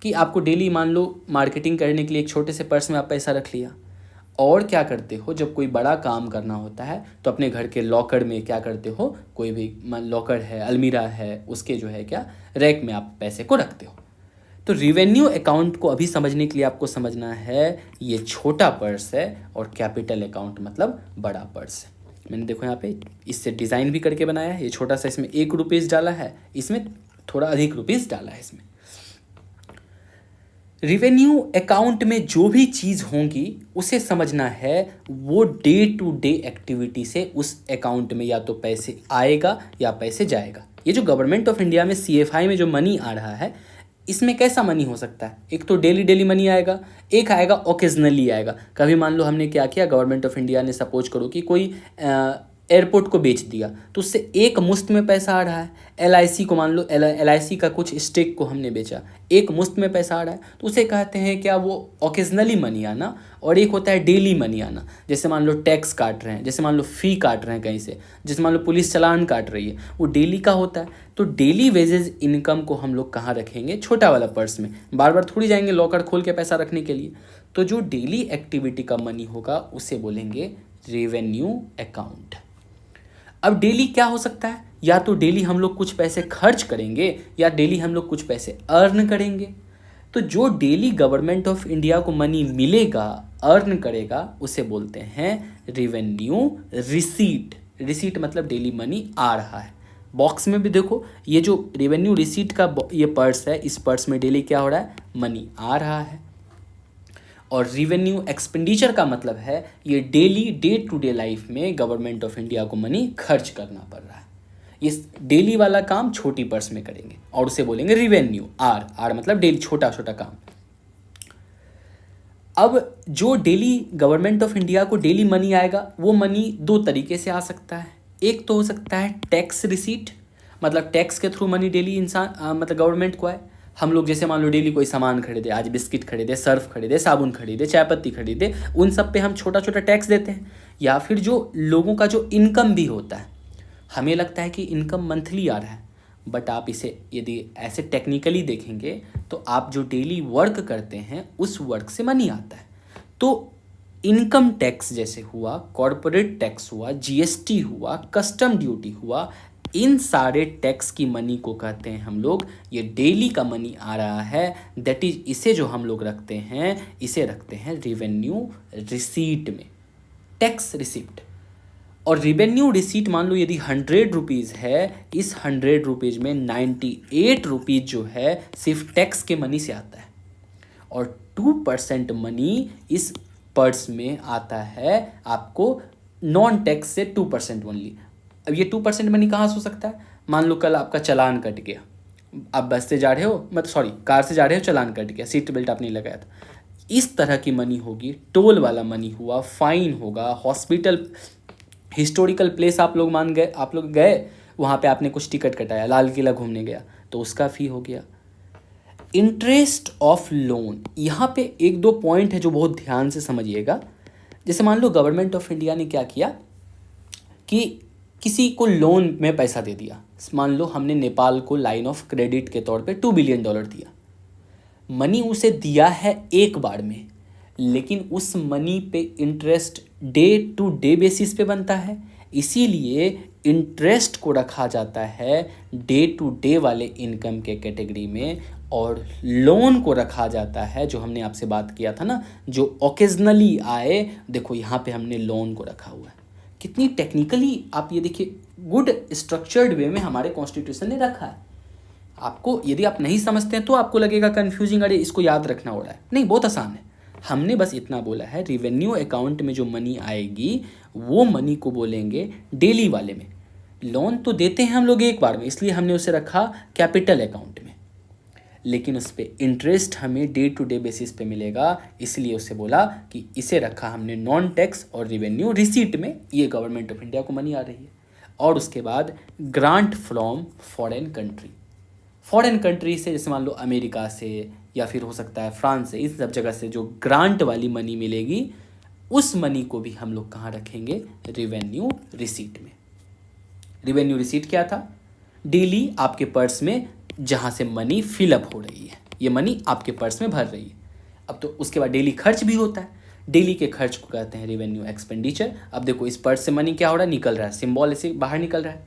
कि आपको डेली मान लो मार्केटिंग करने के लिए एक छोटे से पर्स में आप पैसा रख लिया, और क्या करते हो जब कोई बड़ा काम करना होता है तो अपने घर के लॉकर में क्या करते हो, कोई भी लॉकर है, अलमीरा है, उसके जो है क्या रैक में आप पैसे को रखते हो। तो रिवेन्यू अकाउंट को अभी समझने के लिए आपको समझना है ये छोटा पर्स है और कैपिटल अकाउंट मतलब बड़ा पर्स है। मैंने देखो यहाँ पे इससे डिज़ाइन भी करके बनाया है। ये छोटा सा, इसमें 1 रुपीज़ डाला है, इसमें थोड़ा अधिक रुपीज़ डाला है। इसमें रिवेन्यू अकाउंट में जो भी चीज़ होंगी उसे समझना है वो डे टू डे एक्टिविटी से उस अकाउंट में या तो पैसे आएगा या पैसे जाएगा। ये जो गवर्नमेंट ऑफ इंडिया में CFI में जो मनी आ रहा है, इसमें कैसा मनी हो सकता है? एक तो डेली मनी आएगा, एक आएगा ओकेजनली आएगा। कभी मान लो हमने क्या किया, गवर्नमेंट ऑफ इंडिया ने सपोज करो कि कोई एयरपोर्ट को बेच दिया तो उससे एक मुश्त में पैसा आ रहा है। LIC को मान लो, LIC का कुछ स्टेक को हमने बेचा, एक मुश्त में पैसा आ रहा है, तो उसे कहते हैं क्या, वो ओकेजनली मनी आना। और एक होता है डेली मनी आना, जैसे मान लो टैक्स काट रहे हैं, जैसे मान लो फ़ी काट रहे हैं कहीं से, जैसे मान लो पुलिस चालान काट रही है, वो डेली का होता है। तो डेली वेजेस इनकम को हम लोग कहाँ रखेंगे? छोटा वाला पर्स में। बार बार थोड़ी जाएंगे लॉकर खोल के पैसा रखने के लिए। तो जो डेली एक्टिविटी का मनी होगा उसे बोलेंगे रेवेन्यू अकाउंट। अब डेली क्या हो सकता है? या तो डेली हम लोग कुछ पैसे खर्च करेंगे या डेली हम लोग कुछ पैसे अर्न करेंगे। तो जो डेली गवर्नमेंट ऑफ इंडिया को मनी मिलेगा, अर्न करेगा, उसे बोलते हैं रेवेन्यू रिसीट। रिसीट मतलब डेली मनी आ रहा है। बॉक्स में भी देखो, ये जो रेवेन्यू रिसीट का ये पर्स है, इस पर्स में डेली क्या हो रहा है? मनी आ रहा है। और रिवेन्यू एक्सपेंडिचर का मतलब है ये daily day to day life में गवर्नमेंट ऑफ इंडिया को मनी खर्च करना पड़ रहा है। ये डेली वाला काम छोटी पर्स में करेंगे और उसे बोलेंगे रिवेन्यू। आर मतलब डेली, छोटा छोटा काम। अब जो डेली गवर्नमेंट ऑफ इंडिया को डेली मनी आएगा, वो मनी 2 तरीके से आ सकता है। एक तो हो सकता है टैक्स रिसीट, मतलब टैक्स के थ्रू मनी डेली मतलब गवर्नमेंट को आए। हम लोग जैसे मान लो डेली कोई सामान खरीदे, आज बिस्किट खरीदे, सर्फ खरीदे, साबुन खरीदे, चाय पत्ती खरीदे, उन सब पे हम छोटा छोटा टैक्स देते हैं। या फिर जो लोगों का जो इनकम भी होता है, हमें लगता है कि इनकम मंथली आ रहा है, बट आप इसे यदि ऐसे टेक्निकली देखेंगे तो आप जो डेली वर्क करते हैं उस वर्क से मनी आता है। तो इनकम टैक्स जैसे हुआ, कॉरपोरेट टैक्स हुआ, जीएसटी हुआ, कस्टम ड्यूटी हुआ, इन सारे टैक्स की मनी को कहते हैं हम लोग, ये डेली का मनी आ रहा है, दैट इज इसे जो हम लोग रखते हैं, इसे रखते हैं रेवेन्यू रिसीट में, टैक्स रिसिप्ट। और रेवेन्यू रिसीट मान लो यदि 100 रुपीज़ है, इस 100 रुपीज़ में 98 रुपीज़ जो है सिर्फ टैक्स के मनी से आता है, और 2% मनी इस पर्स में आता है आपको नॉन टैक्स से 2% ओनली। अब ये 2% मनी कहाँ से हो सकता है? मान लो कल आपका चालान कट गया, आप बस से जा रहे हो, मतलब सॉरी कार से जा रहे हो, चालान कट गया, सीट बेल्ट आपने लगाया था, इस तरह की मनी होगी, टोल वाला मनी हुआ, फाइन होगा, हॉस्पिटल, हिस्टोरिकल प्लेस आप लोग गए वहाँ पे आपने कुछ टिकट कटाया, लाल किला घूमने गया तो उसका फ़ी हो गया। इंटरेस्ट ऑफ लोन, यहाँ पे एक दो पॉइंट है जो बहुत ध्यान से समझिएगा। जैसे मान लो गवर्नमेंट ऑफ इंडिया ने क्या किया कि किसी को लोन में पैसा दे दिया, मान लो हमने नेपाल को लाइन ऑफ क्रेडिट के तौर पे $2 बिलियन दिया, मनी उसे दिया है एक बार में, लेकिन उस मनी पे interest day to day basis पे बनता है, इसीलिए इंटरेस्ट को रखा जाता है डे टू डे वाले इनकम के कैटेगरी में, और लोन को रखा जाता है, जो हमने आपसे बात किया था ना, जो ओकेजनली आए, देखो यहाँ पे हमने लोन को रखा हुआ है। कितनी टेक्निकली आप ये देखिए, गुड स्ट्रक्चर्ड वे में हमारे कॉन्स्टिट्यूशन ने रखा है। आपको यदि आप नहीं समझते हैं तो आपको लगेगा कन्फ्यूजिंग, अरे इसको याद रखना हो रहा है, नहीं, बहुत आसान है। हमने बस इतना बोला है, रिवेन्यू अकाउंट में जो मनी आएगी वो मनी को बोलेंगे डेली वाले में। लोन तो देते हैं हम लोग एक बार में, इसलिए हमने उसे रखा कैपिटल अकाउंट में, लेकिन उस पर इंटरेस्ट हमें डे टू डे बेसिस पे मिलेगा, इसलिए उसे बोला कि इसे रखा हमने नॉन टैक्स और रिवेन्यू रिसीट में, ये गवर्नमेंट ऑफ इंडिया को मनी आ रही है। और उसके बाद grant from foreign country, foreign country से, जैसे मान लो अमेरिका से या फिर हो सकता है फ्रांस से, इस सब जगह से जो ग्रांट वाली मनी मिलेगी, उस मनी को भी हम लोग कहाँ रखेंगे? रेवेन्यू रिसीट में। रेवेन्यू रिसीट क्या था? डेली आपके पर्स में जहाँ से मनी फिलअप हो रही है, ये मनी आपके पर्स में भर रही है। अब तो उसके बाद डेली खर्च भी होता है, डेली के खर्च को कहते हैं रेवेन्यू एक्सपेंडिचर। अब देखो इस पर्स से मनी क्या हो रहा है? निकल रहा है, सिंबल ऐसे बाहर निकल रहा है।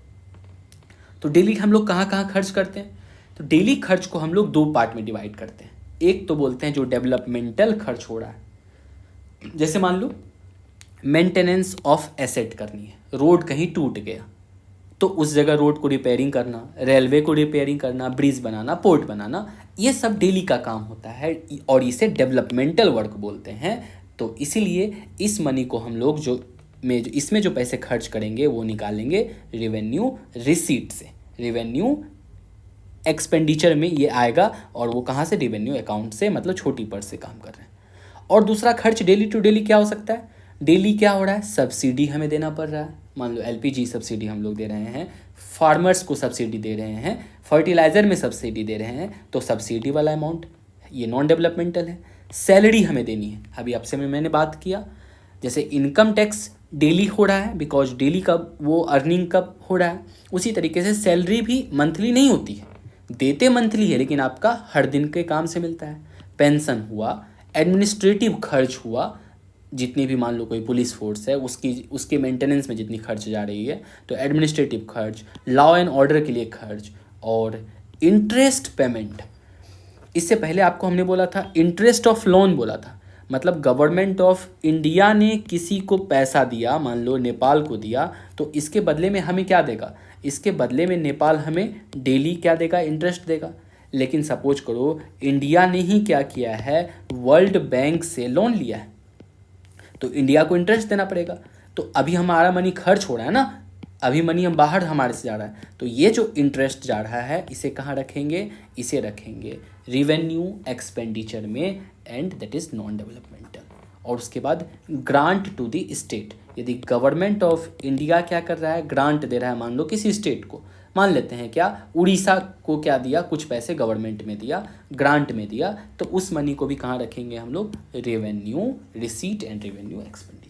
तो डेली हम लोग कहाँ कहाँ खर्च करते हैं? तो डेली खर्च को हम लोग दो पार्ट में डिवाइड करते हैं। एक तो बोलते हैं जो डेवलपमेंटल खर्च हो रहा है, जैसे मान लो मेंटेनेंस ऑफ एसेट करनी है, रोड कहीं टूट गया तो उस जगह रोड को रिपेयरिंग करना, रेलवे को रिपेयरिंग करना, ब्रिज बनाना, पोर्ट बनाना, ये सब डेली का काम होता है और इसे डेवलपमेंटल वर्क बोलते हैं। तो इसीलिए इस मनी को हम लोग इसमें जो पैसे खर्च करेंगे वो निकालेंगे रेवेन्यू रिसीट से, रेवेन्यू एक्सपेंडिचर में ये आएगा, और वो कहाँ से? रेवेन्यू अकाउंट से, मतलब छोटी पर्स से काम कर रहे हैं। और दूसरा खर्च डेली टू डेली क्या हो सकता है? डेली क्या हो रहा है? सब्सिडी हमें देना पड़ रहा है, मान लो एलपीजी सब्सिडी हम लोग दे रहे हैं, फार्मर्स को सब्सिडी दे रहे हैं, फर्टिलाइज़र में सब्सिडी दे रहे हैं, तो सब्सिडी वाला अमाउंट ये नॉन डेवलपमेंटल है। सैलरी हमें देनी है, अभी आपसे मैंने बात किया, जैसे इनकम टैक्स डेली हो रहा है बिकॉज डेली का वो अर्निंग कब हो रहा है, उसी तरीके से सैलरी भी मंथली नहीं होती है, देते मंथली है लेकिन आपका हर दिन के काम से मिलता है। पेंशन हुआ, एडमिनिस्ट्रेटिव खर्च हुआ, जितनी भी मान लो कोई पुलिस फोर्स है उसके मेंटेनेंस में जितनी खर्च जा रही है, तो एडमिनिस्ट्रेटिव खर्च, लॉ एंड ऑर्डर के लिए खर्च, और इंटरेस्ट पेमेंट। इससे पहले आपको हमने बोला था इंटरेस्ट ऑफ लोन बोला था, मतलब गवर्नमेंट ऑफ इंडिया ने किसी को पैसा दिया, मान लो नेपाल को दिया, तो इसके बदले में हमें क्या देगा? इसके बदले में नेपाल हमें डेली क्या देगा? इंटरेस्ट देगा। लेकिन सपोज करो इंडिया ने ही क्या किया है? वर्ल्ड बैंक से लोन लिया है, तो इंडिया को इंटरेस्ट देना पड़ेगा। तो अभी हमारा मनी खर्च हो रहा है ना, अभी मनी हम बाहर हमारे से जा रहा है, तो ये जो इंटरेस्ट जा रहा है इसे कहाँ रखेंगे? इसे रखेंगे रिवेन्यू एक्सपेंडिचर में, and that is non developmental. और उसके बाद ग्रांट टू द स्टेट, यदि गवर्नमेंट ऑफ इंडिया क्या कर रहा है? ग्रांट दे रहा है, मान लो किसी स्टेट को, मान लेते हैं क्या उड़ीसा को क्या दिया? कुछ पैसे गवर्नमेंट में दिया, ग्रांट में दिया, तो उस मनी को भी कहाँ रखेंगे हम लोग? Revenue receipt and revenue expenditure.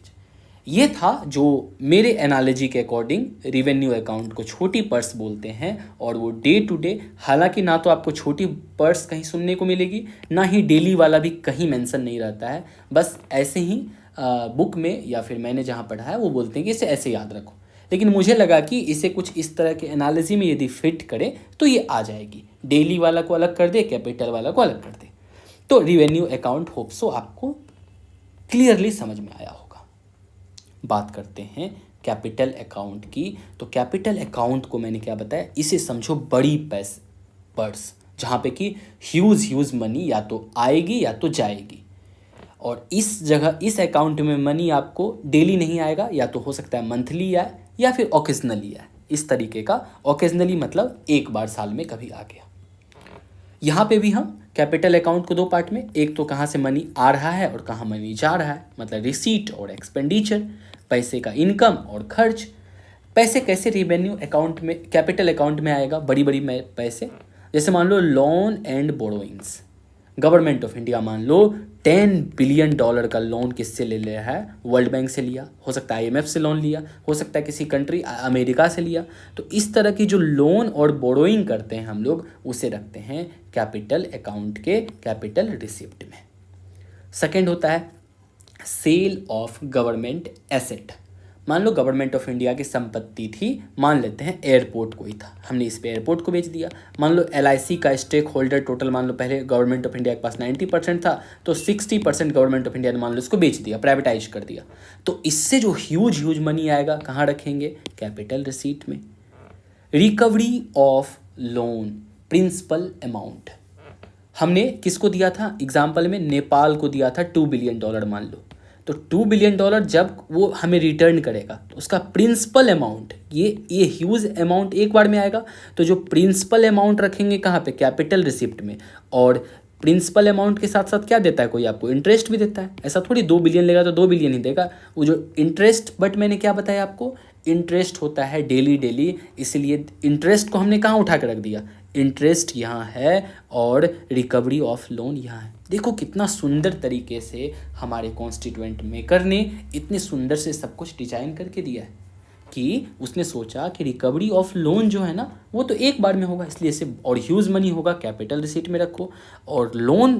ये था जो मेरे एनालॉजी के अकॉर्डिंग रेवेन्यू अकाउंट को छोटी पर्स बोलते हैं, और वो डे टू डे, हालांकि ना तो आपको छोटी पर्स कहीं सुनने को मिलेगी, ना ही डेली वाला भी कहीं मेंशन नहीं रहता है, बस ऐसे ही बुक में या फिर मैंने जहाँ पढ़ा है वो बोलते हैं कि इसे ऐसे याद रखो, लेकिन मुझे लगा कि इसे कुछ इस तरह के एनालिसिस में यदि फिट करे तो ये आ जाएगी। डेली वाला को अलग कर दे, कैपिटल वाला को अलग कर दे। तो रिवेन्यू अकाउंट होप सो आपको क्लियरली समझ में आया होगा। बात करते हैं कैपिटल अकाउंट की। तो कैपिटल अकाउंट को मैंने क्या बताया, इसे समझो बड़ी पर्स, जहाँ पे कि ह्यूज मनी या तो आएगी या तो जाएगी। और इस जगह इस अकाउंट में मनी आपको डेली नहीं आएगा, या तो हो सकता है मंथली आए या फिर ओकेजनली आए। इस तरीके का ओकेजनली मतलब एक बार साल में कभी आ गया। यहाँ पे भी हम कैपिटल अकाउंट को दो पार्ट में, एक तो कहाँ से मनी आ रहा है और कहाँ मनी जा रहा है, मतलब रिसीट और एक्सपेंडिचर, पैसे का इनकम और खर्च। पैसे कैसे रिवेन्यू अकाउंट में, कैपिटल अकाउंट में आएगा, बड़ी बड़ी पैसे, जैसे मान लो loan and borrowings. Government of India मान लो $10 बिलियन का लोन किससे ले लिया है, वर्ल्ड बैंक से लिया, हो सकता है IMF से लोन लिया, हो सकता है किसी कंट्री अमेरिका से लिया। तो इस तरह की जो लोन और बोरोइंग करते हैं हम लोग, उसे रखते हैं कैपिटल अकाउंट के कैपिटल रिसिप्ट में। सेकेंड होता है सेल ऑफ गवर्नमेंट एसेट। मान लो गवर्नमेंट ऑफ इंडिया की संपत्ति थी, मान लेते हैं एयरपोर्ट कोई था, हमने इस पे एयरपोर्ट को बेच दिया। मान लो LIC का स्टेक होल्डर टोटल, मान लो पहले गवर्नमेंट ऑफ इंडिया के पास 90% था, तो 60% गवर्नमेंट ऑफ इंडिया ने मान लो इसको बेच दिया, प्राइवेटाइज कर दिया। तो इससे जो ह्यूज मनी आएगा कहाँ रखेंगे, कैपिटल रिसीट में। Recovery of loan principal amount, हमने किसको दिया था, एग्जाम्पल में नेपाल को दिया था $2 बिलियन मान लो। तो $2 बिलियन जब वो हमें रिटर्न करेगा तो उसका प्रिंसिपल अमाउंट, ये ह्यूज अमाउंट एक बार में आएगा। तो जो प्रिंसिपल अमाउंट रखेंगे कहाँ पे, कैपिटल रिसिप्ट में। और प्रिंसिपल अमाउंट के साथ साथ क्या देता है, कोई आपको इंटरेस्ट भी देता है। ऐसा थोड़ी 2 बिलियन लेगा तो 2 बिलियन ही देगा, वो जो इंटरेस्ट, बट मैंने क्या बताया आपको, इंटरेस्ट होता है डेली, इसलिए इंटरेस्ट को हमने कहाँ उठा के रख दिया, इंटरेस्ट यहाँ है और रिकवरी ऑफ लोन यहाँ है। देखो कितना सुंदर तरीके से हमारे कॉन्स्टिट्यूएंट मेकर ने इतने सुंदर से सब कुछ डिजाइन करके दिया है कि उसने सोचा कि रिकवरी ऑफ लोन जो है ना, वो तो एक बार में होगा, इसलिए इसे, और ह्यूज मनी होगा कैपिटल रिसीट में रखो, और लोन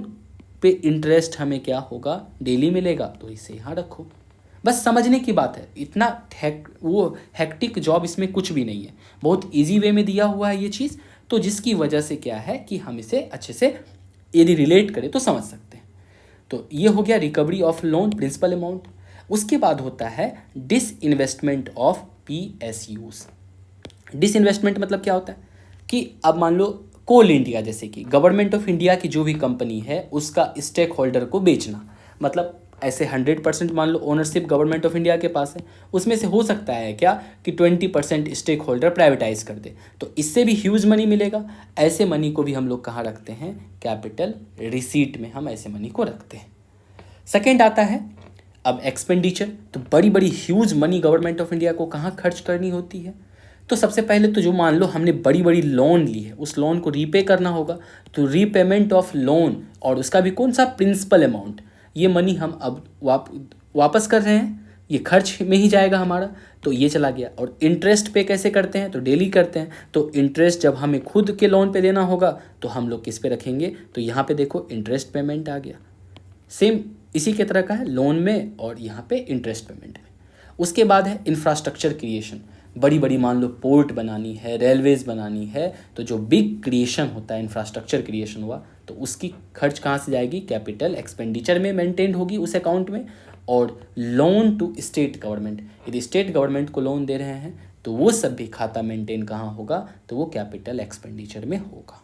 पे इंटरेस्ट हमें क्या होगा, डेली मिलेगा, तो इसे यहाँ रखो। बस समझने की बात है, इतना हेक्टिक जॉब इसमें कुछ भी नहीं है, बहुत ईजी वे में दिया हुआ है ये चीज़। तो जिसकी वजह से क्या है कि हम इसे अच्छे से यदि रिलेट करें तो समझ सकते हैं। तो ये हो गया recovery of loan principal amount. उसके बाद होता है डिसइन्वेस्टमेंट ऑफ PSUs। डिसइन्वेस्टमेंट मतलब क्या होता है कि अब मान लो कोल इंडिया, जैसे कि गवर्नमेंट ऑफ इंडिया की जो भी कंपनी है उसका स्टेक होल्डर को बेचना, मतलब ऐसे 100% मान लो ओनरशिप गवर्नमेंट ऑफ इंडिया के पास है, उसमें से हो सकता है क्या कि 20% स्टेक होल्डर प्राइवेटाइज कर दे, तो इससे भी ह्यूज मनी मिलेगा। ऐसे मनी को भी हम लोग कहाँ रखते हैं, कैपिटल रिसीट में हम ऐसे मनी को रखते हैं। सेकेंड आता है अब एक्सपेंडिचर। तो बड़ी बड़ी huge money government of India को कहाँ खर्च करनी होती है, तो सबसे पहले तो जो मान लो हमने बड़ी बड़ी लोन ली है, उस लोन को रीपे करना होगा, तो रीपेमेंट ऑफ लोन, और उसका भी कौन सा, प्रिंसिपल अमाउंट। ये मनी हम अब वापस कर रहे हैं, ये खर्च में ही जाएगा हमारा, तो ये चला गया। और इंटरेस्ट पे कैसे करते हैं, तो डेली करते हैं। तो इंटरेस्ट जब हमें खुद के लोन पे देना होगा तो हम लोग किस पे रखेंगे, तो यहाँ पे देखो इंटरेस्ट पेमेंट आ गया, सेम इसी के तरह का है लोन में और यहाँ पे इंटरेस्ट पेमेंट में। उसके बाद है इंफ्रास्ट्रक्चर क्रिएशन। बड़ी बड़ी मान लो पोर्ट बनानी है, रेलवेज बनानी है, तो जो बिग क्रिएशन होता है, इंफ्रास्ट्रक्चर क्रिएशन हुआ, तो उसकी खर्च कहाँ से जाएगी, कैपिटल एक्सपेंडिचर में मेंटेन होगी उस अकाउंट में। और लोन टू स्टेट गवर्नमेंट, यदि स्टेट गवर्नमेंट को लोन दे रहे हैं तो वो सब भी खाता मेंटेन कहाँ होगा, तो वो कैपिटल एक्सपेंडिचर में होगा।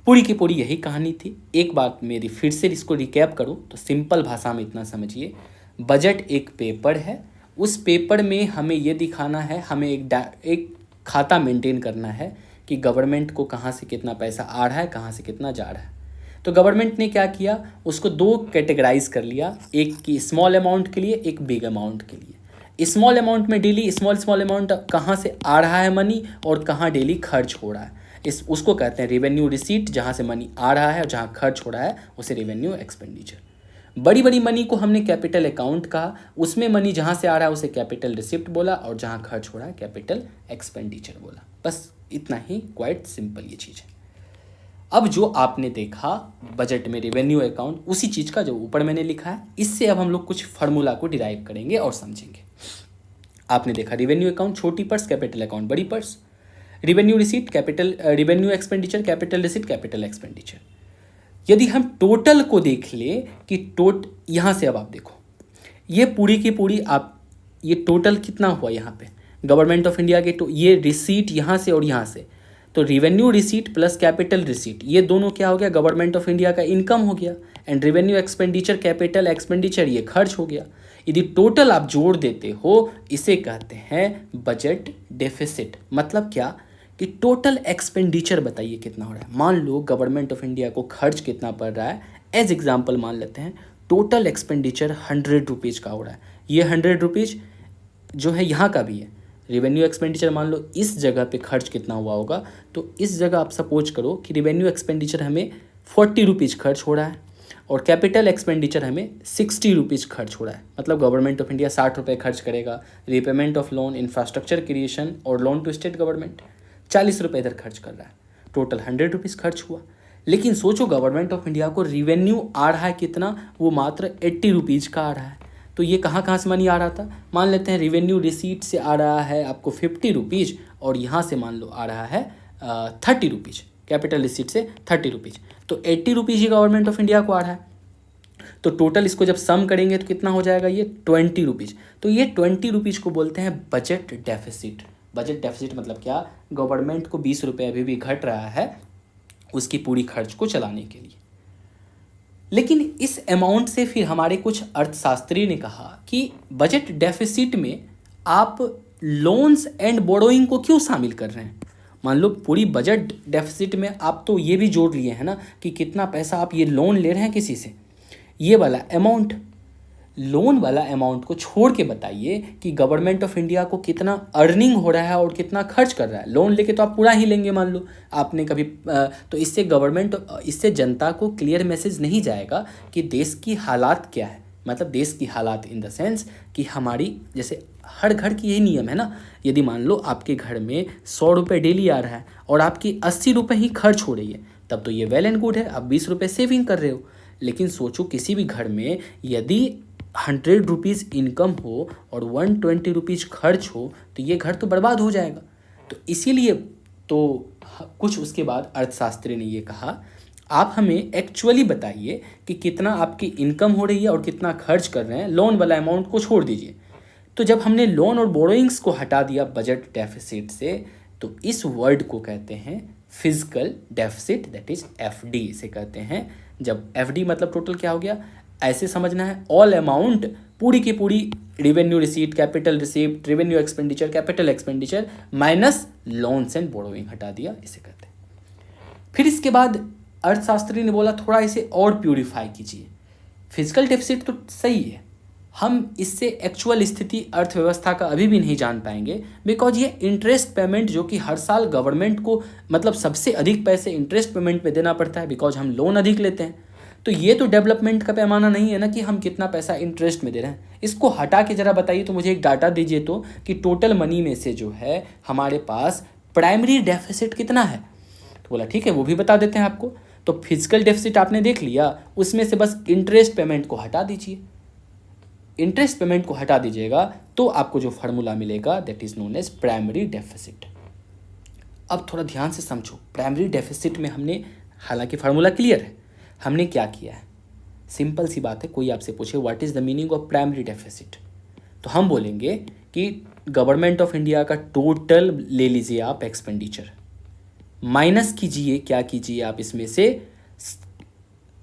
पूरी की पूरी यही कहानी थी। एक बात मेरी फिर से इसको रिकैप करूँ तो सिंपल भाषा में इतना समझिए, बजट एक पेपर है, उस पेपर में हमें ये दिखाना है, हमें एक खाता मेंटेन करना है कि गवर्नमेंट को कहाँ से कितना पैसा आ रहा है, कहाँ से कितना जा रहा है। तो गवर्नमेंट ने क्या किया, उसको दो कैटेगराइज कर लिया, एक की स्मॉल अमाउंट के लिए, एक बिग अमाउंट के लिए। स्मॉल अमाउंट में डेली स्मॉल अमाउंट कहाँ से आ रहा है मनी और कहाँ डेली खर्च हो रहा है, उसको कहते हैं रेवेन्यू रिसीट। जहाँ से मनी आ रहा है और जहाँ खर्च हो रहा है उसे रेवेन्यू एक्सपेंडिचर। बड़ी बड़ी मनी को हमने कैपिटल अकाउंट कहा, उसमें मनी जहाँ से आ रहा है उसे कैपिटल रिसिप्ट बोला, और जहाँ खर्च हो रहा है कैपिटल एक्सपेंडिचर बोला। बस इतना ही, क्वाइट सिंपल ये चीज़ है। अब जो आपने देखा बजट में रेवेन्यू अकाउंट, उसी चीज़ का जो ऊपर मैंने लिखा है, इससे अब हम लोग कुछ फार्मूला को डिराइव करेंगे और समझेंगे। आपने देखा रेवेन्यू अकाउंट छोटी पर्स, कैपिटल अकाउंट बड़ी purse, revenue receipt capital, revenue expenditure capital receipt capital expenditure. यदि हम टोटल को देख ले कि यहाँ से अब आप देखो ये पूरी की पूरी आप ये टोटल कितना हुआ यहाँ पे गवर्नमेंट ऑफ इंडिया के, तो ये रिसीट यहाँ से और यहाँ से, तो revenue receipt plus capital receipt ये दोनों क्या हो गया, गवर्नमेंट ऑफ इंडिया का इनकम हो गया, and revenue expenditure capital expenditure ये खर्च हो गया। यदि टोटल आप जोड़ देते हो इसे कहते हैं बजट डेफिसिट। मतलब क्या कि टोटल एक्सपेंडिचर बताइए कितना हो रहा है। मान लो गवर्नमेंट ऑफ इंडिया को खर्च कितना पड़ रहा है, एज एग्जाम्पल मान लेते हैं टोटल एक्सपेंडिचर 100 रुपीज़ का हो रहा है। ये 100 रुपीज़ जो है यहाँ का भी है। रेवेन्यू एक्सपेंडिचर मान लो इस जगह पे खर्च कितना हुआ होगा, तो इस जगह आप सपोज करो कि रेवेन्यू एक्सपेंडिचर हमें 40 रुपीज़ खर्च हो रहा है और कैपिटल एक्सपेंडिचर हमें 60 रुपीज़ खर्च हो रहा है। मतलब गवर्नमेंट ऑफ इंडिया 60 रुपये खर्च करेगा, repayment of loan, infrastructure creation और लोन टू स्टेट गवर्नमेंट 40 रुपये इधर खर्च कर रहा है। टोटल 100 रुपीज़ खर्च हुआ। लेकिन सोचो गवर्नमेंट ऑफ इंडिया को रिवेन्यू आ रहा है कितना, वो मात्र 80 रुपीज़ का आ रहा है। तो ये कहाँ से मनी आ रहा था, मान लेते हैं रेवेन्यू रिसीट से आ रहा है आपको 50 रुपीज़ और यहाँ से मान लो आ रहा है 30 रुपीज़, कैपिटल रिसीट से 30 रुपीज़, तो 80 rupees he government of India को आ रहा है। तो टोटल इसको जब सम करेंगे तो कितना हो जाएगा, ये 20 रुपीज़। तो ये 20 रुपीज़ को बोलते हैं बजट डेफिसिट। बजट डेफिसिट मतलब क्या, गवर्नमेंट को 20 रुपये अभी भी घट रहा है उसकी पूरी खर्च को चलाने के लिए। लेकिन इस अमाउंट से फिर हमारे कुछ अर्थशास्त्री ने कहा कि बजट डेफिसिट में आप लोन्स एंड बोरोइंग को क्यों शामिल कर रहे हैं। मान लो पूरी बजट डेफिसिट में आप तो ये भी जोड़ लिए हैं ना कि कितना पैसा आप ये लोन ले रहे हैं किसी से, ये वाला अमाउंट, लोन वाला अमाउंट को छोड़ के बताइए कि गवर्नमेंट ऑफ इंडिया को कितना अर्निंग हो रहा है और कितना खर्च कर रहा है। लोन लेके तो आप पूरा ही लेंगे मान लो आपने कभी, तो इससे जनता को क्लियर मैसेज नहीं जाएगा कि देश की हालात क्या है। मतलब देश की हालात इन द सेंस कि हमारी, जैसे हर घर की यही नियम है ना, यदि मान लो आपके घर में 100 रुपये डेली आ रहा है और आपकी 80 रुपये ही खर्च हो रही है, तब तो ये वेल एंड गुड है, आप 20 रुपये सेविंग कर रहे हो। लेकिन सोचो किसी भी घर में यदि 100 रुपीज़ इनकम हो और 120 रुपीज़ खर्च हो तो ये घर तो बर्बाद हो जाएगा। तो इसीलिए तो कुछ उसके बाद अर्थशास्त्री ने ये कहा आप हमें एक्चुअली बताइए कि कितना आपकी इनकम हो रही है और कितना खर्च कर रहे हैं, लोन वाला अमाउंट को छोड़ दीजिए। तो जब हमने लोन और बोरोइंग्स को हटा दिया बजट डेफिसिट से, तो इस वर्ड को कहते हैं physical deficit, that is FD इसे कहते हैं। जब एफडी मतलब टोटल क्या हो गया, ऐसे समझना है ऑल अमाउंट पूरी की पूरी revenue receipt, capital receipt, revenue expenditure, capital expenditure minus loans and borrowing हटा दिया, इसे कहते हैं। फिर इसके बाद अर्थशास्त्री ने बोला थोड़ा इसे और प्यूरिफाई कीजिए। फिजिकल डेफिसिट तो सही है, हम इससे एक्चुअल स्थिति अर्थव्यवस्था का अभी भी नहीं जान पाएंगे, बिकॉज ये इंटरेस्ट पेमेंट जो कि हर साल गवर्नमेंट को मतलब सबसे अधिक पैसे इंटरेस्ट पेमेंट में देना पड़ता है, बिकॉज हम लोन अधिक लेते हैं। तो ये तो डेवलपमेंट का पैमाना नहीं है ना कि हम कितना पैसा इंटरेस्ट में दे रहे हैं। इसको हटा के ज़रा बताइए, तो मुझे एक डाटा दीजिए तो कि टोटल मनी में से जो है हमारे पास प्राइमरी डेफिसिट कितना है। तो बोला ठीक है वो भी बता देते हैं आपको। तो फिजिकल डेफिसिट आपने देख लिया, उसमें से बस इंटरेस्ट पेमेंट को हटा दीजिए। इंटरेस्ट पेमेंट को हटा दीजिएगा तो आपको जो फार्मूला मिलेगा that is known as primary deficit. अब थोड़ा ध्यान से समझो, प्राइमरी डेफिसिट में हमने, हालांकि फार्मूला क्लियर है, हमने क्या किया है, सिंपल सी बात है। कोई आपसे पूछे what is the meaning of primary deficit, तो हम बोलेंगे कि गवर्नमेंट ऑफ इंडिया का टोटल ले लीजिए आप एक्सपेंडिचर, माइनस कीजिए, क्या कीजिए आप इसमें से,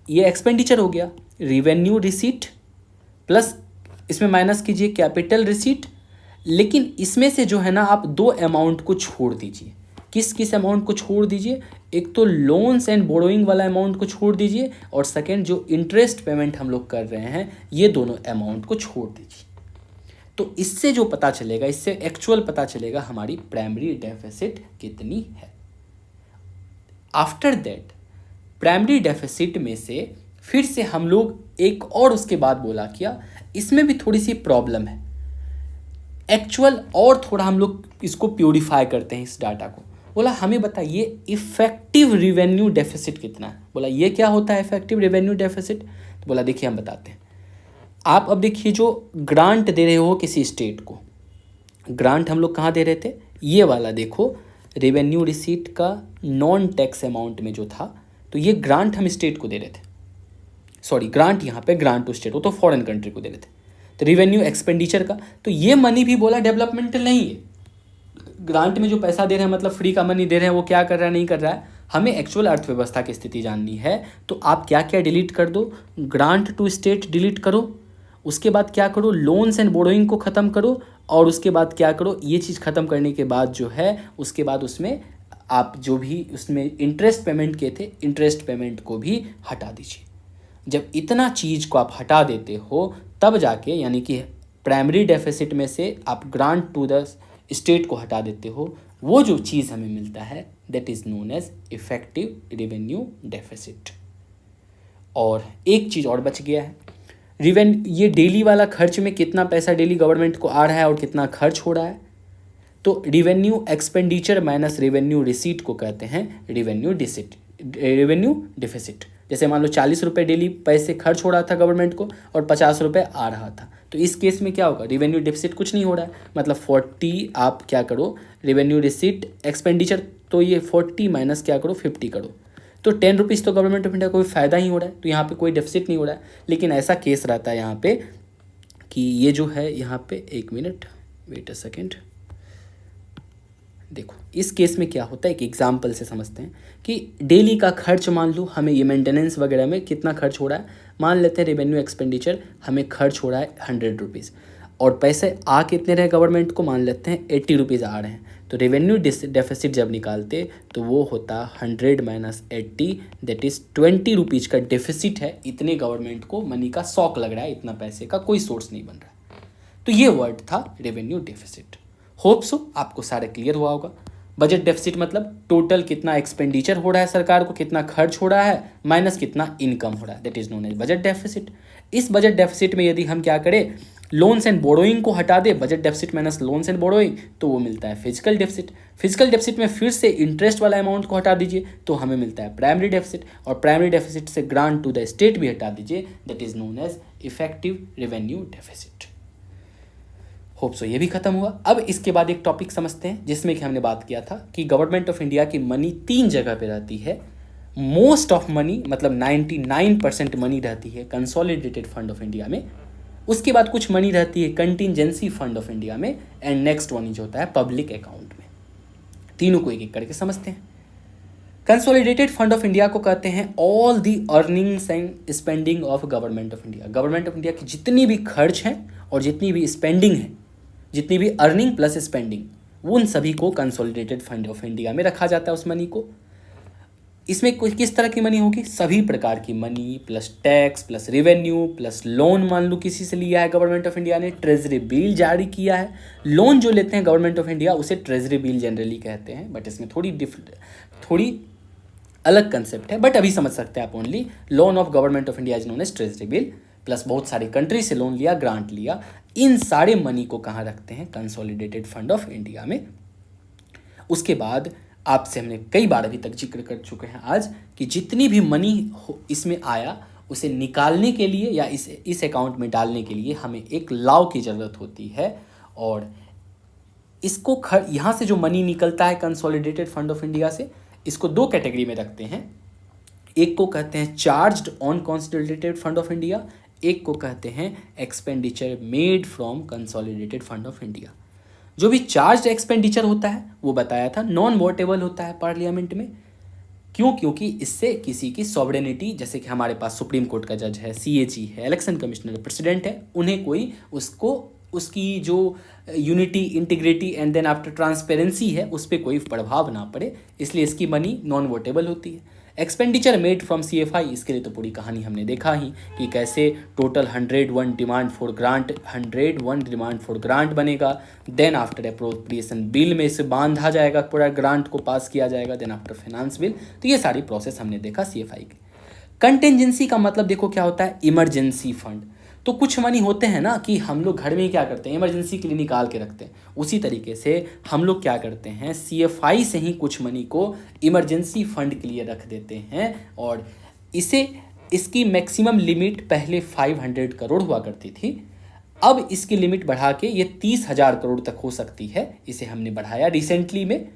ये एक्सपेंडिचर हो गया, रेवेन्यू रिसीट प्लस इसमें माइनस कीजिए कैपिटल रिसीट। लेकिन इसमें से जो है ना आप दो अमाउंट को छोड़ दीजिए। किस किस अमाउंट को छोड़ दीजिए, एक तो लोन्स एंड बोरोइंग वाला अमाउंट को छोड़ दीजिए, और सेकंड जो इंटरेस्ट पेमेंट हम लोग कर रहे हैं ये दोनों अमाउंट को छोड़ दीजिए। तो इससे जो पता चलेगा, इससे एक्चुअल पता चलेगा हमारी प्राइमरी डेफिसिट कितनी है। आफ्टर दैट प्राइमरी डेफिसिट में से फिर से हम लोग एक और उसके बाद बोला क्या, इसमें भी थोड़ी सी प्रॉब्लम है एक्चुअल, और थोड़ा हम लोग इसको प्यूरिफाई करते हैं इस डाटा को। बोला हमें बताइए इफेक्टिव रिवेन्यू डेफिसिट कितना है। बोला ये क्या होता है इफेक्टिव रेवेन्यू डेफिसिट। तो बोला देखिए हम बताते हैं। आप अब देखिए जो ग्रांट दे रहे हो किसी स्टेट को, ग्रांट हम लोग कहाँ दे रहे थे, ये वाला देखो रेवेन्यू रिसीट का नॉन टैक्स अमाउंट में जो था, तो ये ग्रांट हम स्टेट को दे रहे थे, सॉरी ग्रांट यहाँ पे ग्रांट टू स्टेट, वो तो फॉरेन कंट्री को दे रहे थे। तो रेवेन्यू एक्सपेंडिचर का, तो ये मनी भी बोला डेवलपमेंटल नहीं है। ग्रांट में जो पैसा दे रहे हैं मतलब फ्री का मनी दे रहे हैं, वो क्या कर रहा है नहीं कर रहा है। हमें एक्चुअल अर्थव्यवस्था की स्थिति जाननी है, तो आप क्या क्या डिलीट कर दो, ग्रांट टू स्टेट डिलीट करो, उसके बाद क्या करो लोन्स एंड बोरोइंग को ख़त्म करो, और उसके बाद क्या करो ये चीज़ ख़त्म करने के बाद जो है उसके बाद उसमें आप जो भी उसमें इंटरेस्ट पेमेंट किए थे इंटरेस्ट पेमेंट को भी हटा दीजिए। जब इतना चीज़ को आप हटा देते हो तब जाके, यानी कि प्राइमरी डेफिसिट में से आप ग्रांट टू द स्टेट को हटा देते हो, वो जो चीज़ हमें मिलता है that is known as effective revenue deficit. और एक चीज़ और बच गया है, ये डेली वाला खर्च में कितना पैसा डेली गवर्नमेंट को आ रहा है और कितना खर्च हो रहा है। तो revenue expenditure minus revenue receipt को कहते हैं रेवेन्यू डिफिसिट। जैसे मान लो 40 रुपये डेली पैसे खर्च हो रहा था गवर्नमेंट को और 50 रुपये आ रहा था, तो इस केस में क्या होगा, रेवेन्यू डिफिसिट कुछ नहीं हो रहा है, मतलब 40 आप क्या करो रेवेन्यू रिसीट एक्सपेंडिचर, तो ये 40 माइनस क्या करो 50 करो, तो 10 रुपीज़ तो गवर्नमेंट ऑफ इंडिया को फ़ायदा ही हो रहा है, तो यहाँ पे कोई डेफिसिट नहीं हो रहा है। लेकिन ऐसा केस रहता है यहाँ पे कि ये जो है यहाँ पे, एक मिनट वेट अ सेकेंड, देखो इस केस में क्या होता है, एक एग्जांपल से समझते हैं कि डेली का खर्च मान लो हमें ये मेंटेनेंस वगैरह में कितना खर्च हो रहा है, मान लेते हैं रेवेन्यू एक्सपेंडिचर हमें खर्च हो रहा है 100 रुपीज़ और पैसे आ कितने रहे गवर्नमेंट को, मान लेते हैं 80 रुपीज़ आ रहे हैं, तो रेवेन्यू डेफिसिट जब निकालते तो वो होता 100 माइनस 80 दैट इज़ 20 रुपीज़ का डेफिसिट है। इतने गवर्नमेंट को मनी का शॉक लग रहा है, इतना पैसे का कोई सोर्स नहीं बन रहा। तो ये वर्ड था रेवेन्यू डेफिसिट। होप सो आपको सारा क्लियर हुआ होगा। बजट डेफिसिट मतलब टोटल कितना एक्सपेंडिचर हो रहा है सरकार को, कितना खर्च हो रहा है माइनस कितना इनकम हो रहा है, that is known as budget deficit. इस बजट डेफिसिट में यदि हम क्या करें लोन्स एंड बोरोइंग को हटा दे, budget deficit minus loans and borrowing, तो वो मिलता है फिजिकल डेफिसिट। फिजिकल डेफिसिट में फिर से इंटरेस्ट वाला अमाउंट को हटा दीजिए तो हमें मिलता है प्राइमरी डेफिसिट, और प्राइमरी डेफिसिट से ग्रांट टू द स्टेट भी हटा दीजिए, that is known as effective revenue deficit. Hope so ये भी खत्म हुआ। अब इसके बाद एक टॉपिक समझते हैं जिसमें कि हमने बात किया था कि गवर्नमेंट ऑफ इंडिया की मनी 3 जगह पे रहती है। मोस्ट ऑफ मनी मतलब 99% मनी रहती है कंसोलिडेटेड फंड ऑफ इंडिया में, उसके बाद कुछ मनी रहती है कंटिजेंसी फंड ऑफ इंडिया में, एंड नेक्स्ट मनी जो होता है पब्लिक अकाउंट में। तीनों को एक एक करके समझते हैं। कंसोलिडेटेड फंड ऑफ इंडिया को कहते हैं all the earnings and spending of government of India. Government of India की जितनी भी खर्च हैं और जितनी भी स्पेंडिंग है, जितनी भी अर्निंग प्लस स्पेंडिंग, उन सभी को कंसोलिडेटेड फंड ऑफ इंडिया में रखा जाता है उस मनी को। इसमें किस तरह की मनी होगी, सभी प्रकार की money plus tax plus revenue plus lone, मान लो किसी से लिया है गवर्नमेंट ऑफ इंडिया ने, ट्रेजरी बिल जारी किया है। लोन जो लेते हैं गवर्नमेंट ऑफ इंडिया उसे ट्रेजरी बिल जनरली कहते हैं, बट इसमें थोड़ी अलग कंसेप्ट है, बट अभी समझ सकते हैं आप। Only loan of government of India is known as treasury bill, plus बहुत सारी कंट्री से लोन लिया, ग्रांट लिया, इन सारे मनी को कहाँ रखते हैं कंसोलिडेटेड फंड ऑफ इंडिया में। उसके बाद आपसे हमने कई बार अभी तक जिक्र कर चुके हैं आज कि जितनी भी मनी इसमें आया उसे निकालने के लिए या इस अकाउंट में डालने के लिए हमें एक लॉ की ज़रूरत होती है, और इसको यहाँ से जो मनी निकलता है कंसोलिडेटेड फंड ऑफ इंडिया से, इसको 2 कैटेगरी में रखते हैं। एक को कहते हैं charged on consolidated fund of India, एक को कहते हैं expenditure made from consolidated fund of India. जो भी चार्ज एक्सपेंडिचर होता है वो बताया था नॉन वोटेबल होता है पार्लियामेंट में। क्यों? क्योंकि इससे किसी की सॉवरेनिटी, जैसे कि हमारे पास सुप्रीम कोर्ट का जज है, सीएजी है, इलेक्शन कमिश्नर, प्रेसिडेंट है, उन्हें कोई उसकी जो unity, integrity and then after transparency है उस पर कोई प्रभाव ना पड़े, इसलिए इसकी मनी नॉन वोटेबल होती है। एक्सपेंडिचर मेड फ्रॉम सीएफआई, इसके लिए तो पूरी कहानी हमने देखा ही कि कैसे टोटल 101 डिमांड फॉर ग्रांट बनेगा, देन आफ्टर अप्रोप्रिएशन बिल में इसे बांधा जाएगा, पूरा ग्रांट को पास किया जाएगा, देन आफ्टर फाइनेंस बिल, तो ये सारी प्रोसेस हमने देखा सीएफआई की। कंटेंजेंसी का मतलब देखो क्या होता है, इमरजेंसी फंड। तो कुछ मनी होते हैं ना कि हम लोग घर में ही क्या करते हैं, इमरजेंसी के लिए निकाल के रखते हैं। उसी तरीके से हम लोग क्या करते हैं, CFI से ही कुछ मनी को इमरजेंसी फंड के लिए रख देते हैं। और इसकी मैक्सिमम लिमिट पहले 500 करोड़ हुआ करती थी, अब इसकी लिमिट बढ़ा के ये 30,000 करोड़ तक हो सकती है। इसे हमने बढ़ाया रिसेंटली में,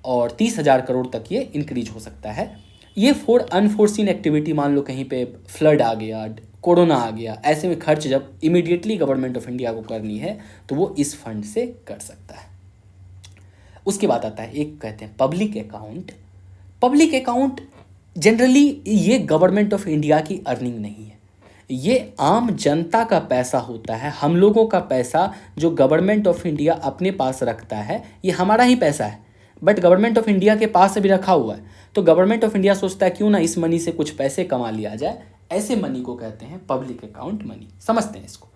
और 30,000 करोड़ तक ये इंक्रीज हो सकता है। ये फॉर अनफोर्सिन एक्टिविटी, मान लो कहीं पे फ्लड आ गया, कोरोना आ गया, ऐसे में खर्च जब इमीडिएटली गवर्नमेंट ऑफ इंडिया को करनी है तो वो इस फंड से कर सकता है। उसके बाद आता है एक कहते हैं public account. Public account generally ये गवर्नमेंट ऑफ इंडिया की अर्निंग नहीं है, ये आम जनता का पैसा होता है, हम लोगों का पैसा जो गवर्नमेंट ऑफ इंडिया अपने पास रखता है। ये हमारा ही पैसा है, बट गवर्नमेंट ऑफ इंडिया के पास अभी रखा हुआ है, तो गवर्नमेंट ऑफ इंडिया सोचता है क्यों ना इस मनी से कुछ पैसे कमा लिया जाए। ऐसे मनी को कहते हैं पब्लिक अकाउंट मनी। समझते हैं इसको।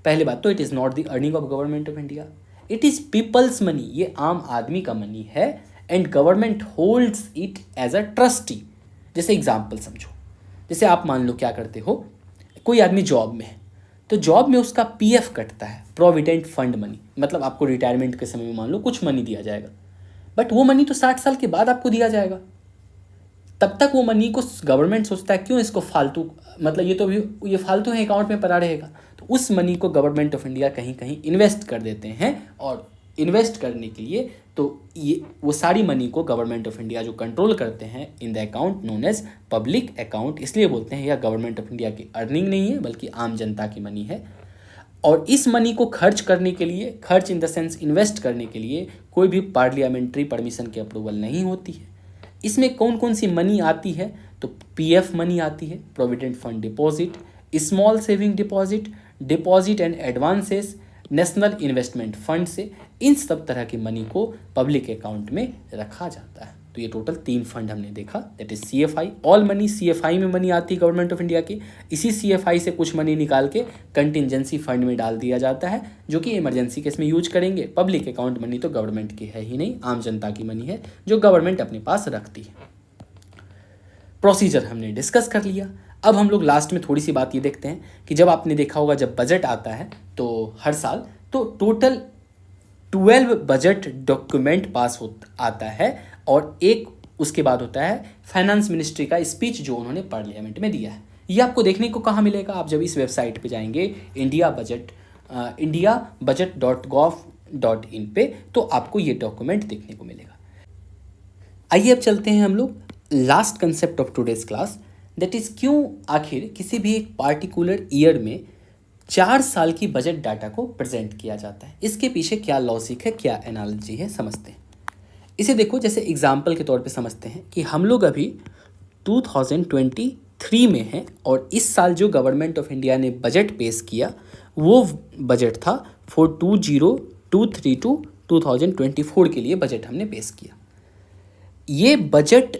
पहली बात तो it is not the earning of government of India, it is people's money. ये आम आदमी का मनी है and government holds it as a trustee. जैसे एग्जाम्पल समझो, जैसे आप मान लो क्या करते हो, कोई आदमी जॉब में है, तो जॉब में उसका PF कटता है, प्रोविडेंट फंड मनी, मतलब आपको रिटायरमेंट के समय में मान लो कुछ मनी दिया जाएगा, बट वो मनी तो 60 साल के बाद आपको दिया जाएगा। तब तक वो मनी को गवर्नमेंट सोचता है क्यों इसको फालतू, मतलब ये तो भी ये फालतू है, अकाउंट में पड़ा रहेगा, तो उस मनी को गवर्नमेंट ऑफ इंडिया कहीं कहीं इन्वेस्ट कर देते हैं। और इन्वेस्ट करने के लिए तो ये वो सारी मनी को गवर्नमेंट ऑफ इंडिया जो कंट्रोल करते हैं in the account known as public account, इसलिए बोलते हैं यह गवर्नमेंट ऑफ इंडिया की अर्निंग नहीं है बल्कि आम जनता की मनी है। और इस मनी को खर्च करने के लिए, खर्च इन द सेंस इन्वेस्ट करने के लिए कोई भी पार्लियामेंट्री परमिशन की अप्रूवल नहीं होती है। इसमें कौन कौन सी मनी आती है, तो PF मनी आती है, provident fund deposit, small saving deposit, deposit and advances, national investment fund से इन सब तरह की मनी को पब्लिक अकाउंट में रखा जाता है। तो ये टोटल 3 फंड हमने देखा, that is CFI, all money CFI में मनी आती है गवर्नमेंट ऑफ इंडिया की। इसी CFI से कुछ मनी निकाल के कंटिजेंसी फंड में डाल दिया जाता है, जो कि इमरजेंसी केस में यूज करेंगे। पब्लिक अकाउंट मनी तो गवर्नमेंट की है ही नहीं, आम जनता की मनी है जो गवर्नमेंट अपने पास रखती है। प्रोसीजर हमने डिस्कस कर लिया। अब हम लोग लास्ट में थोड़ी सी बात ये देखते हैं कि जब आपने देखा होगा जब बजट आता है तो हर साल तो टोटल 12 बजट डॉक्यूमेंट पास आता है, और एक उसके बाद होता है फाइनेंस मिनिस्ट्री का स्पीच जो उन्होंने पार्लियामेंट में दिया है। ये आपको देखने को कहाँ मिलेगा, आप जब इस वेबसाइट पे जाएंगे indiabudget.gov.in पे, तो आपको ये डॉक्यूमेंट देखने को मिलेगा। आइए अब चलते हैं हम लोग last concept of today's class, that is क्यों आखिर किसी भी एक पार्टिकुलर ईयर में 4 साल की बजट डाटा को प्रेजेंट किया जाता है। इसके पीछे क्या लॉजिक है, क्या एनालॉजी है, समझते हैं। इसे देखो, जैसे एग्जाम्पल के तौर पे समझते हैं कि हम लोग अभी 2023 में हैं और इस साल जो गवर्नमेंट ऑफ इंडिया ने बजट पेश किया वो बजट था फॉर 2023 टू 2024 के लिए बजट हमने पेश किया। ये बजट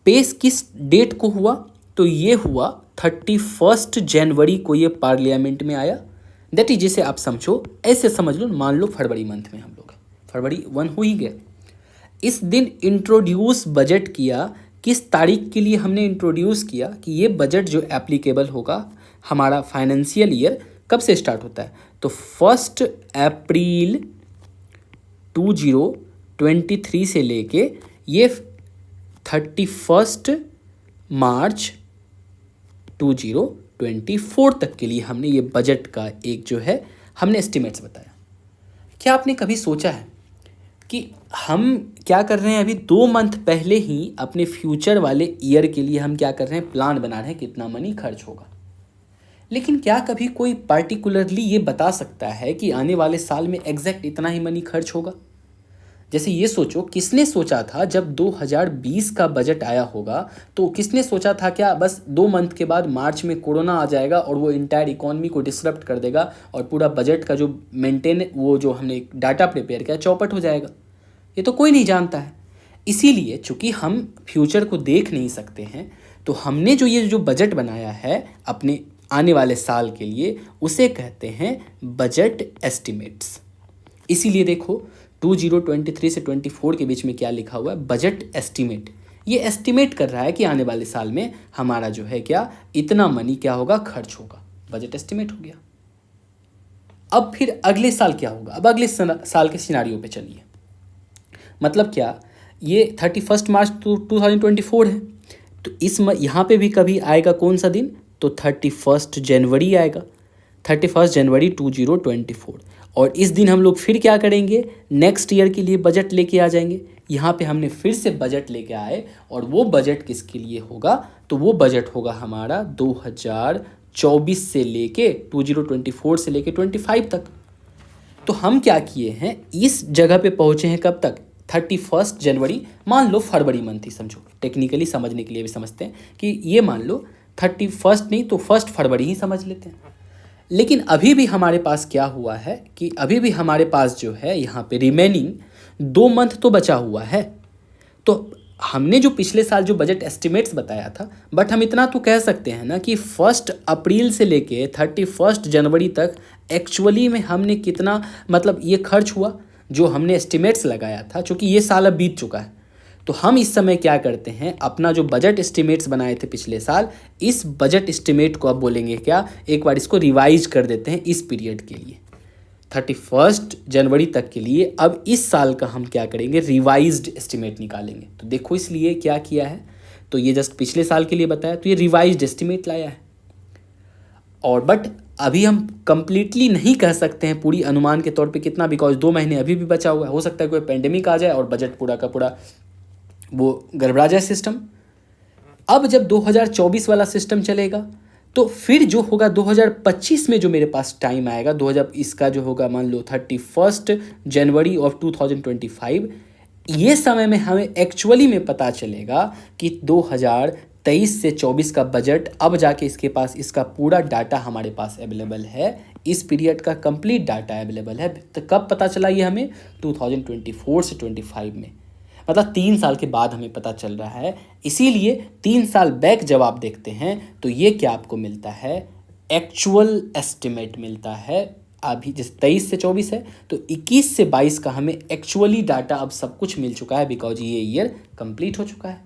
पेश किस डेट को हुआ, तो ये हुआ 31 जनवरी को ये पार्लियामेंट में आया। दैट इज, जिसे आप समझो ऐसे समझ लो, मान लो फरवरी मंथ में हम लोग, फरवरी 1 हो ही गया। इस दिन इंट्रोड्यूस बजट किया, किस तारीख के लिए हमने इंट्रोड्यूस किया कि ये बजट जो एप्लीकेबल होगा हमारा फाइनेंशियल ईयर कब से स्टार्ट होता है, तो 1 अप्रैल 2023 से लेके ये 31 मार्च 2024 तक के लिए हमने ये बजट का एक जो है हमने एस्टिमेट्स बताया। क्या आपने कभी सोचा है कि हम क्या कर रहे हैं, अभी 2 मंथ पहले ही अपने फ्यूचर वाले ईयर के लिए हम क्या कर रहे हैं, प्लान बना रहे हैं कितना मनी खर्च होगा। लेकिन क्या कभी कोई पार्टिकुलरली ये बता सकता है कि आने वाले साल में एग्जैक्ट इतना ही मनी खर्च होगा? जैसे ये सोचो, किसने सोचा था जब 2020 का बजट आया होगा, तो किसने सोचा था क्या बस 2 मंथ के बाद मार्च में कोरोना आ जाएगा और वो इंटायर इकोनॉमी को डिसरप्ट कर देगा और पूरा बजट का जो वो जो हमने डाटा प्रिपेयर किया चौपट हो जाएगा? ये तो कोई नहीं जानता है। इसीलिए चूंकि हम फ्यूचर को देख नहीं सकते हैं, तो हमने ये जो बजट बनाया है अपने आने वाले साल के लिए, उसे कहते हैं बजट एस्टिमेट्स। इसीलिए देखो 2023 से 24 के बीच में क्या लिखा हुआ है, बजट एस्टिमेट। ये एस्टिमेट कर रहा है कि आने वाले साल में हमारा जो है क्या इतना मनी क्या होगा, खर्च होगा, बजट एस्टिमेट हो गया। अब फिर अगले साल क्या होगा, अब अगले साल के सिनारियो पे चलिए। मतलब क्या, ये 31 मार्च 2024 है, तो यहाँ पे भी कभी आएगा कौन सा दिन, तो 31 जनवरी आएगा, 31 जनवरी 2024। और इस दिन हम लोग फिर क्या करेंगे, नेक्स्ट ईयर के लिए बजट लेके आ जाएंगे। यहाँ पे हमने फिर से बजट लेके आए, और वो बजट किसके लिए होगा, तो वो बजट होगा हमारा 2024 से लेके 2024 से लेके 25 तक। तो हम क्या किए हैं, इस जगह पे पहुँचे हैं कब तक, 31 जनवरी, मान लो फरवरी मंथ ही समझो, टेक्निकली समझने के लिए भी समझते हैं कि ये मान लो 31 नहीं तो 1 फरवरी ही समझ लेते हैं। लेकिन अभी भी हमारे पास क्या हुआ है कि अभी भी हमारे पास जो है यहाँ पे रिमेनिंग 2 मंथ तो बचा हुआ है। तो हमने जो पिछले साल जो बजट एस्टिमेट्स बताया था, बट हम इतना तो कह सकते हैं ना कि 1 अप्रैल से लेके 31 जनवरी तक एक्चुअली में हमने कितना, मतलब ये खर्च हुआ जो हमने एस्टिमेट्स लगाया था, चूँकि ये साल अब बीत चुका है। तो हम इस समय क्या करते हैं, अपना जो बजट एस्टिमेट्स बनाए थे पिछले साल, इस बजट एस्टिमेट को अब बोलेंगे क्या, एक बार इसको रिवाइज कर देते हैं इस पीरियड के लिए, 31 जनवरी तक के लिए। अब इस साल का हम क्या करेंगे, रिवाइज्ड एस्टिमेट निकालेंगे। तो देखो इसलिए क्या किया है, तो ये जस्ट पिछले साल के लिए बताया, तो ये रिवाइज्ड एस्टिमेट लाया है। और बट अभी हम कंप्लीटली नहीं कह सकते हैं पूरी अनुमान के तौर पे कितना, बिकॉज 2 महीने अभी भी बचा हुआ है, हो सकता है कोई पेंडेमिक आ जाए और बजट पूरा का पूरा वो गड़बड़ा जाए सिस्टम। अब जब 2024 वाला सिस्टम चलेगा, तो फिर जो होगा 2025 में जो मेरे पास टाइम आएगा, 2000 इसका जो होगा मान लो 31 जनवरी ऑफ 2025, ये समय में हमें एक्चुअली में पता चलेगा कि 2023 से 24 का बजट अब जाके इसके पास इसका पूरा डाटा हमारे पास अवेलेबल है, इस पीरियड का कंप्लीट डाटा अवेलेबल है। तो कब पता चला ये हमें, 2024 से 25 में, मतलब 3 साल के बाद हमें पता चल रहा है। इसीलिए 3 साल बैक जब आप देखते हैं तो ये क्या आपको मिलता है, एक्चुअल एस्टिमेट मिलता है। अभी जैसे 23 से 24 है, तो 21 से 22 का हमें एक्चुअली डाटा अब सब कुछ मिल चुका है, बिकॉज ये ईयर कंप्लीट हो चुका है।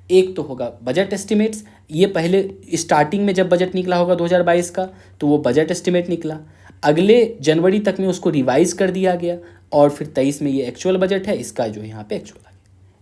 एक तो होगा बजट एस्टिमेट्स, ये पहले स्टार्टिंग में जब बजट निकला होगा 2022 का, तो वो बजट एस्टिमेट निकला, अगले जनवरी तक में उसको रिवाइज कर दिया गया, और फिर 23 में ये एक्चुअल बजट है, इसका जो यहाँ पे एक्चुअल आ गया।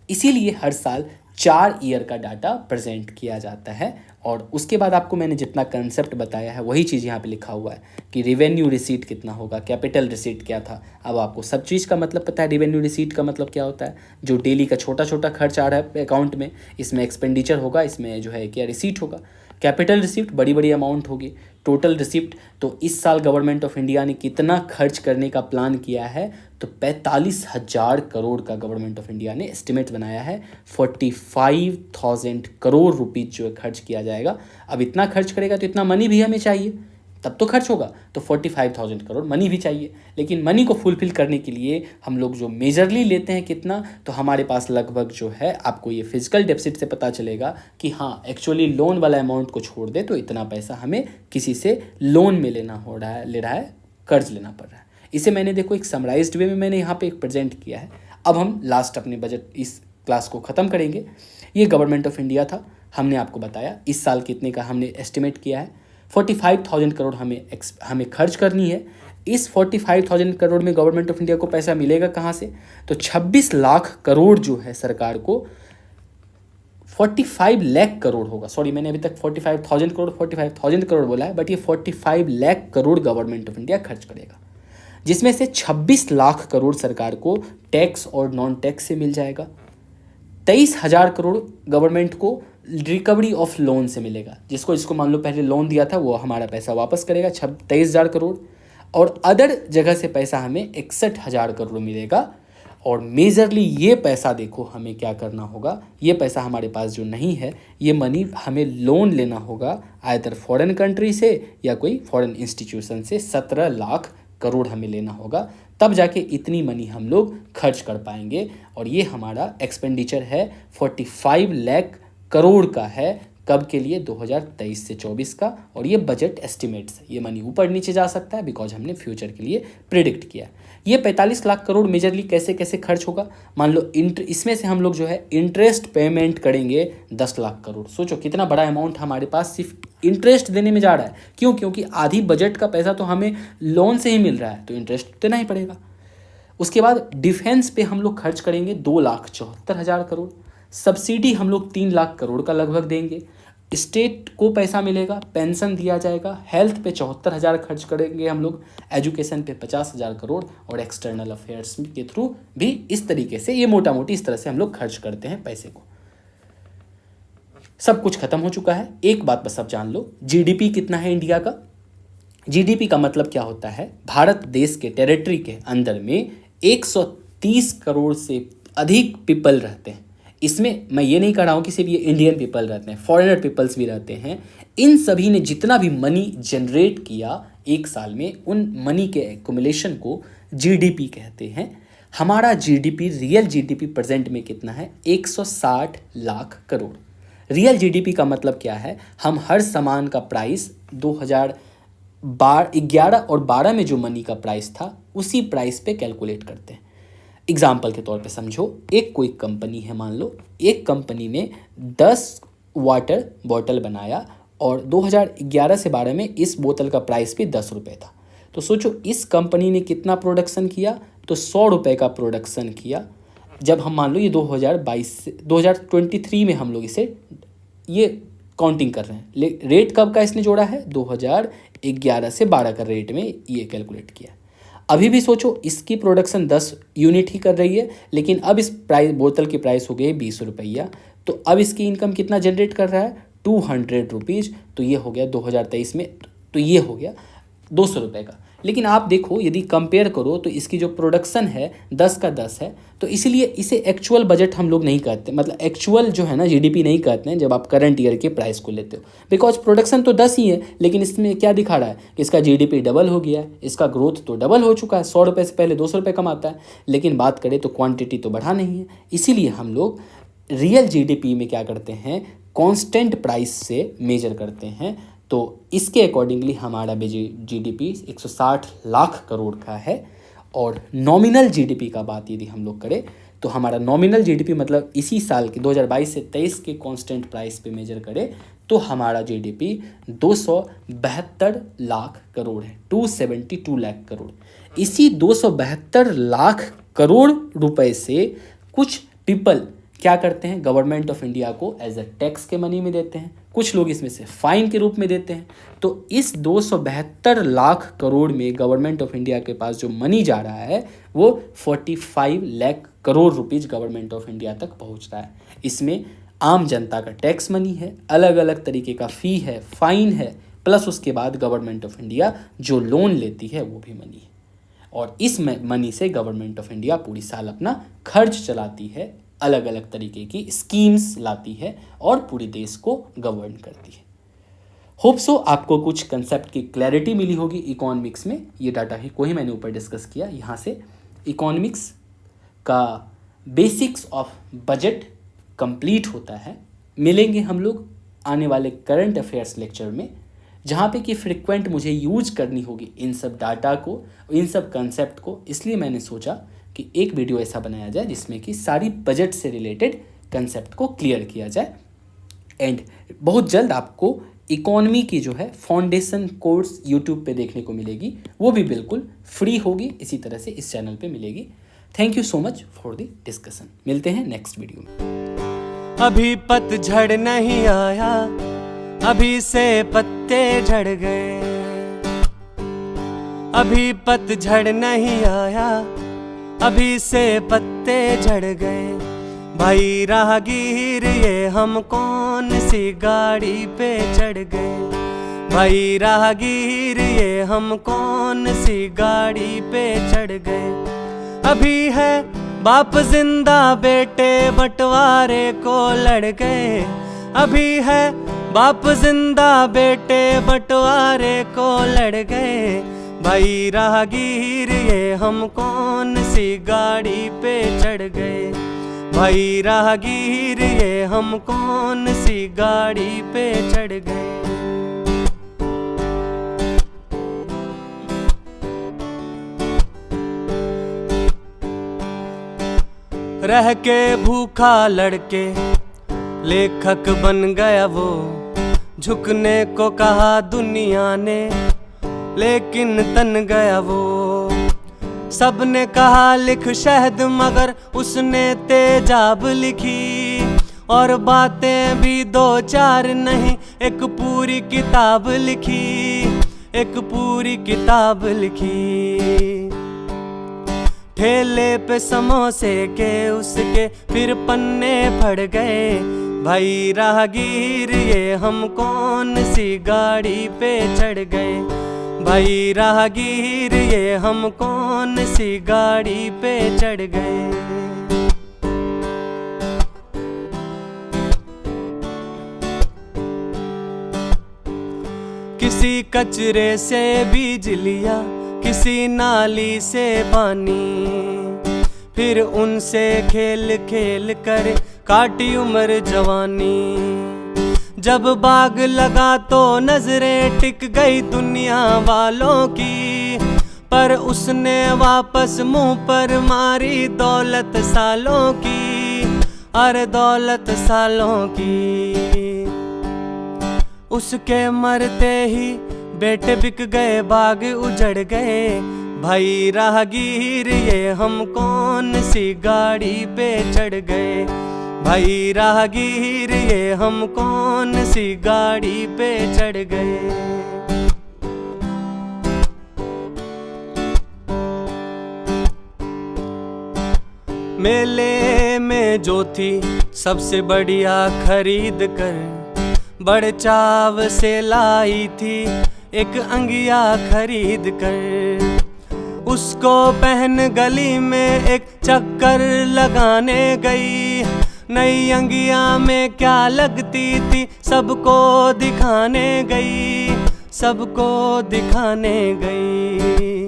इसीलिए हर साल 4 ईयर का डाटा प्रेजेंट किया जाता है। और उसके बाद आपको मैंने जितना कंसेप्ट बताया है वही चीज़ यहाँ पे लिखा हुआ है कि रिवेन्यू रिसीट कितना होगा, कैपिटल रिसीट क्या था। अब आपको सब चीज़ का मतलब पता है, रिवेन्यू रिसीट का मतलब क्या होता है, जो डेली का छोटा छोटा खर्च आ रहा है अकाउंट में, इसमें एक्सपेंडिचर होगा, इसमें जो है क्या रिसीट होगा। कैपिटल रिसिप्ट बड़ी बड़ी अमाउंट होगी। टोटल रिसिप्ट, तो इस साल गवर्नमेंट ऑफ इंडिया ने कितना खर्च करने का प्लान किया है, तो 45,000 करोड़ का गवर्नमेंट ऑफ इंडिया ने एस्टिमेट बनाया है। 45,000 करोड़ रुपीज़ जो है खर्च किया जाएगा। अब इतना खर्च करेगा तो इतना मनी भी हमें चाहिए, तब तो खर्च होगा, तो 45,000 करोड़ मनी भी चाहिए। लेकिन मनी को फुलफिल करने के लिए हम लोग जो मेजरली लेते हैं कितना, तो हमारे पास लगभग जो है, आपको ये फिजिकल डेफिसिट से पता चलेगा कि हाँ एक्चुअली लोन वाला अमाउंट को छोड़ दे तो इतना पैसा हमें किसी से लोन में ले रहा है, कर्ज लेना पड़ रहा है। इसे मैंने देखो एक समराइज्ड वे में मैंने यहाँ पे एक प्रेजेंट किया है। अब हम लास्ट अपने बजट इस क्लास को ख़त्म करेंगे। ये गवर्नमेंट ऑफ इंडिया था, हमने आपको बताया इस साल कितने का हमने एस्टिमेट किया है। 45,000 करोड़ हमें खर्च करनी है। इस 45,000 करोड़ में गवर्नमेंट ऑफ इंडिया को पैसा मिलेगा कहाँ से, तो 26 लाख करोड़ जो है सरकार को, 45 लाख करोड़ होगा, सॉरी मैंने अभी तक 45,000 करोड़ बोला है, बट ये 45 lakh crore government of India खर्च करेगा, जिसमें से 26 लाख करोड़ सरकार को टैक्स और नॉन टैक्स से मिल जाएगा। 23,000 करोड़ गवर्नमेंट को रिकवरी ऑफ लोन से मिलेगा, जिसको मान लो पहले लोन दिया था वो हमारा पैसा वापस करेगा 23,000 करोड़। और अदर जगह से पैसा हमें 61,000 करोड़ मिलेगा। और मेजरली ये पैसा देखो हमें क्या करना होगा, ये पैसा हमारे पास जो नहीं है, ये मनी हमें लोन लेना होगा आइदर फॉरेन कंट्री से या कोई फॉरेन इंस्टीट्यूशन से। 17 लाख करोड़ हमें लेना होगा, तब जाके इतनी मनी हम लोग खर्च कर पाएंगे। और ये हमारा एक्सपेंडिचर है 45 लाख करोड़ का है, कब के लिए, 2023 से 24 का। और ये बजट एस्टिमेट्स है, ये मनी ऊपर नीचे जा सकता है बिकॉज हमने फ्यूचर के लिए प्रिडिक्ट किया। ये 45 लाख करोड़ मेजरली कैसे कैसे खर्च होगा, मान लो इसमें से हम लोग जो है इंटरेस्ट पेमेंट करेंगे 10 लाख करोड़। सोचो कितना बड़ा अमाउंट हमारे पास सिर्फ इंटरेस्ट देने में जा रहा है। क्यों? क्योंकि आधी बजट का पैसा तो हमें लोन से ही मिल रहा है, तो इंटरेस्ट देना ही पड़ेगा। उसके बाद डिफेंस पे हम लोग खर्च करेंगे 2,74,000 करोड़, सब्सिडी हम लोग 3 लाख करोड़ का लगभग देंगे, स्टेट को पैसा मिलेगा, पेंशन दिया जाएगा, हेल्थ पे 74,000 खर्च करेंगे हम लोग, एजुकेशन पे 50,000 करोड़, और एक्सटर्नल अफेयर्स के थ्रू भी इस तरीके से, ये मोटा मोटी इस तरह से हम लोग खर्च करते हैं पैसे को। सब कुछ खत्म हो चुका है। एक बात बस अब जान लो, जीडीपी कितना है इंडिया का। जीडीपी का मतलब क्या होता है? भारत देश के टेरिटरी के अंदर में 130 करोड़ से अधिक पीपल रहते हैं। इसमें मैं ये नहीं कह रहा हूँ कि सिर्फ ये इंडियन पीपल रहते हैं, फॉरेनर पीपल्स भी रहते हैं। इन सभी ने जितना भी मनी जनरेट किया एक साल में, उन मनी के एक्युमुलेशन को जीडीपी कहते हैं। हमारा जीडीपी, रियल जीडीपी प्रेजेंट में कितना है? 160 लाख करोड़। रियल जीडीपी का मतलब क्या है? हम हर सामान का प्राइस 2011 और 12 में जो मनी का प्राइस था उसी प्राइस पे कैलकुलेट करते हैं। एग्जाम्पल के तौर पे समझो, एक कोई कंपनी है, मान लो एक कंपनी ने 10 वाटर बॉटल बनाया और 2011 से 12 में इस बोतल का प्राइस भी 10 रुपये था। तो सोचो इस कंपनी ने कितना प्रोडक्शन किया? तो 100 रुपये का प्रोडक्शन किया। जब हम मान लो ये 2022 से 2023 में हम लोग इसे ये काउंटिंग कर रहे हैं, रेट कब का इसने जोड़ा है? 2011 से 12 का रेट में ये कैलकुलेट किया। अभी भी सोचो इसकी प्रोडक्शन 10 यूनिट ही कर रही है, लेकिन अब इस प्राइस, बोतल की प्राइस हो गई 20 रुपया, तो अब इसकी इनकम कितना जनरेट कर रहा है? 200 रुपीज़। तो ये हो गया 2023 में, तो ये हो गया 200 रुपये का। लेकिन आप देखो यदि कंपेयर करो तो इसकी जो प्रोडक्शन है 10 का 10 है, तो इसीलिए इसे एक्चुअल बजट हम लोग नहीं कहते, मतलब एक्चुअल जो है ना जीडीपी नहीं कहते हैं जब आप करंट ईयर के प्राइस को लेते हो, बिकॉज प्रोडक्शन तो 10 ही है, लेकिन इसमें क्या दिखा रहा है? इसका जीडीपी डबल हो गया है, इसका ग्रोथ तो डबल हो चुका है, 100 रुपये से पहले 200 रुपये कमाता है, लेकिन बात करें तो क्वान्टिटी तो बढ़ा नहीं है। इसीलिए हम लोग रियल जीडीपी में क्या करते हैं? कॉन्स्टेंट प्राइस से मेजर करते हैं। तो इसके अकॉर्डिंगली हमारा जीडीपी 160 लाख करोड़ का है। और नॉमिनल जीडीपी का बात यदि हम लोग करें तो हमारा नॉमिनल जीडीपी मतलब इसी साल के 2022 से 23 के कांस्टेंट प्राइस पे मेजर करें तो हमारा जीडीपी 272 लाख करोड़ है, 272 लाख करोड़। इसी 272 लाख करोड़ रुपए से कुछ पीपल क्या करते हैं? गवर्नमेंट ऑफ इंडिया को एज अ टैक्स के मनी में देते हैं, कुछ लोग इसमें से फाइन के रूप में देते हैं। तो इस 272 लाख करोड़ में गवर्नमेंट ऑफ इंडिया के पास जो मनी जा रहा है वो 45 lakh crore rupees government of India तक पहुंच रहा है। इसमें आम जनता का टैक्स मनी है, अलग अलग तरीके का फ़ी है, फाइन है, प्लस उसके बाद गवर्नमेंट ऑफ इंडिया जो लोन लेती है वो भी मनी है। और इस मनी से गवर्नमेंट ऑफ इंडिया पूरी साल अपना खर्च चलाती है, अलग अलग तरीके की स्कीम्स लाती है और पूरे देश को गवर्न करती है। होप सो आपको कुछ कंसेप्ट की क्लैरिटी मिली होगी इकोनॉमिक्स में। ये डाटा ही को ही मैंने ऊपर डिस्कस किया। यहाँ से इकोनॉमिक्स का बेसिक्स ऑफ बजट कंप्लीट होता है। मिलेंगे हम लोग आने वाले करंट अफेयर्स लेक्चर में, जहाँ पे कि फ्रिक्वेंट मुझे यूज करनी होगी इन सब डाटा को, इन सब कंसेप्ट को। इसलिए मैंने सोचा कि एक वीडियो ऐसा बनाया जाए जिसमें कि सारी बजट से रिलेटेड कंसेप्ट को क्लियर किया जाए। एंड बहुत जल्द आपको इकोनॉमी की जो है फाउंडेशन कोर्स यूट्यूब पे देखने को मिलेगी, वो भी बिल्कुल फ्री होगी, इसी तरह से इस चैनल पे मिलेगी। Thank you so much for the discussion. मिलते हैं नेक्स्ट वीडियो में। अभी पतझड़ नहीं आया, अभी से पत्ते झड़ गए। अभी पतझड़ नहीं आया, अभी से पत्ते झड़ गए। भाई राहगीर ये हम कौन सी गाड़ी पे चढ़ गए। भाई राहगीर ये हम कौन सी गाड़ी पे चढ़ गए। अभी है बाप जिंदा, बेटे बंटवारे को लड़ गए। अभी है बाप जिंदा, बेटे बंटवारे को लड़ गए। भाई राहगीर ये हम कौन सी गाड़ी पे चढ़ गए। भाई राहगीर ये हम कौन सी गाड़ी पे चढ़ गए। रह के भूखा लड़के लेखक बन गया वो। झुकने को कहा दुनिया ने, लेकिन तन गया वो। सबने कहा लिख शहद, मगर उसने तेजाब लिखी। और बातें भी दो चार नहीं, एक पूरी किताब लिखी, एक पूरी किताब लिखी। ठेले पे समोसे के उसके फिर पन्ने फट गए। भाई राहगीर ये हम कौन सी गाड़ी पे चढ़ गए। भाई राहगीर ये हम कौन सी गाड़ी पे चढ़ गए। किसी कचरे से बीज लिया, किसी नाली से पानी, फिर उनसे खेल खेल कर काटी उम्र जवानी। जब बाग लगा तो नजरें टिक गई दुनिया वालों की, पर उसने वापस मुंह पर मारी दौलत सालों की, अरे दौलत सालों की। उसके मरते ही बेटे बिक गए, बाग उजड़ गए। भाई राहगीर ये हम कौन सी गाड़ी पे चढ़ गए। भाई राहगीर ये हम कौन सी गाड़ी पे चढ़ गए। मेले में जो थी सबसे बढ़िया खरीद कर, बड़े चाव से लाई थी एक अंगिया खरीद कर। उसको पहन गली में एक चक्कर लगाने गई। नई अंगिया में क्या लगती थी सबको दिखाने गई, सबको दिखाने गई।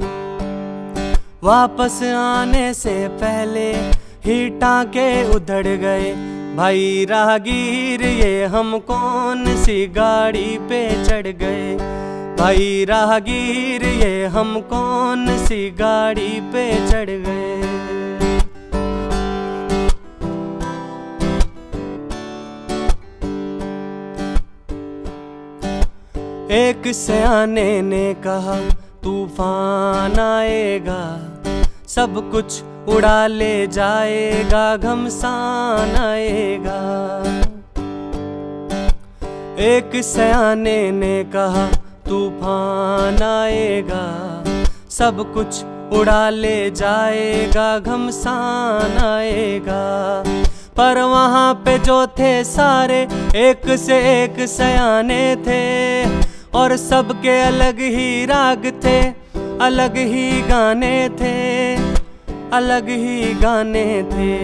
वापस आने से पहले ही टांके उधड़ गए। भाई राहगीर ये हम कौन सी गाड़ी पे चढ़ गए। भाई राहगीर ये हम कौन सी गाड़ी पे चढ़ गए। एक सयाने ने कहा तूफान आएगा, सब कुछ उड़ा ले जाएगा, घमसान आएगा। एक सयाने ने कहा तूफान आएगा, सब कुछ उड़ा ले जाएगा, घमसान आएगा। पर वहाँ पे जो थे सारे एक से एक सयाने थे, और सबके अलग ही राग थे, अलग ही गाने थे, अलग ही गाने थे।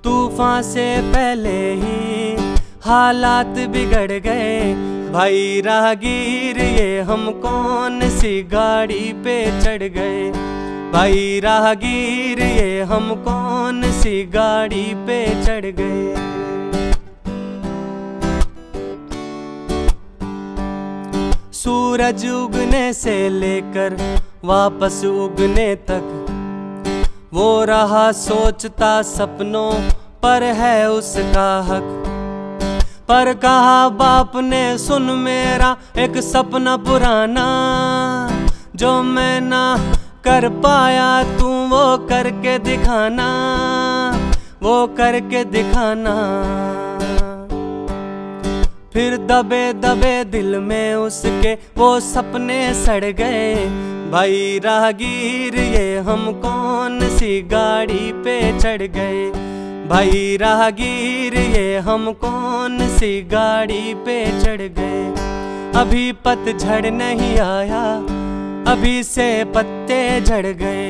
तूफान से पहले ही हालात बिगड़ गए। भाई राहगीर ये हम कौन सी गाड़ी पे चढ़ गए। भाई राहगीर ये हम कौन सी गाड़ी पे चढ़ गए। सूरज उगने से लेकर वापस उगने तक, वो रहा सोचता सपनों पर है उसका हक। पर कहा बाप ने सुन मेरा एक सपना पुराना, जो मैं ना कर पाया तू वो करके दिखाना, वो करके दिखाना। फिर दबे दबे दिल में उसके वो सपने सड़ गए। भाई राहगीर ये हम कौन सी गाड़ी पे चढ़ गए। भाई राहगीर ये हम कौन सी गाड़ी पे चढ़ गए। अभी पतझड़ नहीं आया, अभी से पत्ते झड़ गए।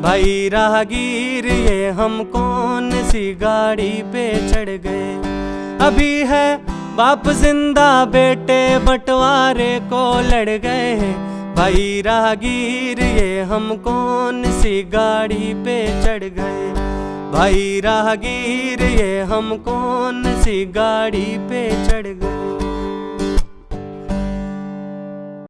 भाई राहगीर ये हम कौन सी गाड़ी पे चढ़ गए। अभी है बाप जिंदा, बेटे बंटवारे को लड़ गए। भाई राहगीर ये हम कौन सी गाड़ी पे चढ़ गए। भाई राहगीर ये हम कौन सी गाड़ी पे चढ़ गए।